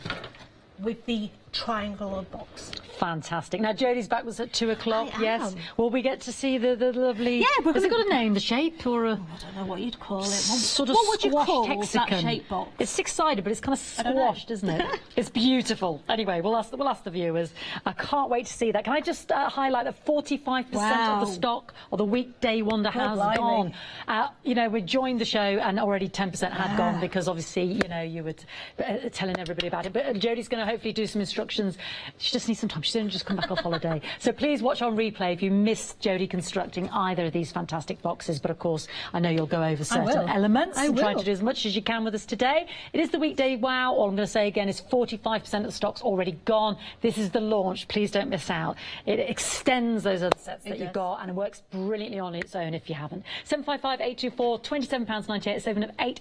with the triangular box. Fantastic. Now, Jodie's back was at 2 o'clock, I yes. am. Will we get to see the lovely... Yeah, we're has it gonna- got a name, the shape, or a... I don't know what you'd call it. Sort of what would you squashed call hexagon. that shape box? It's six-sided, but it's kind of don't know. squashed, isn't it? It's beautiful. Anyway, we'll ask the viewers. I can't wait to see that. Can I just highlight that 45% of Wow. the stock or the weekday wonder has blimey. gone? You know, we joined the show and already 10% had gone because obviously, you know, you were telling everybody about it. But Jodie's going to hopefully do some instructions. She just needs some time. She didn't just come back off holiday. So please watch on replay if you missed Jodie constructing either of these fantastic boxes. But of course, I know you'll go over certain elements and try to do as much as you can with us today. It is the weekday wow. All I'm going to say again is 45% of the stock's already gone. This is the launch. Please don't miss out. It extends those other sets that you've got and it works brilliantly on its own if you haven't. 755 824 £27.98, a saving of £8.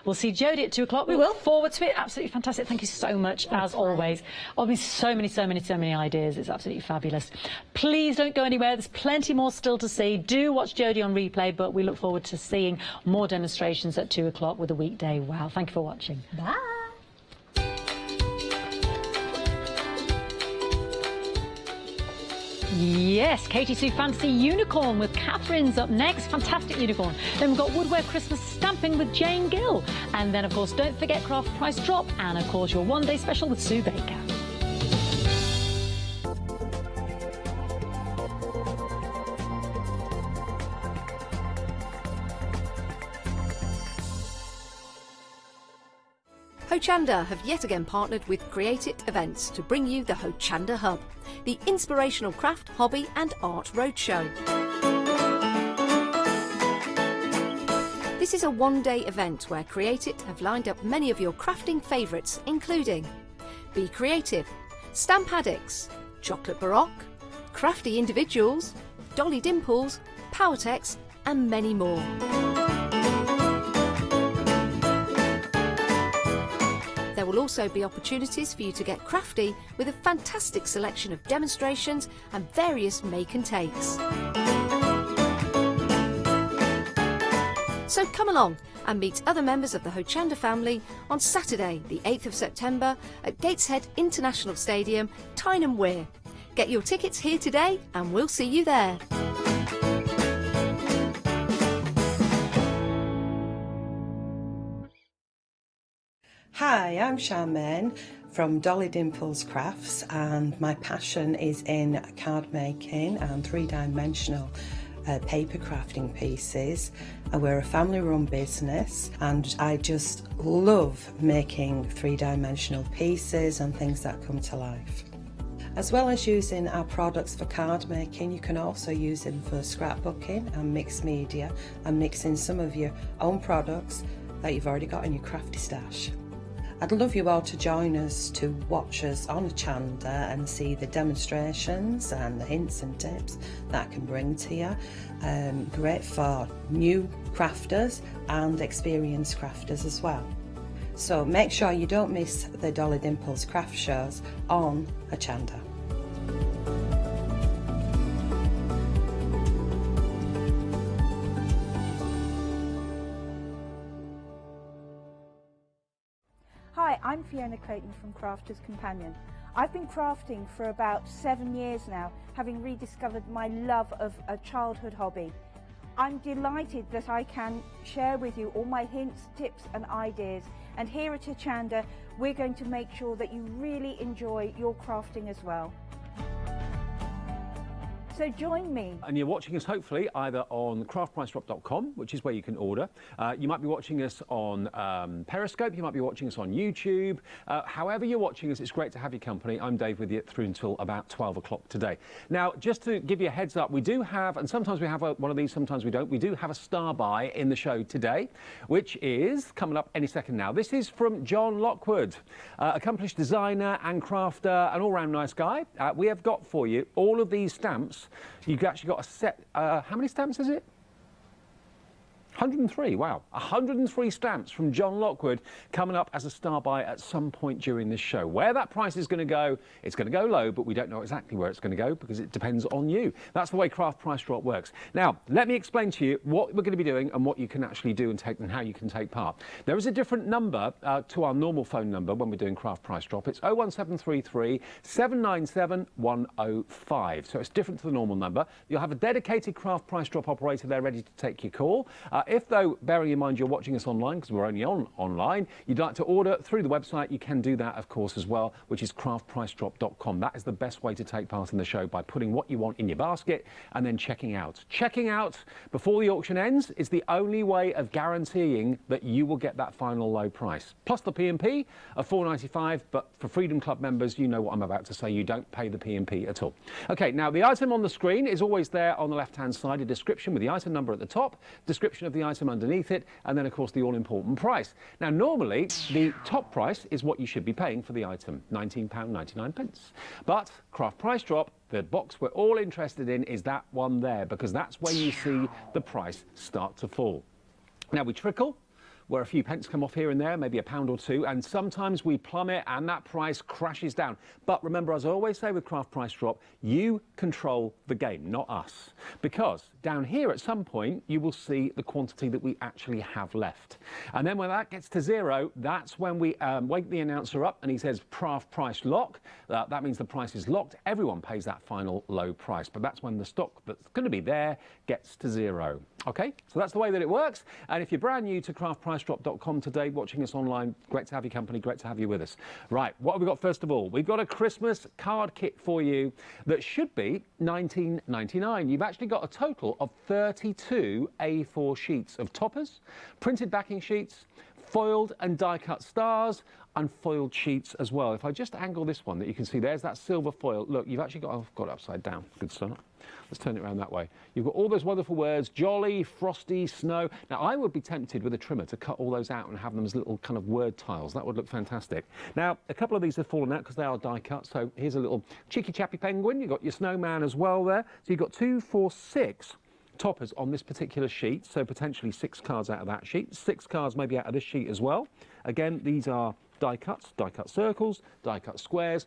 We'll see Jodie at 2 o'clock. We look forward to it. Absolutely fantastic. Thank you so much, as always. Obviously, so many ideas. It's absolutely fabulous. Please don't go anywhere. There's plenty more still to see. Do watch Jodie on replay, but we look forward to seeing more demonstrations at 2 o'clock with a weekday wow. Thank you for watching. Bye. Yes, Katie Sue Fantasy Unicorn with Catherine's up next. Fantastic unicorn. Then we've got Woodware Christmas Stamping with Jane Gill. And then, of course, don't forget Craft Price Drop. And, of course, your one-day special with Sue Baker. Hochanda have yet again partnered with Create It Events to bring you the Hochanda Hub, the inspirational craft, hobby and art roadshow. This is a one-day event where Create It have lined up many of your crafting favourites, including Be Creative, Stamp Addicts, Chocolate Baroque, Crafty Individuals, Dolly Dimples, Powertex and many more. There will also be opportunities for you to get crafty with a fantastic selection of demonstrations and various make and takes. So come along and meet other members of the Hochanda family on Saturday, the 8th of September at Gateshead International Stadium, Tyneham Wear. Get your tickets here today and we'll see you there. Hi, I'm Charmaine from Dolly Dimples Crafts, and my passion is in card making and three-dimensional paper crafting pieces. We're a family-run business and I just love making three-dimensional pieces and things that come to life. As well as using our products for card making, you can also use them for scrapbooking and mixed media and mixing some of your own products that you've already got in your crafty stash. I'd love you all to join us to watch us on Hochanda and see the demonstrations and the hints and tips that I can bring to you. Great for new crafters and experienced crafters as well. So make sure you don't miss the Dolly Dimples craft shows on Hochanda. Hi, I'm Fiona Clayton from Crafter's Companion. I've been crafting for about 7 years now, having rediscovered my love of a childhood hobby. I'm delighted that I can share with you all my hints, tips and ideas, and here at Hochanda we're going to make sure that you really enjoy your crafting as well. So join me. And you're watching us hopefully either on craftpricedrop.com, which is where you can order. You might be watching us on Periscope, you might be watching us on YouTube. However you're watching us, it's great to have your company. I'm Dave with you through until about 12 o'clock today. Now, just to give you a heads up, we do have, and sometimes we have one of these, sometimes we don't, we do have a star buy in the show today, which is coming up any second now. This is from John Lockwood, accomplished designer and crafter, an all-round nice guy. We have got for you all of these stamps. You've actually got a set, how many stamps is it? 103, wow. 103 stamps from John Lockwood coming up as a star buy at some point during this show. Where that price is going to go, it's going to go low, but we don't know exactly where it's going to go because it depends on you. That's the way Craft Price Drop works. Now, let me explain to you what we're going to be doing and what you can actually do and take and how you can take part. There is a different number to our normal phone number when we're doing Craft Price Drop. It's 01733 797 105. So it's different to the normal number. You'll have a dedicated Craft Price Drop operator there ready to take your call. If, though, bearing in mind you're watching us online, because we're only online, you'd like to order through the website, you can do that, of course, as well, which is craftpricedrop.com. That is the best way to take part in the show, by putting what you want in your basket and then checking out. Checking out before the auction ends is the only way of guaranteeing that you will get that final low price. Plus the P&P of $4.95, but for Freedom Club members, you know what I'm about to say, you don't pay the P&P at all. Okay, now the item on the screen is always there on the left-hand side, a description with the item number at the top, description of the item underneath it, and then of course the all-important price. Now normally the top price is what you should be paying for the item, £19.99. But Craft Price Drop, the box we're all interested in, is that one there, because that's where you see the price start to fall. Now we trickle where a few pence come off here and there, maybe a pound or two, and sometimes we plummet and that price crashes down. But remember, as I always say with Craft Price Drop, you control the game, not us. Because down here at some point, you will see the quantity that we actually have left. And then when that gets to zero, that's when we wake the announcer up and he says, Craft Price Lock. That means the price is locked. Everyone pays that final low price. But that's when the stock that's going to be there gets to zero. Okay, so that's the way that it works. And if you're brand new to craftpricedrop.com today, watching us online, great to have your company, great to have you with us. Right, what have we got first of all? We've got a Christmas card kit for you that should be $19.99. You've actually got a total of 32 A4 sheets of toppers, printed backing sheets, foiled and die-cut stars, and foiled sheets as well. If I just angle this one that you can see, there's that silver foil. Look, you've actually got, I've got it upside down. Good start. Let's turn it around that way. You've got all those wonderful words, jolly, frosty, snow. Now, I would be tempted with a trimmer to cut all those out and have them as little kind of word tiles. That would look fantastic. Now, a couple of these have fallen out because they are die cut. So here's a little cheeky chappy penguin. You've got your snowman as well there. So you've got 2, 4, 6 toppers on this particular sheet. So potentially 6 cards out of that sheet. 6 cards maybe out of this sheet as well. Again, these are die cuts, die cut circles, die cut squares.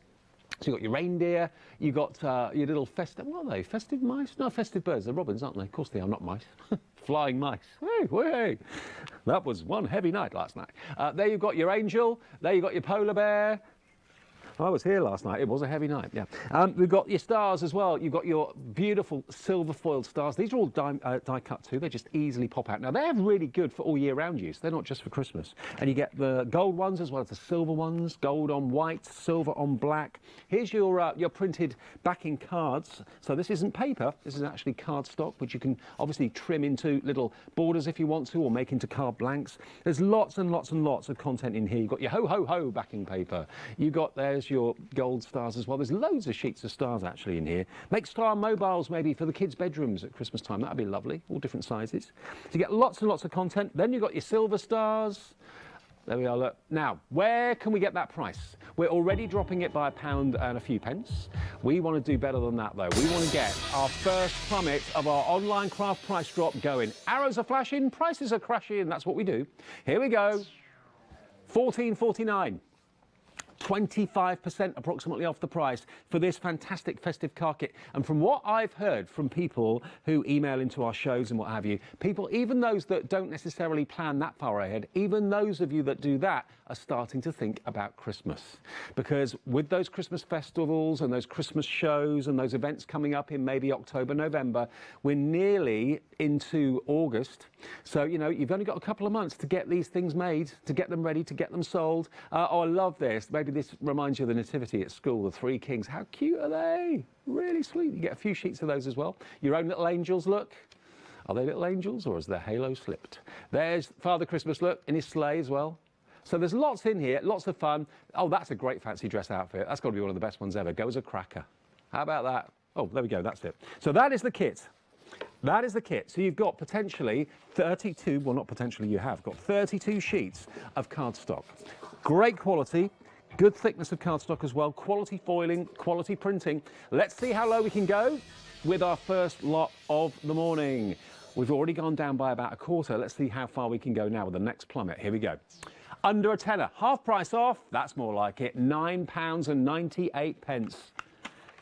So you've got your reindeer, you've got your little festive, what are they, festive mice? No, festive birds, they're robins, aren't they? Of course they are, not mice. Flying mice. Hey, hey. That was one heavy night last night. There you've got your angel, there you've got your polar bear. I was here last night, it was a heavy night, yeah. We've got your stars as well. You've got your beautiful silver foiled stars. These are all die cut too, they just easily pop out. Now they're really good for all year round use, they're not just for Christmas. And you get the gold ones as well as the silver ones, gold on white, silver on black. Here's your printed backing cards. So this isn't paper, this is actually cardstock, which you can obviously trim into little borders if you want to, or make into card blanks. There's lots and lots and lots of content in here. You've got your ho ho ho backing paper. You've got, there's your gold stars as well. There's loads of sheets of stars actually in here. Make star mobiles maybe for the kids' bedrooms at Christmas time. That'd be lovely. All different sizes. So you get lots and lots of content. Then you've got your silver stars. There we are, look. Now, where can we get that price? We're already dropping it by £1 and a few pence. We want to do better than that though. We want to get our first plummet of our online craft price drop going. Arrows are flashing, prices are crashing. That's what we do. Here we go. £14.49. 25% approximately off the price for this fantastic festive car kit. And from what I've heard from people who email into our shows and what have you, people, even those that don't necessarily plan that far ahead, even those of you that do that, are starting to think about Christmas. Because with those Christmas festivals and those Christmas shows and those events coming up in maybe October, November, we're nearly into August. So, you know, you've only got a couple of months to get these things made, to get them ready, to get them sold. Oh, I love this. Maybe this reminds you of the Nativity at school, the three kings. How cute are they? Really sweet. You get a few sheets of those as well. Your own little angels, look. Are they little angels or has their halo slipped? There's Father Christmas, look, in his sleigh as well. So there's lots in here, lots of fun. Oh, that's a great fancy dress outfit. That's got to be one of the best ones ever. Go as a cracker. How about that? Oh, there we go, that's it. So that is the kit. That is the kit. So you've got potentially 32, well not potentially, you have got 32 sheets of cardstock. Great quality, good thickness of cardstock as well, quality foiling, quality printing. Let's see how low we can go with our first lot of the morning. We've already gone down by about a quarter. Let's see how far we can go now with the next plummet. Here we go. Under a tenner, half price off, that's more like it, £9.98.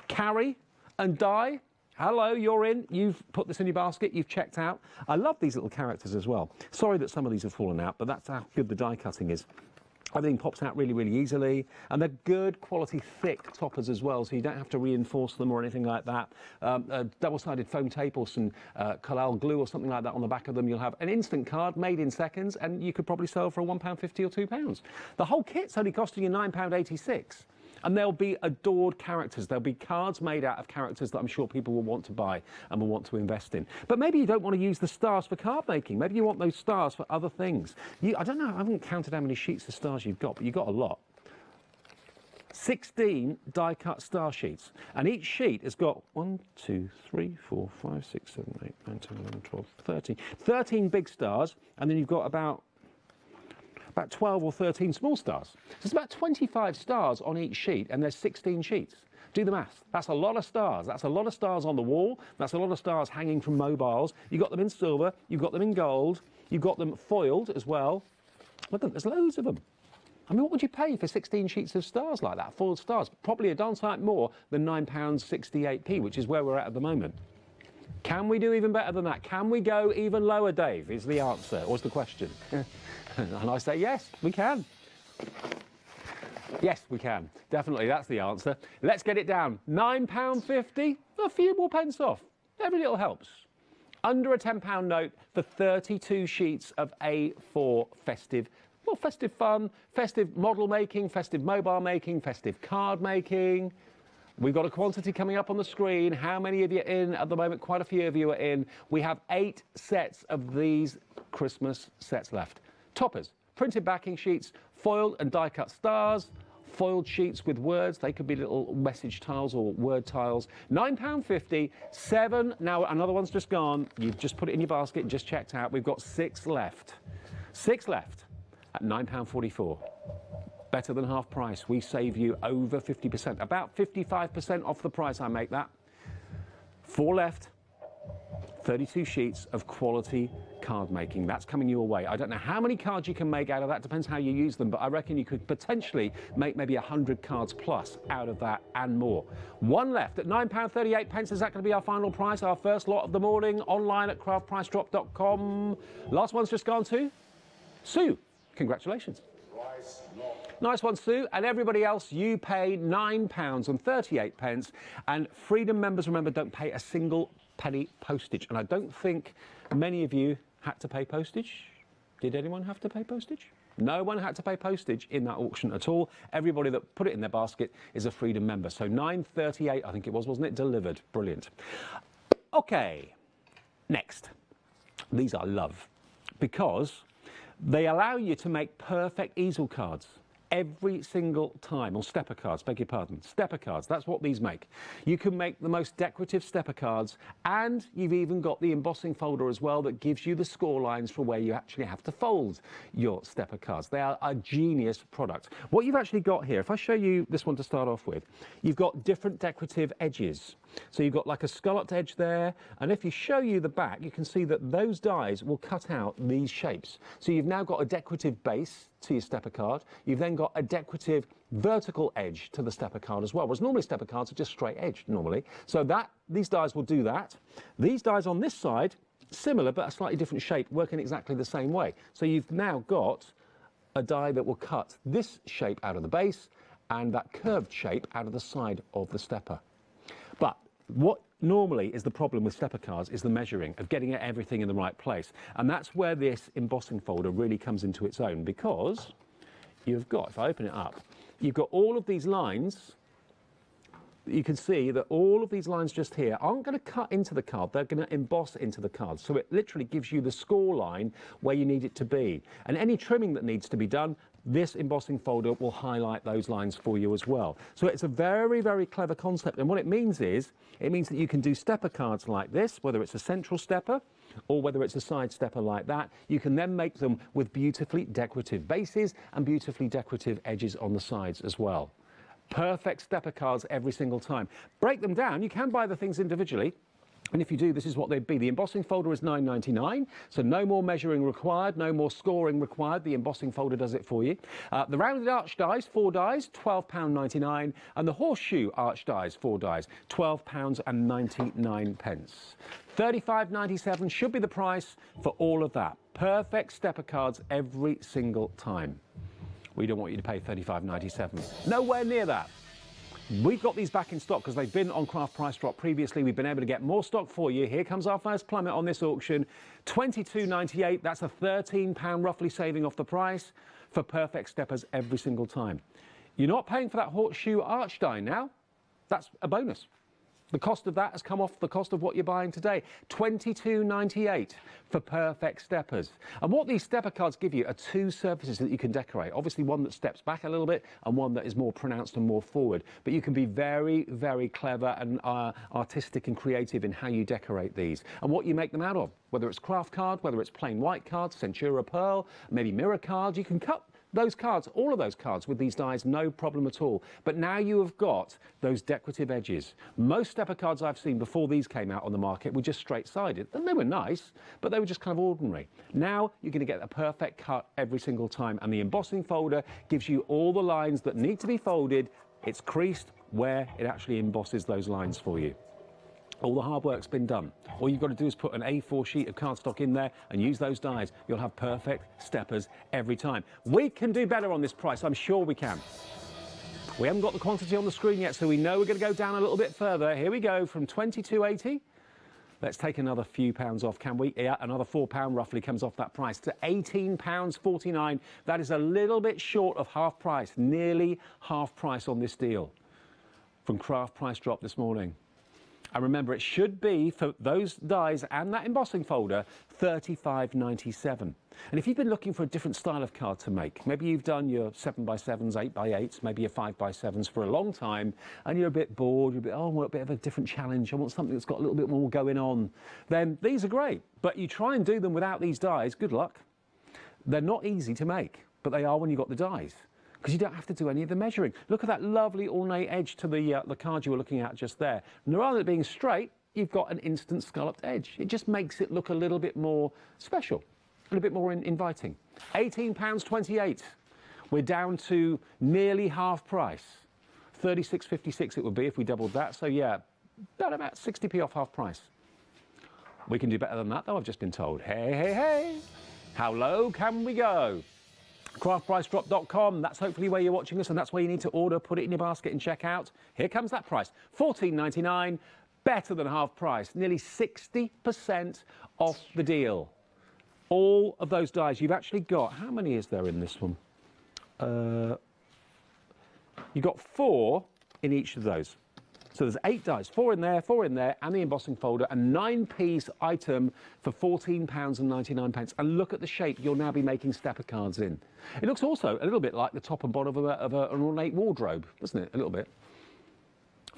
Carry and die. Hello, you're in. You've put this in your basket. You've checked out. I love these little characters as well. Sorry that some of these have fallen out, but that's how good the die cutting is. Everything pops out really, really easily. And they're good quality, thick toppers as well, so you don't have to reinforce them or anything like that. Double-sided foam tape or some Collal glue or something like that on the back of them. You'll have an instant card made in seconds, and you could probably sell for £1.50 or £2. The whole kit's only costing you £9.86. And they'll be adored characters. There'll be cards made out of characters that I'm sure people will want to buy and will want to invest in. But maybe you don't want to use the stars for card making. Maybe you want those stars for other things. I don't know, I haven't counted how many sheets of stars you've got, but you've got a lot. 16 die-cut star sheets. And each sheet has got 1, 2, 3, 4, 5, 6, 7, 8, 9, 10, 11, 12, 13. 13 big stars, and then you've got about 12 or 13 small stars. So it's about 25 stars on each sheet, and there's 16 sheets. Do the maths. That's a lot of stars. That's a lot of stars on the wall. That's a lot of stars hanging from mobiles. You've got them in silver. You've got them in gold. You've got them foiled as well. Look, there's loads of them. I mean, what would you pay for 16 sheets of stars like that, foiled stars? Probably a darn sight more than £9.68p, which is where we're at the moment. Can we do even better than that? Can we go even lower, Dave, is the answer, or is the question? And I say, yes, we can. Yes, we can. Definitely, that's the answer. Let's get it down. £9.50, a few more pence off. Every little helps. Under a £10 note for 32 sheets of A4 festive, well, festive fun, festive model making, festive mobile making, festive card making. We've got a quantity coming up on the screen. How many of you are in at the moment? Quite a few of you are in. We have 8 sets of these Christmas sets left. Toppers, printed backing sheets, foiled and die-cut stars, foiled sheets with words. They could be little message tiles or word tiles. £9.50, 7. Now, another one's just gone. You've just put it in your basket and just checked out. We've got 6 left. 6 left at £9.44. Better than half price. We save you over 50%. About 55% off the price I make that. 4 left. 32 sheets of quality card making. That's coming your way. I don't know how many cards you can make out of that, depends how you use them, but I reckon you could potentially make maybe 100 cards plus out of that and more. One left at £9.38. Is that going to be our final price? Our first lot of the morning, online at craftpricedrop.com. Last one's just gone to Sue. Congratulations. Nice one, Sue. And everybody else, you pay £9.38. And Freedom members, remember, don't pay a single penny postage. And I don't think many of you had to pay postage. Did anyone have to pay postage? No one had to pay postage in that auction at all. Everybody that put it in their basket is a Freedom member. So £9.38, I think it was, wasn't it? Delivered. Brilliant. Okay, next. These I love because they allow you to make perfect easel cards every single time, or stepper cards, beg your pardon, stepper cards, that's what these make. You can make the most decorative stepper cards, and you've even got the embossing folder as well that gives you the score lines for where you actually have to fold your stepper cards. They are a genius product. What you've actually got here, if I show you this one to start off with, you've got different decorative edges. So you've got like a scalloped edge there, and if you show you the back, you can see that those dies will cut out these shapes. So you've now got a decorative base to your stepper card. You've then got a decorative vertical edge to the stepper card as well, whereas normally stepper cards are just straight edged normally. So these dies will do that. These dies on this side, similar but a slightly different shape, working exactly the same way. So you've now got a die that will cut this shape out of the base and that curved shape out of the side of the stepper. But what normally is the problem with stepper cards is the measuring, of getting everything in the right place. And that's where this embossing folder really comes into its own, because you've got, if I open it up, you've got all of these lines. You can see that all of these lines just here aren't going to cut into the card, they're going to emboss into the card. So it literally gives you the score line where you need it to be. And any trimming that needs to be done, this embossing folder will highlight those lines for you as well. So it's a very, very clever concept. And what it means is, it means that you can do stepper cards like this, whether it's a central stepper or whether it's a side stepper like that. You can then make them with beautifully decorative bases and beautifully decorative edges on the sides as well. Perfect stepper cards every single time. Break them down. You can buy the things individually. And if you do, this is what they'd be. The embossing folder is £9.99, so no more measuring required, no more scoring required. The embossing folder does it for you. The rounded arch dies, 4 dies, £12.99, and the horseshoe arch dies, 4 dies, £12.99. £35.97 should be the price for all of that. Perfect stepper cards every single time. We don't want you to pay £35.97. Nowhere near that. We've got these back in stock because they've been on Craft Price Drop previously. We've been able to get more stock for you. Here comes our first plummet on this auction. £22.98. That's a £13 roughly saving off the price for perfect steppers every single time. You're not paying for that horseshoe arch die now. That's a bonus. The cost of that has come off the cost of what you're buying today. £22.98 for perfect steppers. And what these stepper cards give you are 2 surfaces that you can decorate. Obviously one that steps back a little bit and one that is more pronounced and more forward. But you can be very, very clever and artistic and creative in how you decorate these and what you make them out of. Whether it's craft card, whether it's plain white cards, Centura Pearl, maybe mirror cards, you can cut those cards, all of those cards with these dies, no problem at all. But now you have got those decorative edges. Most stepper cards I've seen before these came out on the market were just straight-sided. And they were nice, but they were just kind of ordinary. Now you're going to get a perfect cut every single time. And the embossing folder gives you all the lines that need to be folded. It's creased where it actually embosses those lines for you. All the hard work's been done. All you've got to do is put an A4 sheet of cardstock in there and use those dies. You'll have perfect steppers every time. We can do better on this price, I'm sure we can. We haven't got the quantity on the screen yet, so we know we're going to go down a little bit further. Here we go, from £22.80. Let's take another few pounds off, can we? Yeah, another £4 roughly comes off that price to £18.49. That is a little bit short of half price, nearly half price on this deal from Craft Price Drop this morning. And remember, it should be, for those dies and that embossing folder, $35.97. And if you've been looking for a different style of card to make, maybe you've done your 7x7s, 8x8s, maybe your 5x7s for a long time, and you're a bit bored, you're a bit, oh, I want a bit of a different challenge, I want something that's got a little bit more going on, then these are great. But you try and do them without these dies, good luck. They're not easy to make, but they are when you've got the dies, because you don't have to do any of the measuring. Look at that lovely ornate edge to the card you were looking at just there. And rather than it being straight, you've got an instant scalloped edge. It just makes it look a little bit more special, a little bit more inviting. £18.28. We're down to nearly half price. 36.56 it would be if we doubled that. So yeah, about 60p off half price. We can do better than that though, I've just been told. Hey, hey, hey. How low can we go? Craftpricedrop.com, that's hopefully where you're watching us, and that's where you need to order, put it in your basket and check out. Here comes that price, $14.99, better than half price, nearly 60% off the deal. All of those dies you've actually got, how many is there in this one? You've got 4 in each of those. So there's 8 dies, 4 in there, and the embossing folder, a 9-piece item for £14.99. And look at the shape you'll now be making stepper cards in. It looks also a little bit like the top and bottom of an ornate wardrobe, doesn't it? A little bit.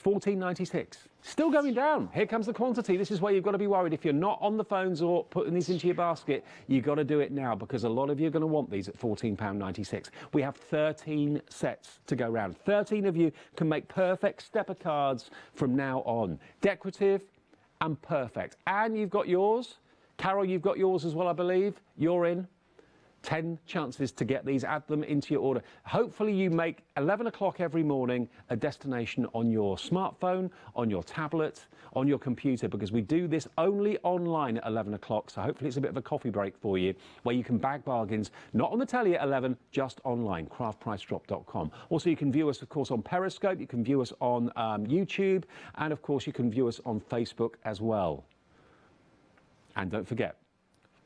£14.96. Still going down. Here comes the quantity. This is where you've got to be worried. If you're not on the phones or putting these into your basket, you've got to do it now because a lot of you are going to want these at £14.96. We have 13 sets to go round. 13 of you can make perfect stepper cards from now on. Decorative and perfect. And you've got yours. Carol, you've got yours as well, I believe. You're in. 10 chances to get these, add them into your order. Hopefully you make 11 o'clock every morning a destination on your smartphone, on your tablet, on your computer, because we do this only online at 11 o'clock, so hopefully it's a bit of a coffee break for you, where you can bag bargains, not on the telly at 11, just online, craftpricedrop.com. Also, you can view us, of course, on Periscope, you can view us on YouTube, and of course, you can view us on Facebook as well. And don't forget,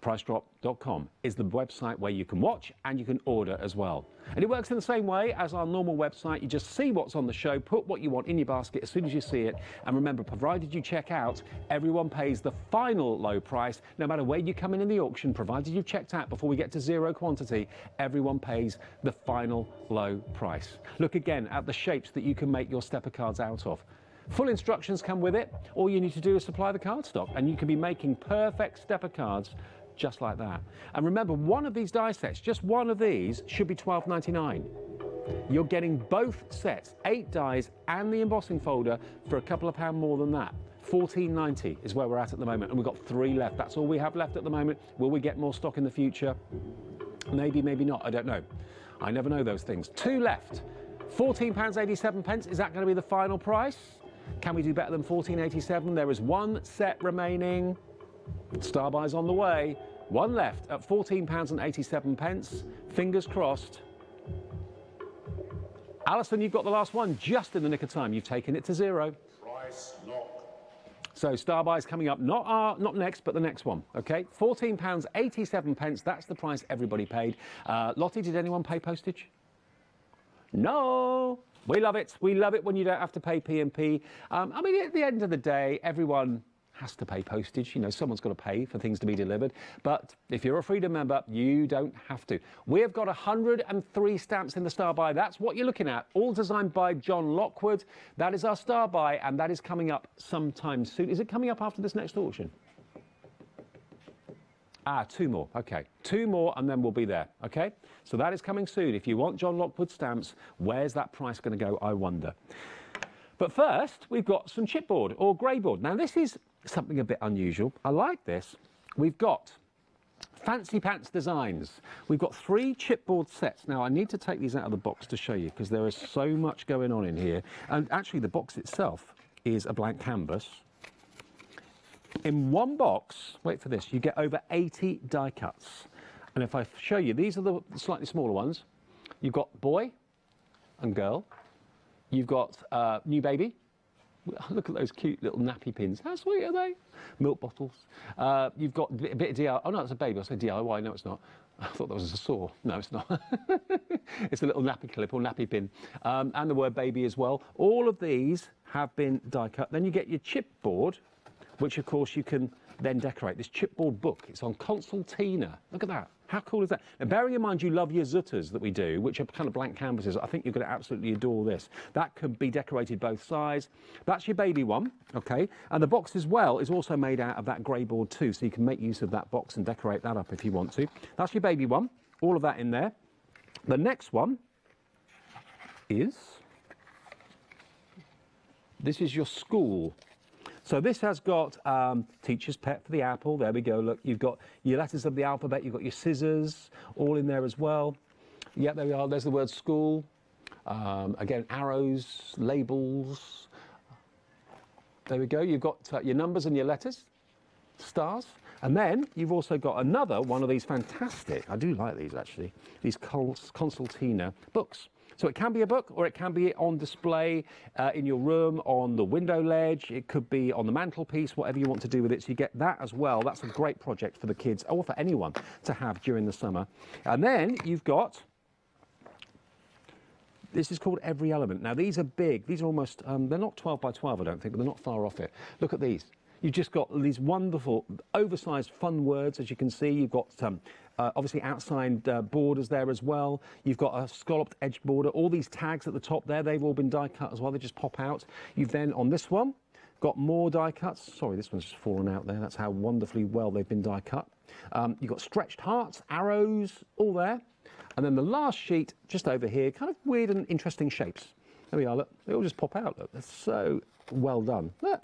PriceDrop.com is the website where you can watch and you can order as well. And it works in the same way as our normal website. You just see what's on the show, put what you want in your basket as soon as you see it. And remember, provided you check out, everyone pays the final low price, no matter where you come in the auction, provided you've checked out before we get to zero quantity, everyone pays the final low price. Look again at the shapes that you can make your stepper cards out of. Full instructions come with it. All you need to do is supply the cardstock and you can be making perfect stepper cards just like that. And remember, one of these die sets, just one of these, should be £12.99. You're getting both sets, 8 dies and the embossing folder, for a couple of pounds more than that. £14.90 is where we're at the moment, and we've got 3 left. That's all we have left at the moment. Will we get more stock in the future? Maybe, maybe not, I don't know. I never know those things. 2 left. £14.87, is that going to be the final price? Can we do better than £14.87? There is 1 set remaining. Star buys on the way. 1 left at £14.87. Fingers crossed. Alison, you've got the last one just in the nick of time. You've taken it to zero. Price lock. So Star buys coming up, not next, but the next one. Okay, £14.87. That's the price everybody paid. Lottie, did anyone pay postage? No. We love it. We love it when you don't have to pay P&P. I mean, at the end of the day, everyone has to pay postage. You know, someone's got to pay for things to be delivered. But if you're a Freedom member, you don't have to. We have got 103 stamps in the Star Buy. That's what you're looking at. All designed by John Lockwood. That is our Star Buy, and that is coming up sometime soon. Is it coming up after this next auction? 2 more. Okay, 2 more, and then we'll be there. Okay, so that is coming soon. If you want John Lockwood stamps, where's that price going to go, I wonder? But first, we've got some chipboard or greyboard. Now, this is something a bit unusual. I like this. We've got Fancy Pants Designs. We've got 3 chipboard sets. Now, I need to take these out of the box to show you because there is so much going on in here. And actually, the box itself is a blank canvas. In one box, wait for this, you get over 80 die cuts. And if I show you, these are the slightly smaller ones. You've got boy and girl. You've got new baby. Look at those cute little nappy pins. How sweet are they? Milk bottles. You've got a bit of DIY. Oh, no, it's a baby. I said DIY. No, it's not. I thought that was a saw. No, it's not. It's a little nappy clip or nappy pin. And the word baby as well. All of these have been die cut. Then you get your chipboard, which, of course, you can then decorate. This chipboard book, it's on concertina. Look at that. How cool is that? Now, bearing in mind you love your Zutters that we do, which are kind of blank canvases, I think you're going to absolutely adore this. That could be decorated both sides. That's your baby one, okay? And the box as well is also made out of that grey board too, so you can make use of that box and decorate that up if you want to. That's your baby one, all of that in there. The next one is, this is your school. So this has got teacher's pet for the apple. There we go. Look, you've got your letters of the alphabet. You've got your scissors all in there as well. Yeah, there we are. There's the word school. Again, arrows, labels. There we go. You've got your numbers and your letters, stars. And then you've also got another one of these fantastic, I do like these actually, these concertina books. So it can be a book or it can be on display in your room, on the window ledge. It could be on the mantelpiece, whatever you want to do with it. So you get that as well. That's a great project for the kids or for anyone to have during the summer. And then you've got, this is called Every Element. Now these are big. These are almost, they're not 12 by 12, I don't think, but they're not far off it. Look at these. You've just got these wonderful, oversized, fun words, as you can see. You've got obviously outside borders there as well. You've got a scalloped edge border. All these tags at the top there, they've all been die cut as well. They just pop out. You've then, on this one, got more die cuts. Sorry, this one's just fallen out there. That's how wonderfully well they've been die cut. You've got stretched hearts, arrows, all there. And then the last sheet, just over here, kind of weird and interesting shapes. There we are, look. They all just pop out, look. They're so well done. Look.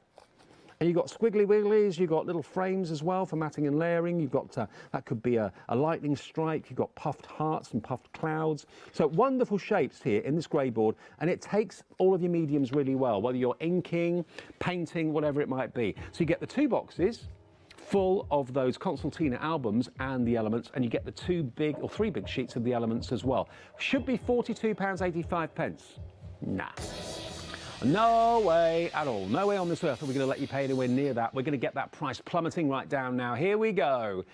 And you've got squiggly wigglies, you've got little frames as well for matting and layering. You've got, that could be a lightning strike. You've got puffed hearts and puffed clouds. So wonderful shapes here in this grey board. And it takes all of your mediums really well, whether you're inking, painting, whatever it might be. So you get the 2 boxes full of those concertina albums and the elements, and you get the 2 big or 3 big sheets of the elements as well. Should be £42.85. Nah. No way at all. No way on this earth are we going to let you pay anywhere near that. We're going to get that price plummeting right down now. Here we go.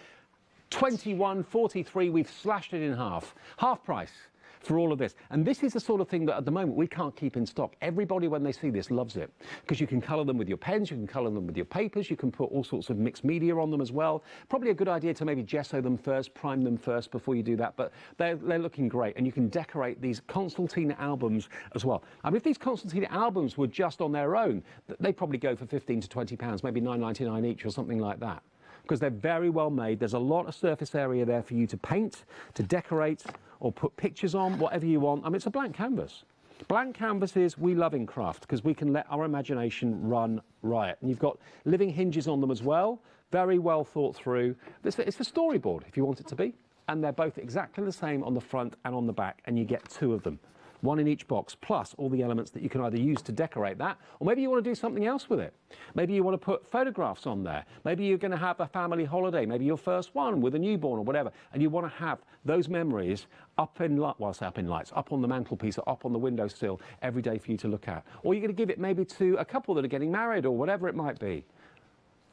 £21.43. We've slashed it in half. Half price for all of this. And this is the sort of thing that at the moment we can't keep in stock. Everybody, when they see this, loves it, because you can colour them with your pens, you can colour them with your papers, you can put all sorts of mixed media on them as well. Probably a good idea to maybe gesso them first, prime them first before you do that, but they're looking great. And you can decorate these concertina albums as well. I mean, if these concertina albums were just on their own, they'd probably go for £15 to £20, maybe £9.99 each or something like that, because they're very well made. There's a lot of surface area there for you to paint, to decorate, or put pictures on, whatever you want. I mean, it's a blank canvas. Blank canvases we love in craft because we can let our imagination run riot. And you've got living hinges on them as well, very well thought through. It's the storyboard, if you want it to be. And they're both exactly the same on the front and on the back, and you get 2 of them. 1 in each box, plus all the elements that you can either use to decorate that, or maybe you want to do something else with it. Maybe you want to put photographs on there. Maybe you're going to have a family holiday, maybe your first one with a newborn or whatever, and you want to have those memories up in light, well, I say up in lights, up on the mantelpiece or up on the windowsill every day for you to look at. Or you're going to give it maybe to a couple that are getting married or whatever it might be.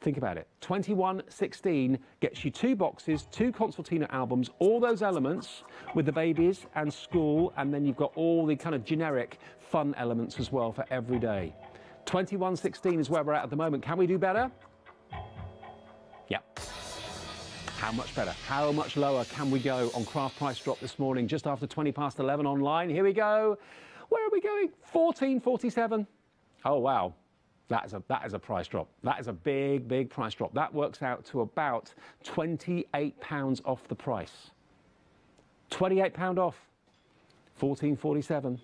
Think about it. £21.16 gets you 2 boxes, 2 concertina albums, all those elements with the babies and school, and then you've got all the kind of generic fun elements as well for every day. £21.16 is where we're at the moment. Can we do better? Yep. How much better? How much lower can we go on Craft Price Drop this morning, just after 11:20 online? Here we go. Where are we going? £14.47. Oh, wow. That is a price drop. That is a big, big price drop. That works out to about £28 off the price. £28 off. £14.47.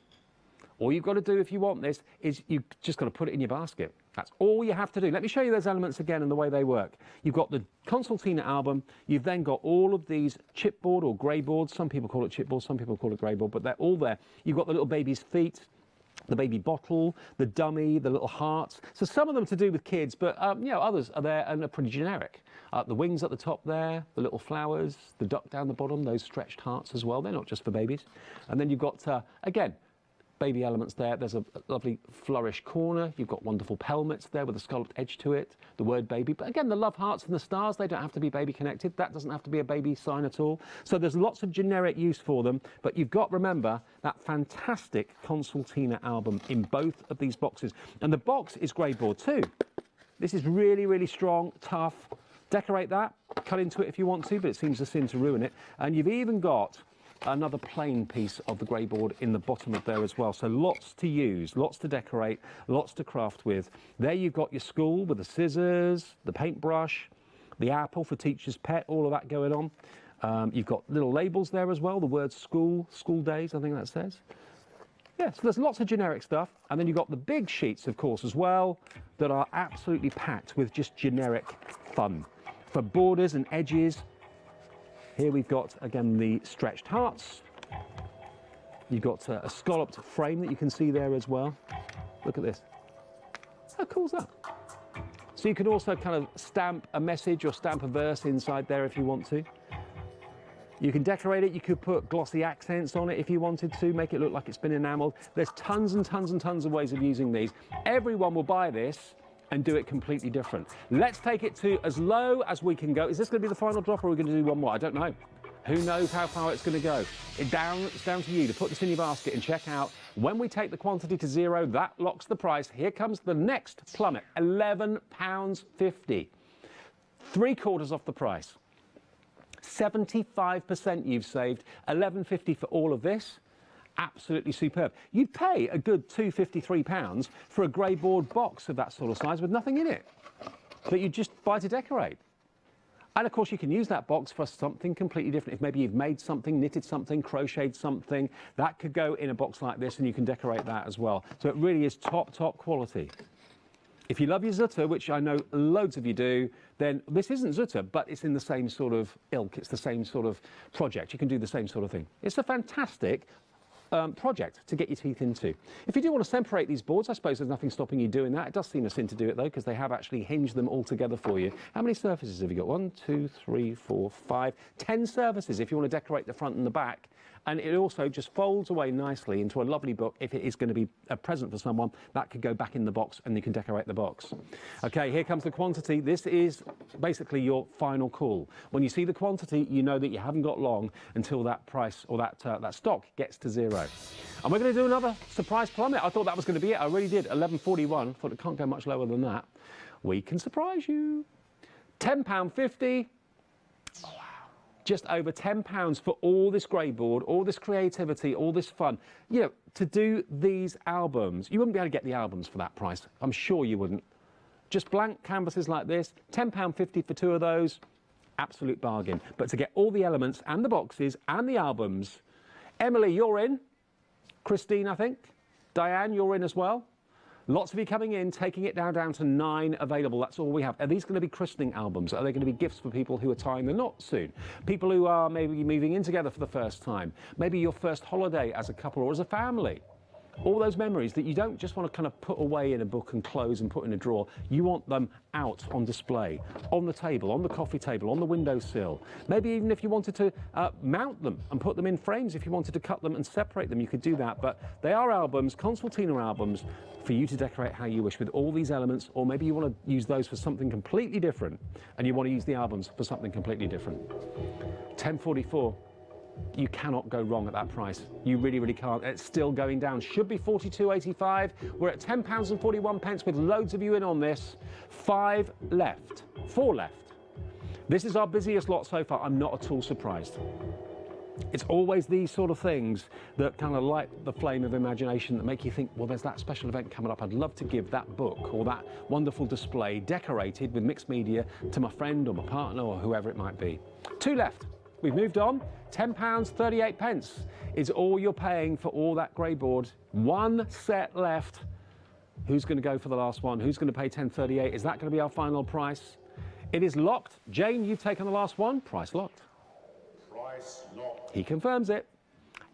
All you've got to do if you want this is you've just got to put it in your basket. That's all you have to do. Let me show you those elements again and the way they work. You've got the concertina album. You've then got all of these chipboard or grey boards. Some people call it chipboard, some people call it grey board, but they're all there. You've got the little baby's feet, the baby bottle, the dummy, the little hearts. So some of them to do with kids, but you know, others are there and are pretty generic. The wings at the top there, the little flowers, the duck down the bottom, those stretched hearts as well. They're not just for babies. And then you've got, again, baby elements there. There's a lovely flourish corner. You've got wonderful pelmets there with a scalloped edge to it, the word baby. But again, the love hearts and the stars, they don't have to be baby connected. That doesn't have to be a baby sign at all. So there's lots of generic use for them. But you've got, remember, that fantastic concertina album in both of these boxes. And the box is grey board too. This is really, really strong, tough. Decorate that, cut into it if you want to, but it seems a sin to ruin it. And you've even got another plain piece of the grey board in the bottom of there as well. So lots to use, lots to decorate, lots to craft with. There you've got your school with the scissors, the paintbrush, the apple for teacher's pet, all of that going on. You've got little labels there as well, the word school, school days, I think that says. Yeah, so there's lots of generic stuff, and then you've got the big sheets, of course, as well, that are absolutely packed with just generic fun. For borders and edges, here we've got, again, the stretched hearts. You've got a scalloped frame that you can see there as well. Look at this. How cool is that? So you can also kind of stamp a message or stamp a verse inside there if you want to. You can decorate it, you could put glossy accents on it if you wanted to, make it look like it's been enameled. There's tons and tons and tons of ways of using these. Everyone will buy this and do it completely different. Let's take it to as low as we can go. Is this going to be the final drop, or are we going to do one more? I don't know. Who knows how far it's going to go? It's down to you to put this in your basket and check out. When we take the quantity to 0, that locks the price. Here comes the next plummet, £11.50. 3/4 off the price. 75% you've saved, £11.50 for all of this. Absolutely superb. You'd pay a good £253 for a grey board box of that sort of size with nothing in it that you just buy to decorate. And of course you can use that box for something completely different. If maybe you've made something, knitted something, crocheted something, that could go in a box like this and you can decorate that as well. So it really is top quality. If you love your Zutter, which I know loads of you do, then this isn't Zutter, but it's in the same sort of ilk. It's the same sort of project. You can do the same sort of thing. It's a fantastic project to get your teeth into. If you do want to separate these boards, I suppose there's nothing stopping you doing that. It does seem a sin to do it though, because they have actually hinged them all together for you. How many surfaces have you got? 1, 2, 3, 4, 5, 10 surfaces if you want to decorate the front and the back. And it also just folds away nicely into a lovely book. If it is going to be a present for someone, that could go back in the box and you can decorate the box. Okay, here comes the quantity. This is basically your final call. When you see the quantity, you know that you haven't got long until that price or that stock gets to 0. And we're going to do another surprise plummet. I thought that was going to be it. I really did. 11.41. Thought it can't go much lower than that. We can surprise you. £10.50. Just over £10 for all this grey board, all this creativity, all this fun. You know, to do these albums, you wouldn't be able to get the albums for that price. I'm sure you wouldn't. Just blank canvases like this, £10.50 for 2 of those, absolute bargain. But to get all the elements and the boxes and the albums, Emily, you're in. Christine, I think. Diane, you're in as well. Lots of you coming in, taking it down to 9 available. That's all we have. Are these going to be christening albums? Are they going to be gifts for people who are tying the knot soon? People who are maybe moving in together for the first time? Maybe your first holiday as a couple or as a family? All those memories that you don't just want to kind of put away in a book and close and put in a drawer. You want them out on display, on the table, on the coffee table, on the windowsill. Maybe even if you wanted to mount them and put them in frames, if you wanted to cut them and separate them, you could do that. But they are albums, concertina albums, for you to decorate how you wish with all these elements, or maybe you want to use those for something completely different and you want to use the albums for something completely different. £10.44. You cannot go wrong at that price. You really, really can't. It's still going down. Should be £42.85. We're at £10.41 with loads of you in on this. 5 left. 4 left. This is our busiest lot so far. I'm not at all surprised. It's always these sort of things that kind of light the flame of imagination that make you think, well, there's that special event coming up. I'd love to give that book or that wonderful display decorated with mixed media to my friend or my partner or whoever it might be. 2 left. We've moved on. £10.38 is all you're paying for all that grey board. 1 set left. Who's going to go for the last one? Who's going to pay £10.38? Is that going to be our final price? It is locked. Jane, you've taken the last one. Price locked. Price locked. He confirms it.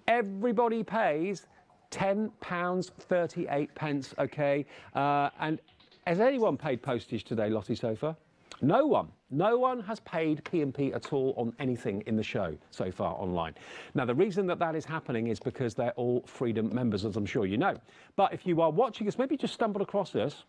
Everybody pays £10.38, okay? And has anyone paid postage today, Lottie, so far? No one. No one has paid P&P at all on anything in the show so far online. Now, the reason that is happening is because they're all Freedom members, as I'm sure you know. But if you are watching us, maybe you just stumbled across us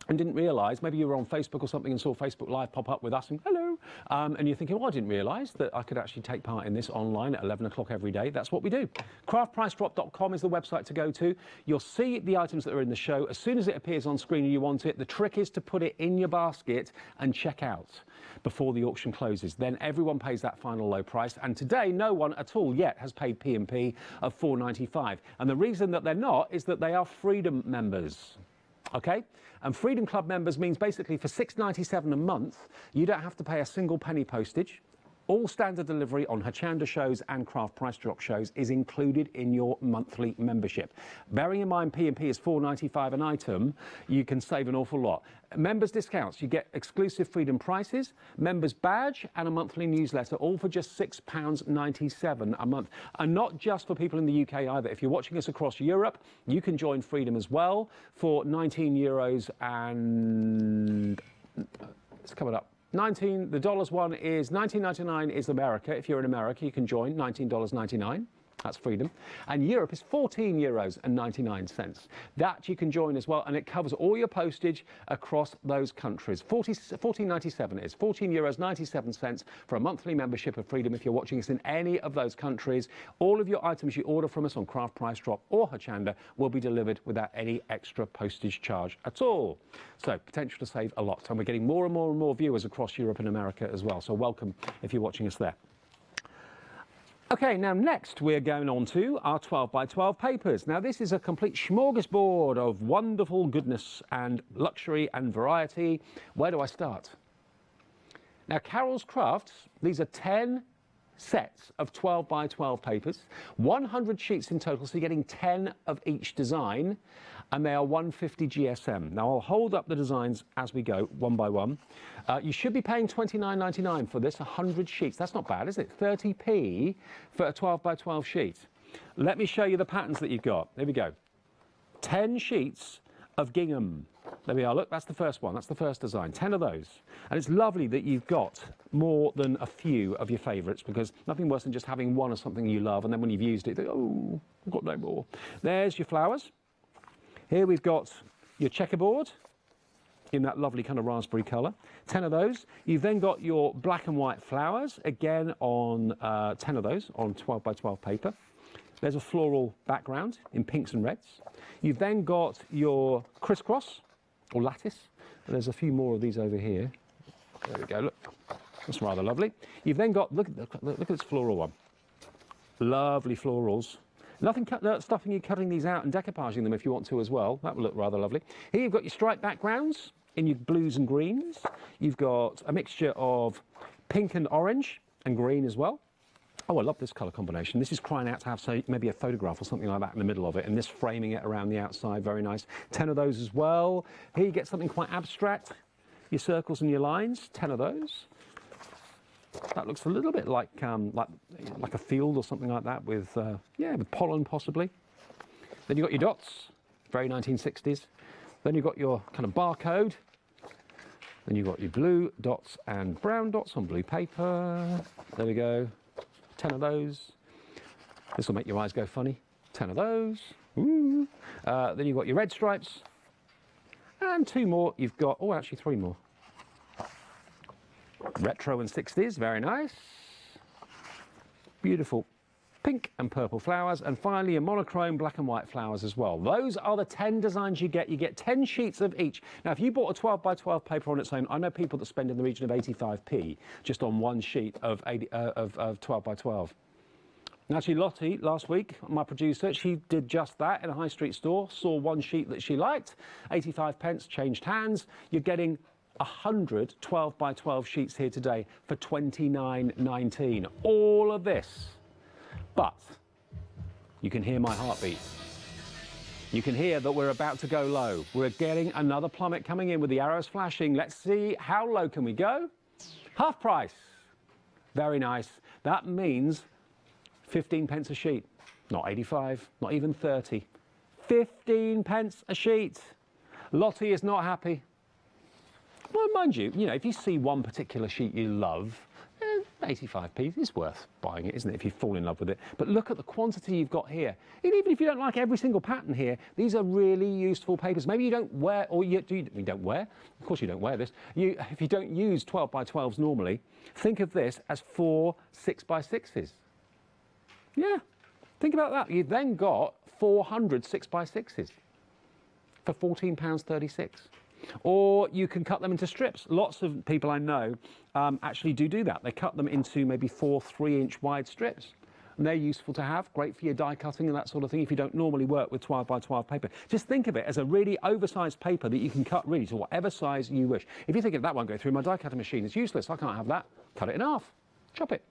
and didn't realise, maybe you were on Facebook or something and saw Facebook Live pop up with us and hello, and you're thinking, well, I didn't realise that I could actually take part in this online at 11 o'clock every day. That's what we do. Craftpricedrop.com is the website to go to. You'll see the items that are in the show as soon as it appears on screen and you want it. The trick is to put it in your basket and check out before the auction closes. Then everyone pays that final low price, and today no one at all yet has paid P&P of £4.95. And the reason that they're not is that they are Freedom members. Okay? And Freedom Club members means basically for £6.97 a month, you don't have to pay a single penny postage. All standard delivery on Hochanda shows and craft price drop shows is included in your monthly membership. Bearing in mind P&P is $4.95 an item, you can save an awful lot. Members discounts, you get exclusive Freedom prices, members badge and a monthly newsletter, all for just £6.97 a month. And not just for people in the UK either. If you're watching us across Europe, you can join Freedom as well for €19 and it's coming up. The dollars one is $19.99 is America. If you're in America, you can join $19.99. That's Freedom. And Europe is €14.99. That you can join as well, and it covers all your postage across those countries. $14.97 is €14.97 for a monthly membership of Freedom if you're watching us in any of those countries. All of your items you order from us on Craft Price Drop or Hochanda will be delivered without any extra postage charge at all. So potential to save a lot. And we're getting more and more and more viewers across Europe and America as well. So welcome if you're watching us there. Okay, now next we're going on to our 12 by 12 papers. Now this is a complete smorgasbord of wonderful goodness and luxury and variety. Where do I start? Now Carol's Crafts, these are 10 sets of 12 by 12 papers, 100 sheets in total, so you're getting 10 of each design, and they are 150 GSM. Now I'll hold up the designs as we go, one by one. You should be paying $29.99 for this, 100 sheets. That's not bad, is it? 30p for a 12 by 12 sheet. Let me show you the patterns that you've got. There we go. 10 sheets of gingham. There we are, look, that's the first one, that's the first design, 10 of those. And it's lovely that you've got more than a few of your favourites, because nothing worse than just having one of something you love, and then when you've used it, you think, oh, I've got no more. There's your flowers. Here we've got your checkerboard in that lovely kind of raspberry colour, 10 of those. You've then got your black and white flowers, again on 10 of those on 12 by 12 paper. There's a floral background in pinks and reds. You've then got your crisscross or lattice. And there's a few more of these over here. There we go, look, that's rather lovely. You've then got, look at this floral one. Lovely florals. Nothing stopping you cutting these out and decoupaging them if you want to as well. That will look rather lovely. Here you've got your striped backgrounds in your blues and greens. You've got a mixture of pink and orange and green as well. Oh, I love this colour combination. This is crying out to have, say, maybe a photograph or something like that in the middle of it, and this framing it around the outside, very nice. 10 of those as well. Here you get something quite abstract, your circles and your lines, 10 of those. That looks a little bit like a field or something like that with, yeah, with pollen possibly. Then you've got your dots, very 1960s. Then you've got your kind of barcode. Then you've got your blue dots and brown dots on blue paper. There we go. 10 of those. This will make your eyes go funny. 10 of those. Ooh. Then you've got your red stripes. And 2 more. You've got, oh, actually 3 more. Retro and 60s, very nice. Beautiful pink and purple flowers, and finally a monochrome black and white flowers as well. Those are the 10 designs you get. You get 10 sheets of each. Now, if you bought a 12 by 12 paper on its own, I know people that spend in the region of 85p just on one sheet of 12 by 12. And actually, Lottie, last week, my producer, she did just that in a high street store, saw one sheet that she liked, 85 pence, changed hands. You're getting 100 12 by 12 sheets here today for $29.19. All of this. But you can hear my heartbeat. You can hear that we're about to go low. We're getting another plummet coming in with the arrows flashing. Let's see, how low can we go? Half price. Very nice. That means 15 pence a sheet. Not 85, not even 30. 15 pence a sheet. Lottie is not happy. Well, mind you, if you see one particular sheet you love, 85p is worth buying it, isn't it, if you fall in love with it. But look at the quantity you've got here. And even if you don't like every single pattern here, these are really useful papers. Maybe you don't wear, or you don't wear, of course you don't wear this. If you don't use 12 by 12s normally, think of this as 4 6 by 6s. Yeah, think about that. You've then got 400 6 by 6s for £14.36. Or you can cut them into strips. Lots of people I know actually do that. They cut them into maybe 4 3-inch wide strips. And they're useful to have, great for your die cutting and that sort of thing if you don't normally work with 12 by 12 paper. Just think of it as a really oversized paper that you can cut really to whatever size you wish. If you think that won't go through my die cutting machine, it's useless, I can't have that. Cut it in half. Chop it.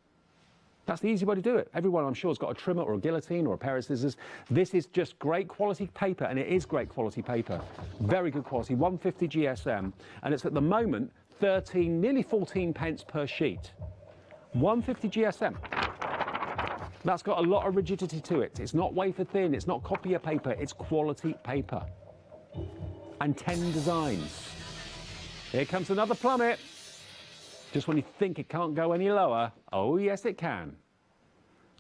That's the easy way to do it. Everyone, I'm sure, has got a trimmer or a guillotine or a pair of scissors. This is just great quality paper, and it is great quality paper. Very good quality, 150 GSM, and it's at the moment 13, nearly 14 pence per sheet. 150 GSM. That's got a lot of rigidity to it. It's not wafer thin, it's not copier paper, it's quality paper. And 10 designs. Here comes another plummet. Just when you think it can't go any lower, oh yes it can.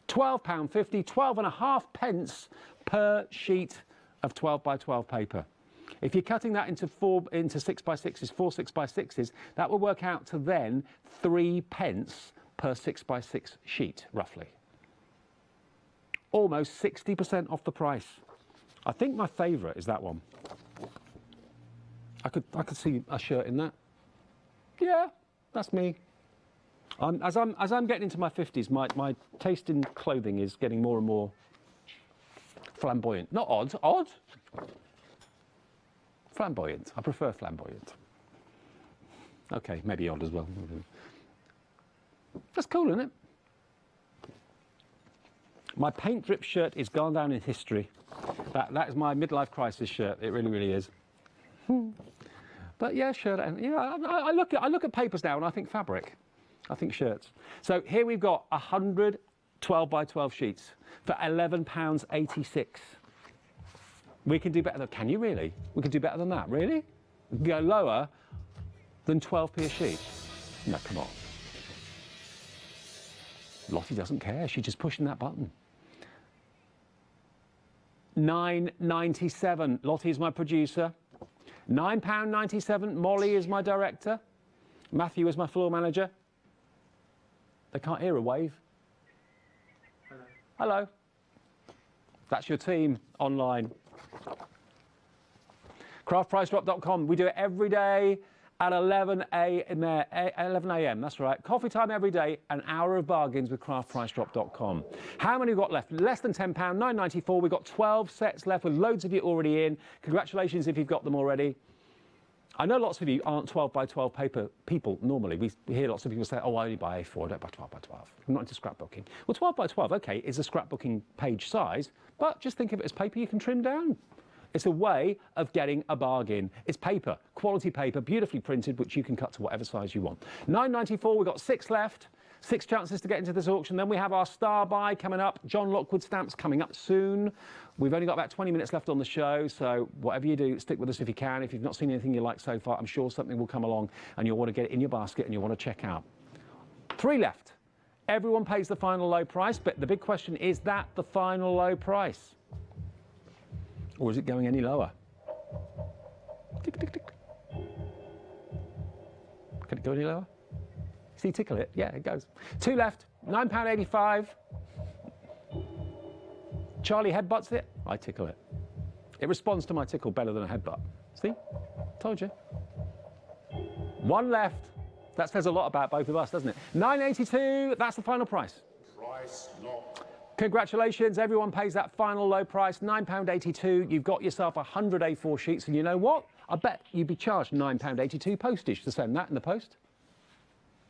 £12.50, 12.5 pence per sheet of 12 by 12 paper. If you're cutting that into 6 by 6s, 4 6 by 6s, that will work out to then 3 pence per 6 by 6 sheet, roughly. Almost 60% off the price. I think my favourite is that one. I could see a shirt in that. Yeah, that's me. As I'm getting into my 50s, my taste in clothing is getting more and more flamboyant. Not odd, odd. Flamboyant. I prefer flamboyant. Okay, maybe odd as well. That's cool, isn't it? My paint drip shirt is gone down in history. That is my midlife crisis shirt. It really, really is. But yeah, shirt. Yeah, I look at papers now and I think fabric. I think shirts. So here we've got 100 12 by 12 sheets for £11.86. We can do better than. Can you really? We can do better than that. Really? We can go lower than 12p a sheet. No, come on. Lottie doesn't care. She's just pushing that button. £9.97. Lottie is my producer. £9.97. Molly is my director. Matthew is my floor manager. They can't hear a wave. Hello. Hello. That's your team online. Craftpricedrop.com. We do it every day at 11 a.m. That's right. Coffee time every day, an hour of bargains with craftpricedrop.com. How many have got left? Less than £10, £9.94. We've got 12 sets left with loads of you already in. Congratulations if you've got them already. I know lots of you aren't 12 by 12 paper people normally. We hear lots of people say, oh, I only buy A4, I don't buy 12 by 12. I'm not into scrapbooking. Well, 12 by 12, okay, is a scrapbooking page size, but just think of it as paper you can trim down. It's a way of getting a bargain. It's paper, quality paper, beautifully printed, which you can cut to whatever size you want. £9.94, we've got 6 left. 6 chances to get into this auction. Then we have our star buy coming up. John Lockwood stamps coming up soon. We've only got about 20 minutes left on the show, so whatever you do, stick with us if you can. If you've not seen anything you like so far, I'm sure something will come along and you'll want to get it in your basket and you'll want to check out. 3 left. Everyone pays the final low price, but the big question is that the final low price? Or is it going any lower? Tick, tick, tick. Can it go any lower? See, tickle it? Yeah, it goes. 2 left, £9.85. Charlie headbutts it, I tickle it. It responds to my tickle better than a headbutt. See? Told you. 1 left. That says a lot about both of us, doesn't it? £9.82, that's the final price. Price locked. Congratulations, everyone pays that final low price, £9.82. You've got yourself 100 A4 sheets, and you know what? I bet you'd be charged £9.82 postage to send that in the post.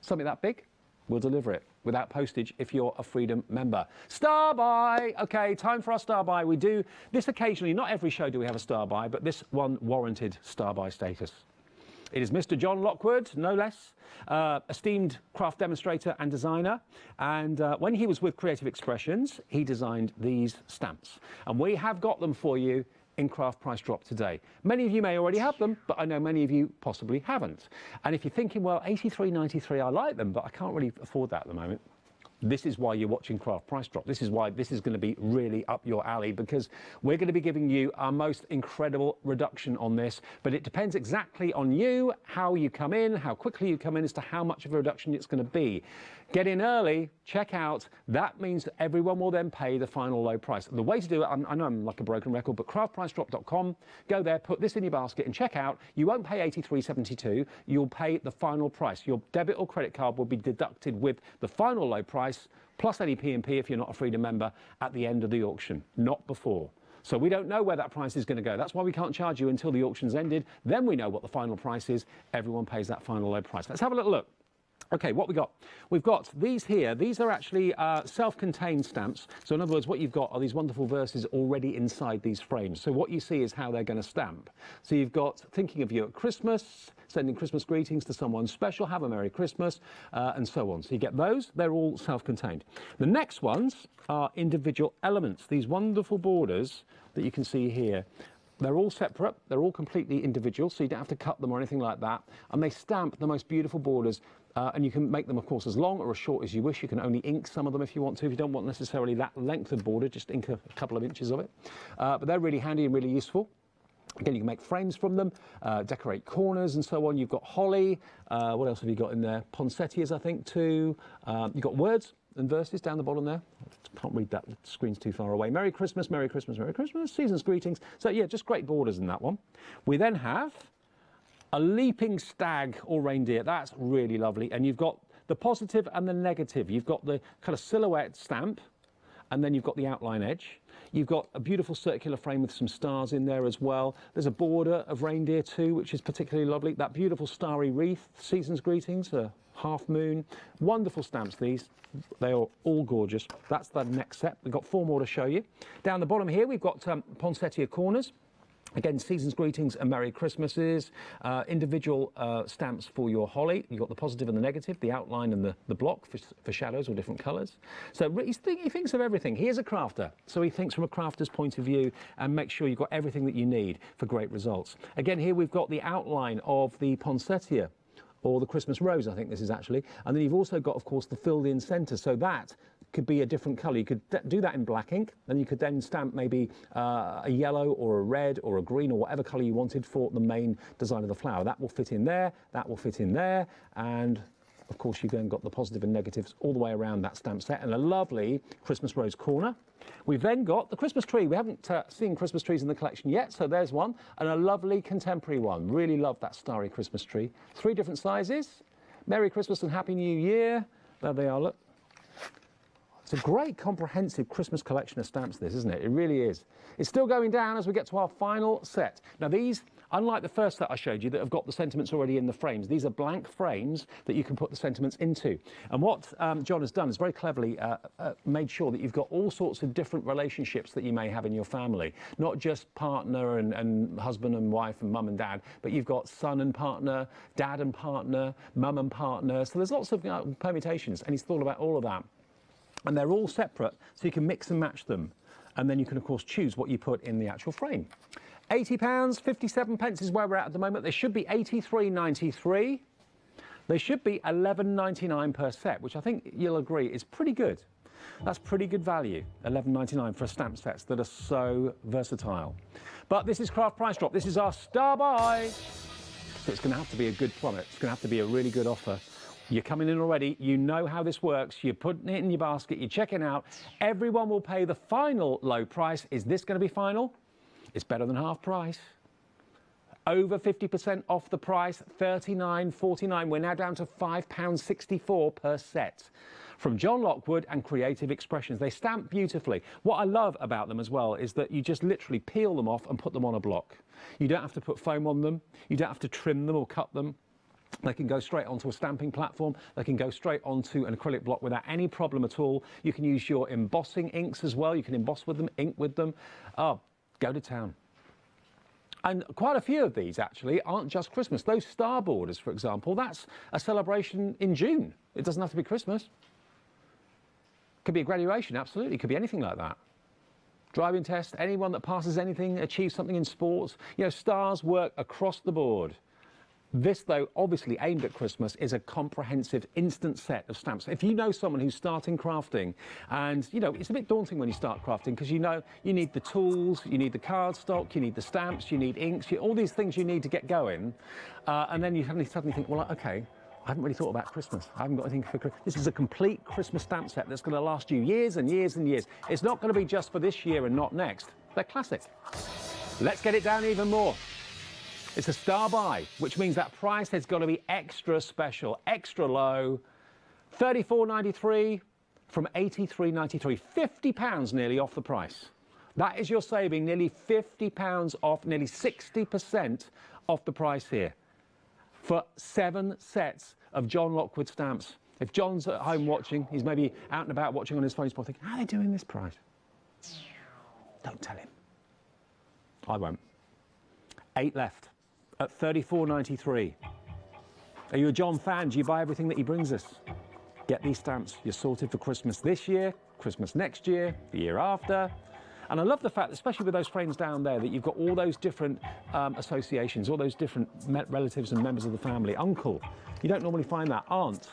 Something that big, we'll deliver it without postage if you're a Freedom member. Star buy. Okay, time for our star buy. We do this occasionally. Not every show do we have a star buy, but this one warranted star buy status. It is Mr. John Lockwood, no less, esteemed craft demonstrator and designer. And when he was with Creative Expressions, he designed these stamps. And we have got them for you in Craft Price Drop today. Many of you may already have them, but I know many of you possibly haven't. And if you're thinking, well, £83.93, I like them, but I can't really afford that at the moment. This is why you're watching Craft Price Drop. This is why this is going to be really up your alley, because we're going to be giving you our most incredible reduction on this. But it depends exactly on you, how you come in, how quickly you come in, as to how much of a reduction it's going to be. Get in early, check out. That means that everyone will then pay the final low price. The way to do it, I know I'm like a broken record, but craftpricedrop.com, go there, put this in your basket and check out. You won't pay £83.72, you'll pay the final price. Your debit or credit card will be deducted with the final low price, plus any P&P if you're not a Freedom member at the end of the auction, not before. So we don't know where that price is going to go. That's why we can't charge you until the auction's ended. Then we know what the final price is. Everyone pays that final low price. Let's have a little look. Okay, what we got? We've got these here. These are actually self-contained stamps. So in other words, what you've got are these wonderful verses already inside these frames. So what you see is how they're going to stamp. So you've got thinking of you at Christmas, sending Christmas greetings to someone special, have a Merry Christmas, and so on. So you get those. They're all self-contained. The next ones are individual elements. These wonderful borders that you can see here. They're all separate, they're all completely individual, so you don't have to cut them or anything like that. And they stamp the most beautiful borders, and you can make them, of course, as long or as short as you wish. You can only ink some of them if you want to. If you don't want necessarily that length of border, just ink a couple of inches of it. But they're really handy and really useful. Again, you can make frames from them, decorate corners and so on. You've got holly. What else have you got in there? Poinsettias, I think, too. You've got words and verses down the bottom there. I can't read that, the screen's too far away. Merry Christmas, Merry Christmas, Merry Christmas, season's greetings. So yeah, just great borders in that one. We then have a leaping stag or reindeer. That's really lovely. And you've got the positive and the negative. You've got the kind of silhouette stamp, and then you've got the outline edge. You've got a beautiful circular frame with some stars in there as well. There's a border of reindeer too, which is particularly lovely. That beautiful starry wreath, season's greetings, a half moon. Wonderful stamps, these. They are all gorgeous. That's the next set. We've got 4 more to show you. Down the bottom here, we've got poinsettia corners. Again, season's greetings and Merry Christmases, individual stamps for your holly. You've got the positive and the negative, the outline and the block for shadows or different colours. So he thinks of everything. He is a crafter, so he thinks from a crafter's point of view and make sure you've got everything that you need for great results. Again, here we've got the outline of the poinsettia, or the Christmas rose, I think this is actually. And then you've also got, of course, the filled-in centre. So that could be a different colour. You could do that in black ink, and you could then stamp maybe a yellow or a red or a green or whatever colour you wanted for the main design of the flower. That will fit in there, that will fit in there, and of course you've then got the positive and negatives all the way around that stamp set, and a lovely Christmas rose corner. We've then got the Christmas tree. We haven't seen Christmas trees in the collection yet, so there's one, and a lovely contemporary one. Really love that starry Christmas tree. 3 different sizes. Merry Christmas and Happy New Year. There they are, look. It's a great comprehensive Christmas collection of stamps, this, isn't it? It really is. It's still going down as we get to our final set. Now these, unlike the first set I showed you that have got the sentiments already in the frames, these are blank frames that you can put the sentiments into. And what John has done is very cleverly made sure that you've got all sorts of different relationships that you may have in your family. Not just partner and husband and wife and mum and dad, but you've got son and partner, dad and partner, mum and partner. So there's lots of permutations, and he's thought about all of that. And they're all separate, so you can mix and match them. And then you can, of course, choose what you put in the actual frame. £80, 57 pence is where we're at the moment. They should be £83.93. They should be £11.99 per set, which I think you'll agree is pretty good. That's pretty good value, £11.99 for stamp sets that are so versatile. But this is Craft Price Drop. This is our star buy. So it's going to have to be a good product. It's going to have to be a really good offer. You're coming in already, you know how this works, you're putting it in your basket, you're checking out, everyone will pay the final low price. Is this going to be final? It's better than half price. Over 50% off the price, £39.49. We're now down to £5.64 per set. From John Lockwood and Creative Expressions. They stamp beautifully. What I love about them as well is that you just literally peel them off and put them on a block. You don't have to put foam on them, you don't have to trim them or cut them. They can go straight onto a stamping platform. They can go straight onto an acrylic block without any problem at all. You can use your embossing inks as well. You can emboss with them, ink with them. Oh, go to town. And quite a few of these actually aren't just Christmas. Those star borders, for example, that's a celebration in June. It doesn't have to be Christmas. Could be a graduation, absolutely. Could be anything like that. Driving test, anyone that passes anything, achieves something in sports. You know, stars work across the board. This, though, obviously aimed at Christmas, is a comprehensive instant set of stamps. If you know someone who's starting crafting, and, you know, it's a bit daunting when you start crafting because you know you need the tools, you need the cardstock, you need the stamps, you need inks, all these things you need to get going. And then you suddenly think, well, OK, I haven't really thought about Christmas. I haven't got anything for Christmas. This is a complete Christmas stamp set that's going to last you years and years and years. It's not going to be just for this year and not next. They're classic. Let's get it down even more. It's a star buy, which means that price has got to be extra special, extra low. £34.93 from £83.93. £50 nearly off the price. That is your saving, nearly £50 off, nearly 60% off the price here. For 7 sets of John Lockwood stamps. If John's at home watching, he's maybe out and about watching on his phone, he's probably thinking, how are they doing this price? Don't tell him. I won't. 8 left at $34.93. Are you a John fan? Do you buy everything that he brings us? Get these stamps. You're sorted for Christmas this year, Christmas next year, the year after. And I love the fact, especially with those frames down there, that you've got all those different associations, all those different relatives and members of the family. Uncle, you don't normally find that. Aunt.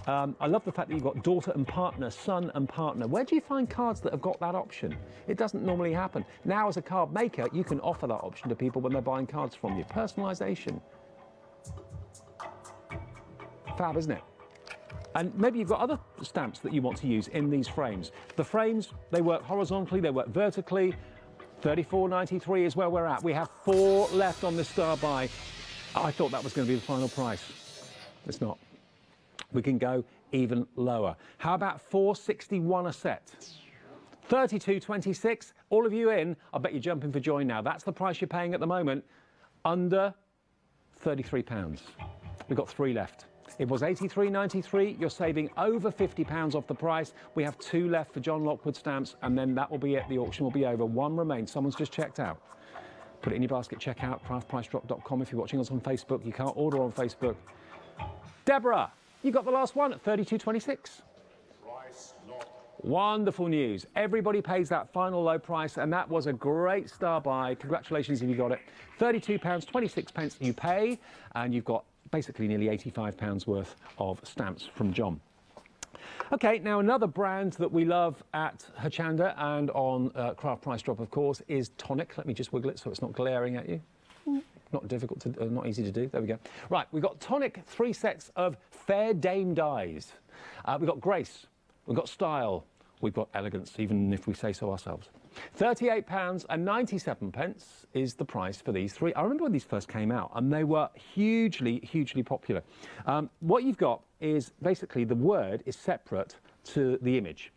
I love the fact that you've got daughter and partner, son and partner. Where do you find cards that have got that option? It doesn't normally happen. Now, as a card maker, you can offer that option to people when they're buying cards from you. Personalisation. Fab, isn't it? And maybe you've got other stamps that you want to use in these frames. The frames, they work horizontally, they work vertically. $34.93 is where we're at. We have 4 left on this star buy. I thought that was going to be the final price. It's not. We can go even lower. How about $4.61 a set? $32.26. All of you in, I bet you're jumping for joy now. That's the price you're paying at the moment. Under £33. We've got 3 left. It was $83.93. You're saving over £50 off the price. We have 2 left for John Lockwood stamps, and then that will be it. The auction will be over. 1 remains. Someone's just checked out. Put it in your basket. Check out craftpricedrop.com. If you're watching us on Facebook, you can't order on Facebook. Deborah, you got the last one at $32.26. Wonderful news. Everybody pays that final low price, and that was a great star buy. Congratulations if you got it. £32.26 you pay, and you've got basically nearly £85 worth of stamps from John. Okay, now another brand that we love at Hochanda and on Craft Price Drop, of course, is Tonic. Let me just wiggle it so it's not glaring at you. Not difficult to, not easy to do. There we go. Right, we've got Tonic 3 sets of Fair Dame dies. We've got Grace, we've got Style, we've got Elegance, even if we say so ourselves. £38.97 is the price for these 3. I remember when these first came out, and they were hugely, hugely popular. What you've got is basically the word is separate to the image.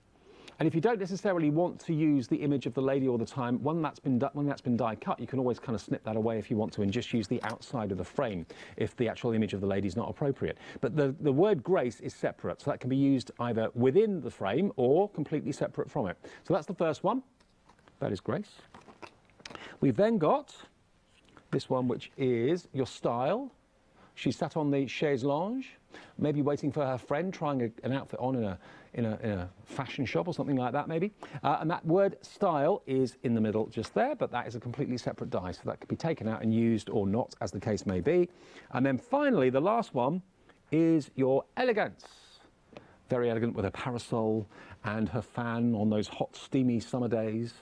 And if you don't necessarily want to use the image of the lady all the time, when that's been die cut, you can always kind of snip that away if you want to and just use the outside of the frame if the actual image of the lady is not appropriate. But the word Grace is separate, so that can be used either within the frame or completely separate from it. So that's the first one. That is Grace. We've then got this one, which is your Style. She's sat on the chaise lounge, maybe waiting for her friend, trying an outfit on in a fashion shop or something like that, maybe. And that word Style is in the middle just there, but that is a completely separate die, so that could be taken out and used or not, as the case may be. And then finally, the last one is your Elegance. Very elegant with her parasol and her fan on those hot, steamy summer days.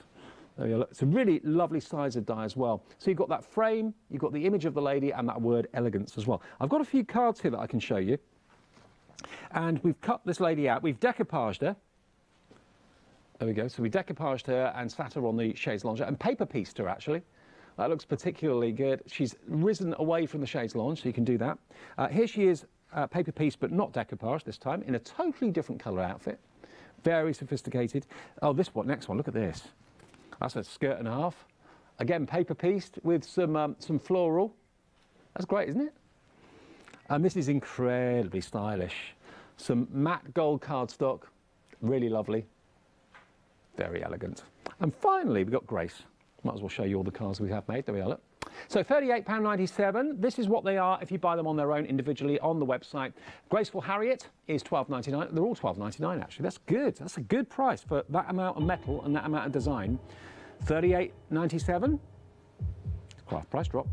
There you look. It's a really lovely size of die as well. So you've got that frame, you've got the image of the lady, and that word Elegance as well. I've got a few cards here that I can show you. And we've cut this lady out. We've decoupaged her. There we go. So we decoupaged her and sat her on the chaise lounge and paper pieced her, actually. That looks particularly good. She's risen away from the chaise lounge, so you can do that. Here she is, paper pieced, but not decoupaged this time, in a totally different colour outfit. Very sophisticated. Oh, this one, next one, look at this. That's a skirt and a half. Again, paper pieced with some floral. That's great, isn't it? And this is incredibly stylish. Some matte gold cardstock, really lovely. Very elegant. And finally, we've got Grace. Might as well show you all the cards we have made. There we are, look. So £38.97. This is what they are if you buy them on their own individually on the website. Graceful Harriet is $12.99. They're all $12.99 actually. That's good. That's a good price for that amount of metal and that amount of design. $38.97. Craft Price Drop.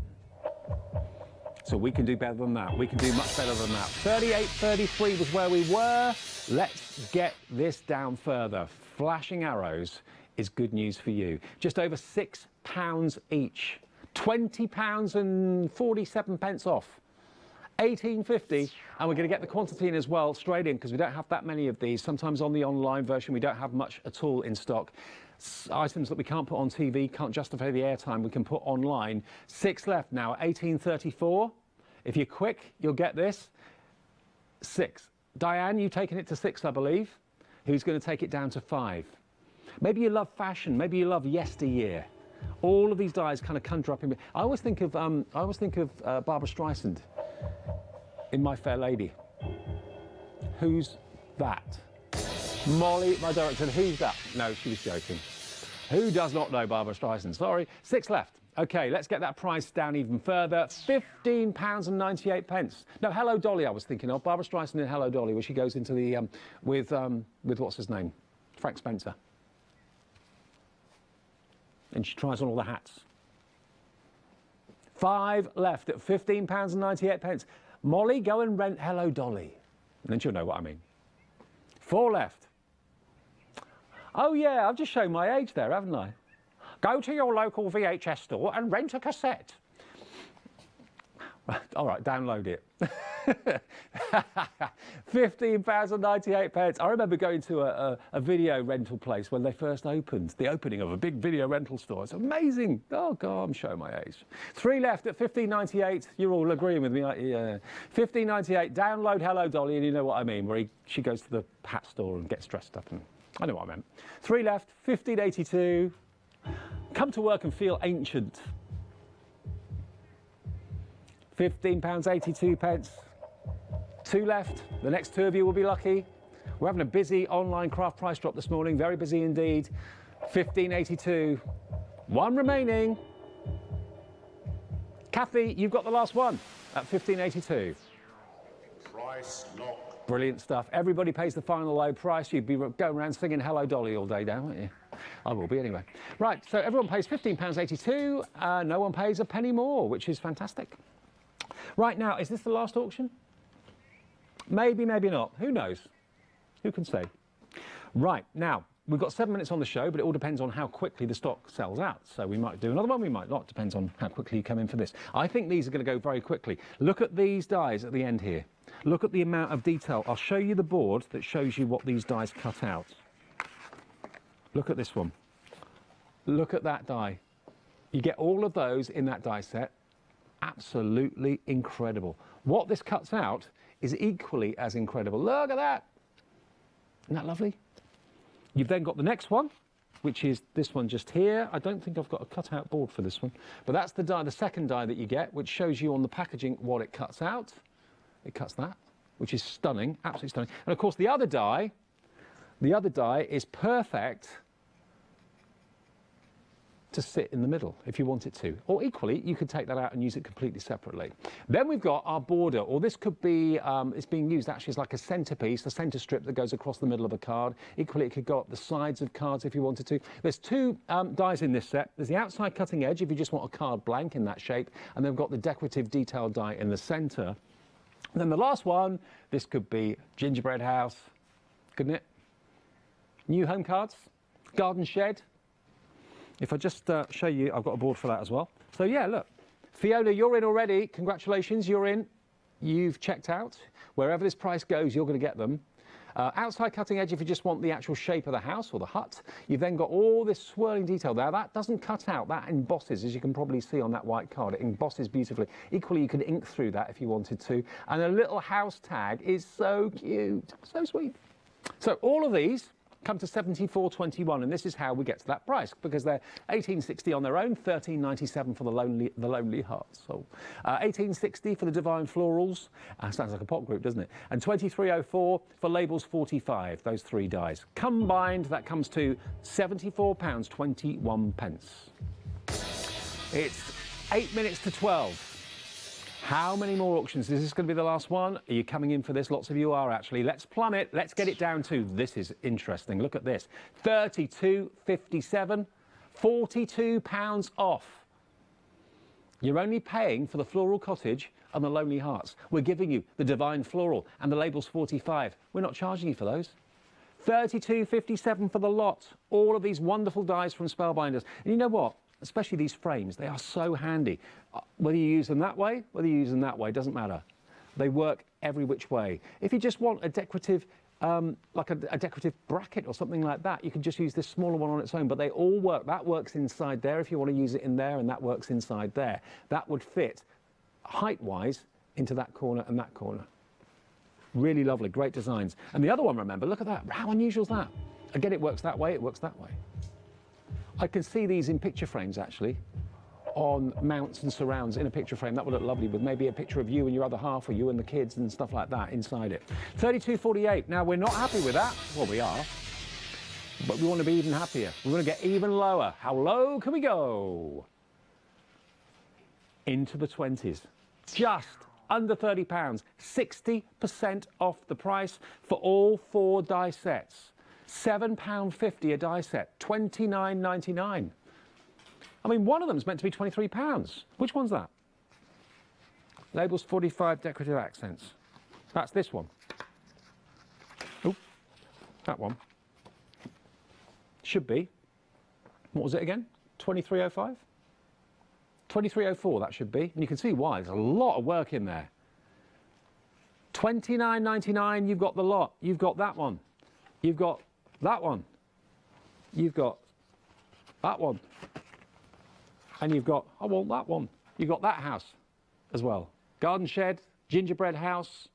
So we can do better than that. We can do much better than that. $38.33 was where we were. Let's get this down further. Flashing arrows is good news for you. Just over £6 each. £20 and 47 pence off. $18.50, and we're going to get the quantity in as well straight in because we don't have that many of these. Sometimes on the online version we don't have much at all in stock. Items that we can't put on TV, can't justify the airtime, we can put online. 6 left now, $18.34. If you're quick, you'll get this. 6. Diane, you've taken it to 6, I believe. Who's going to take it down to 5? Maybe you love fashion, maybe you love yesteryear. All of these dies kind of conjure up in me. I always think of Barbara Streisand in My Fair Lady. Who's that? Molly, my director, who's that? No, she was joking. Who does not know Barbara Streisand? Sorry. 6 left. OK, let's get that price down even further. £15.98. No, Hello Dolly I was thinking of. Barbara Streisand in Hello Dolly, where she goes into the, with what's his name? Frank Spencer. And she tries on all the hats. 5 left at £15.98. Molly, go and rent Hello Dolly. And then she'll know what I mean. 4 left. Oh yeah, I've just shown my age there, haven't I? Go to your local VHS store and rent a cassette. All right, download it. £15.98. I remember going to a video rental place when they first opened, the opening of a big video rental store. It's amazing. Oh, God, I'm showing my age. 3 left at £15.98. You're all agreeing with me, aren't you? Yeah. £15.98. Download Hello Dolly, and you know what I mean, where she goes to the hat store and gets dressed up. And I know what I meant. 3 left, £15.82. Come to work and feel ancient. £15.82. 2 left. The next 2 of you will be lucky. We're having a busy online craft price drop this morning. Very busy indeed. £15.82. 1 remaining. Kathy, you've got the last one at £15.82. Price lock. Brilliant stuff. Everybody pays the final low price. You'd be going around singing Hello Dolly all day now, wouldn't you? I will be anyway. Right, so everyone pays £15.82. No one pays a penny more, which is fantastic. Right now, is this the last auction? Maybe, maybe not. Who knows? Who can say? Right, now, we've got 7 minutes on the show, but it all depends on how quickly the stock sells out. So we might do another one, we might not. Depends on how quickly you come in for this. I think these are going to go very quickly. Look at these dies at the end here. Look at the amount of detail. I'll show you the board that shows you what these dies cut out. Look at this one. Look at that die. You get all of those in that die set. Absolutely incredible. What this cuts out is equally as incredible. Look at that. Isn't that lovely? You've then got the next one, which is this one just here. I don't think I've got a cutout board for this one, but that's the die, the second die that you get, which shows you on the packaging what it cuts out. It cuts that, which is stunning, absolutely stunning. And of course the other die is perfect to sit in the middle if you want it to. Or equally, you could take that out and use it completely separately. Then we've got our border, or this could be, it's being used actually as like a centerpiece, the center strip that goes across the middle of a card. Equally, it could go up the sides of cards if you wanted to. There's 2 dies in this set. There's the outside cutting edge if you just want a card blank in that shape, and then we've got the decorative detail die in the center. And then the last one, this could be gingerbread house, couldn't it? New home cards, garden shed. If I just show you, I've got a board for that as well. So yeah, look, Fiona, you're in already. Congratulations, you're in. You've checked out. Wherever this price goes, you're going to get them. Outside cutting edge, if you just want the actual shape of the house or the hut. You've then got all this swirling detail there. That doesn't cut out, that embosses, as you can probably see on that white card. It embosses beautifully. Equally, you could ink through that if you wanted to. And a little house tag is so cute, so sweet. So all of these come to $74.21, and this is how we get to that price, because they're $18.60 on their own, $13.97 for the Lonely Hearts. So $18.60 for the Divine Florals. Sounds like a pop group, doesn't it? And $23.04 for Labels 45. Those 3 dies combined, that comes to £74.21. It's 8 minutes to 12. How many more auctions? Is this going to be the last one? Are you coming in for this? Lots of you are, actually. Let's plumb it. Let's get it down to, this is interesting. Look at this. $32.57, £42 off. You're only paying for the Floral Cottage and the Lonely Hearts. We're giving you the Divine Floral and the Labels 45. We're not charging you for those. $32.57 for the lot. All of these wonderful dies from Spellbinders. And you know what? Especially these frames, they are so handy. Whether you use them that way, whether you use them that way, doesn't matter. They work every which way. If you just want a decorative, like a decorative bracket or something like that, you can just use this smaller one on its own, but they all work. That works inside there if you want to use it in there, and that works inside there. That would fit, height-wise, into that corner and that corner. Really lovely, great designs. And the other one, remember, look at that. How unusual is that? Again, it works that way, it works that way. I can see these in picture frames, actually. on mounts and surrounds in a picture frame. That would look lovely with maybe a picture of you and your other half, or you and the kids and stuff like that inside it. $32.48. Now, we're not happy with that. Well, we are. But we want to be even happier. We want to get even lower. How low can we go? Into the 20s. Just under £30. 60% off the price for all 4 die sets. £7.50 a die set. $29.99. I mean, one of them's meant to be £23. Which one's that? Labels 45 decorative accents. That's this one. Oh, that one. Should be. What was it again? 2305? 2304 that should be. And you can see why. There's a lot of work in there. $29.99, you've got the lot. You've got that one. You've got that one. You've got that one. And you've got, I want that one. You've got that house as well. Garden shed, gingerbread house,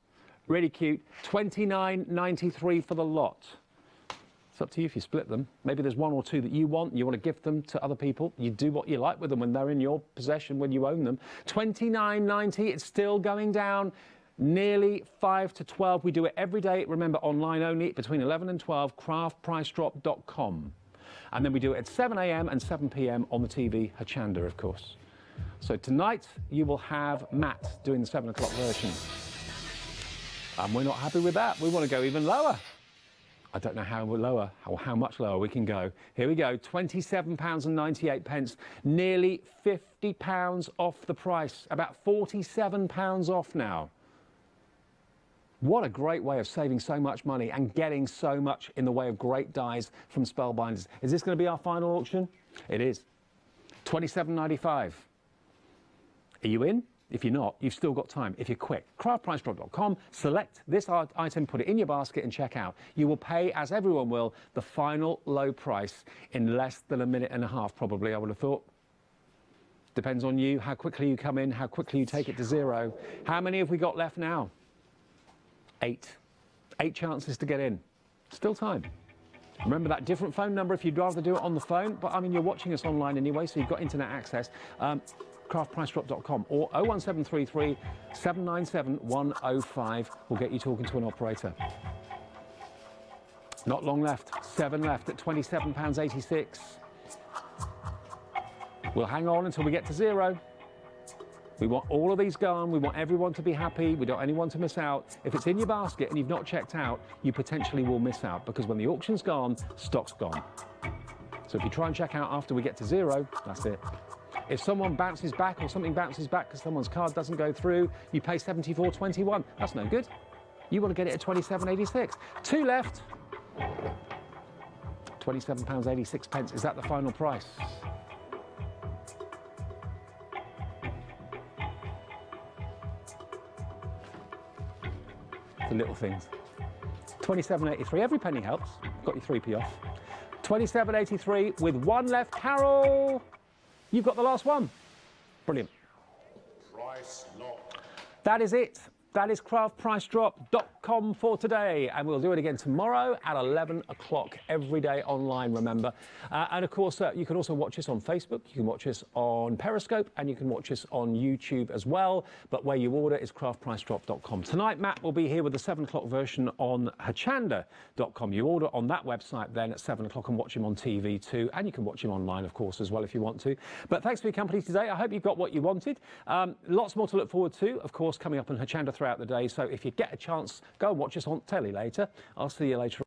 really cute. $29.93 for the lot. It's up to you if you split them. Maybe there's 1 or 2 that you want to gift them to other people. You do what you like with them when they're in your possession, when you own them. $29.90, it's still going down. Nearly 5 to 12. We do it every day. Remember, online only between 11 and 12, craftpricedrop.com. And then we do it at 7 a.m. and 7 p.m. on the TV, Hochanda, of course. So tonight, you will have Matt doing the 7 o'clock version. And we're not happy with that. We want to go even lower. I don't know how lower, how much lower we can go. Here we go, £27.98, nearly £50 off the price, about £47 off now. What a great way of saving so much money and getting so much in the way of great dies from Spellbinders. Is this going to be our final auction? It is. $27.95. Are you in? If you're not, you've still got time if you're quick. Craftpricedrop.com, select this item, put it in your basket and check out. You will pay, as everyone will, the final low price in less than a minute and a half, probably, I would have thought. Depends on you, how quickly you come in, how quickly you take it to zero. How many have we got left now? 8. 8 chances to get in. Still time. Remember that different phone number if you'd rather do it on the phone, but I mean, you're watching us online anyway, so you've got internet access. Craftpricedrop.com or 01733 797 105 will get you talking to an operator. Not long left, 7 left at £27.86. We'll hang on until we get to zero. We want all of these gone. We want everyone to be happy. We don't want anyone to miss out. If it's in your basket and you've not checked out, you potentially will miss out because when the auction's gone, stock's gone. So if you try and check out after we get to zero, that's it. If someone bounces back or something bounces back because someone's card doesn't go through, you pay $74.21. That's no good. You want to get it at $27.86. 2 left. £27.86. Is that the final price? The little things. £27.83. Every penny helps. Got your 3p off. £27.83 with 1 left. Carol, you've got the last one. Brilliant. Price locked. That is it. That is craftpricedrop.com for today. And we'll do it again tomorrow at 11 o'clock every day online, remember. And of course, you can also watch us on Facebook. You can watch us on Periscope and you can watch us on YouTube as well. But where you order is craftpricedrop.com. Tonight, Matt will be here with the 7 o'clock version on Hochanda.com. You order on that website then at 7 o'clock and watch him on TV too. And you can watch him online, of course, as well if you want to. But thanks for your company today. I hope you've got what you wanted. Lots more to look forward to, of course, coming up on Hochanda throughout the day. So if you get a chance, go and watch us on telly later. I'll see you later.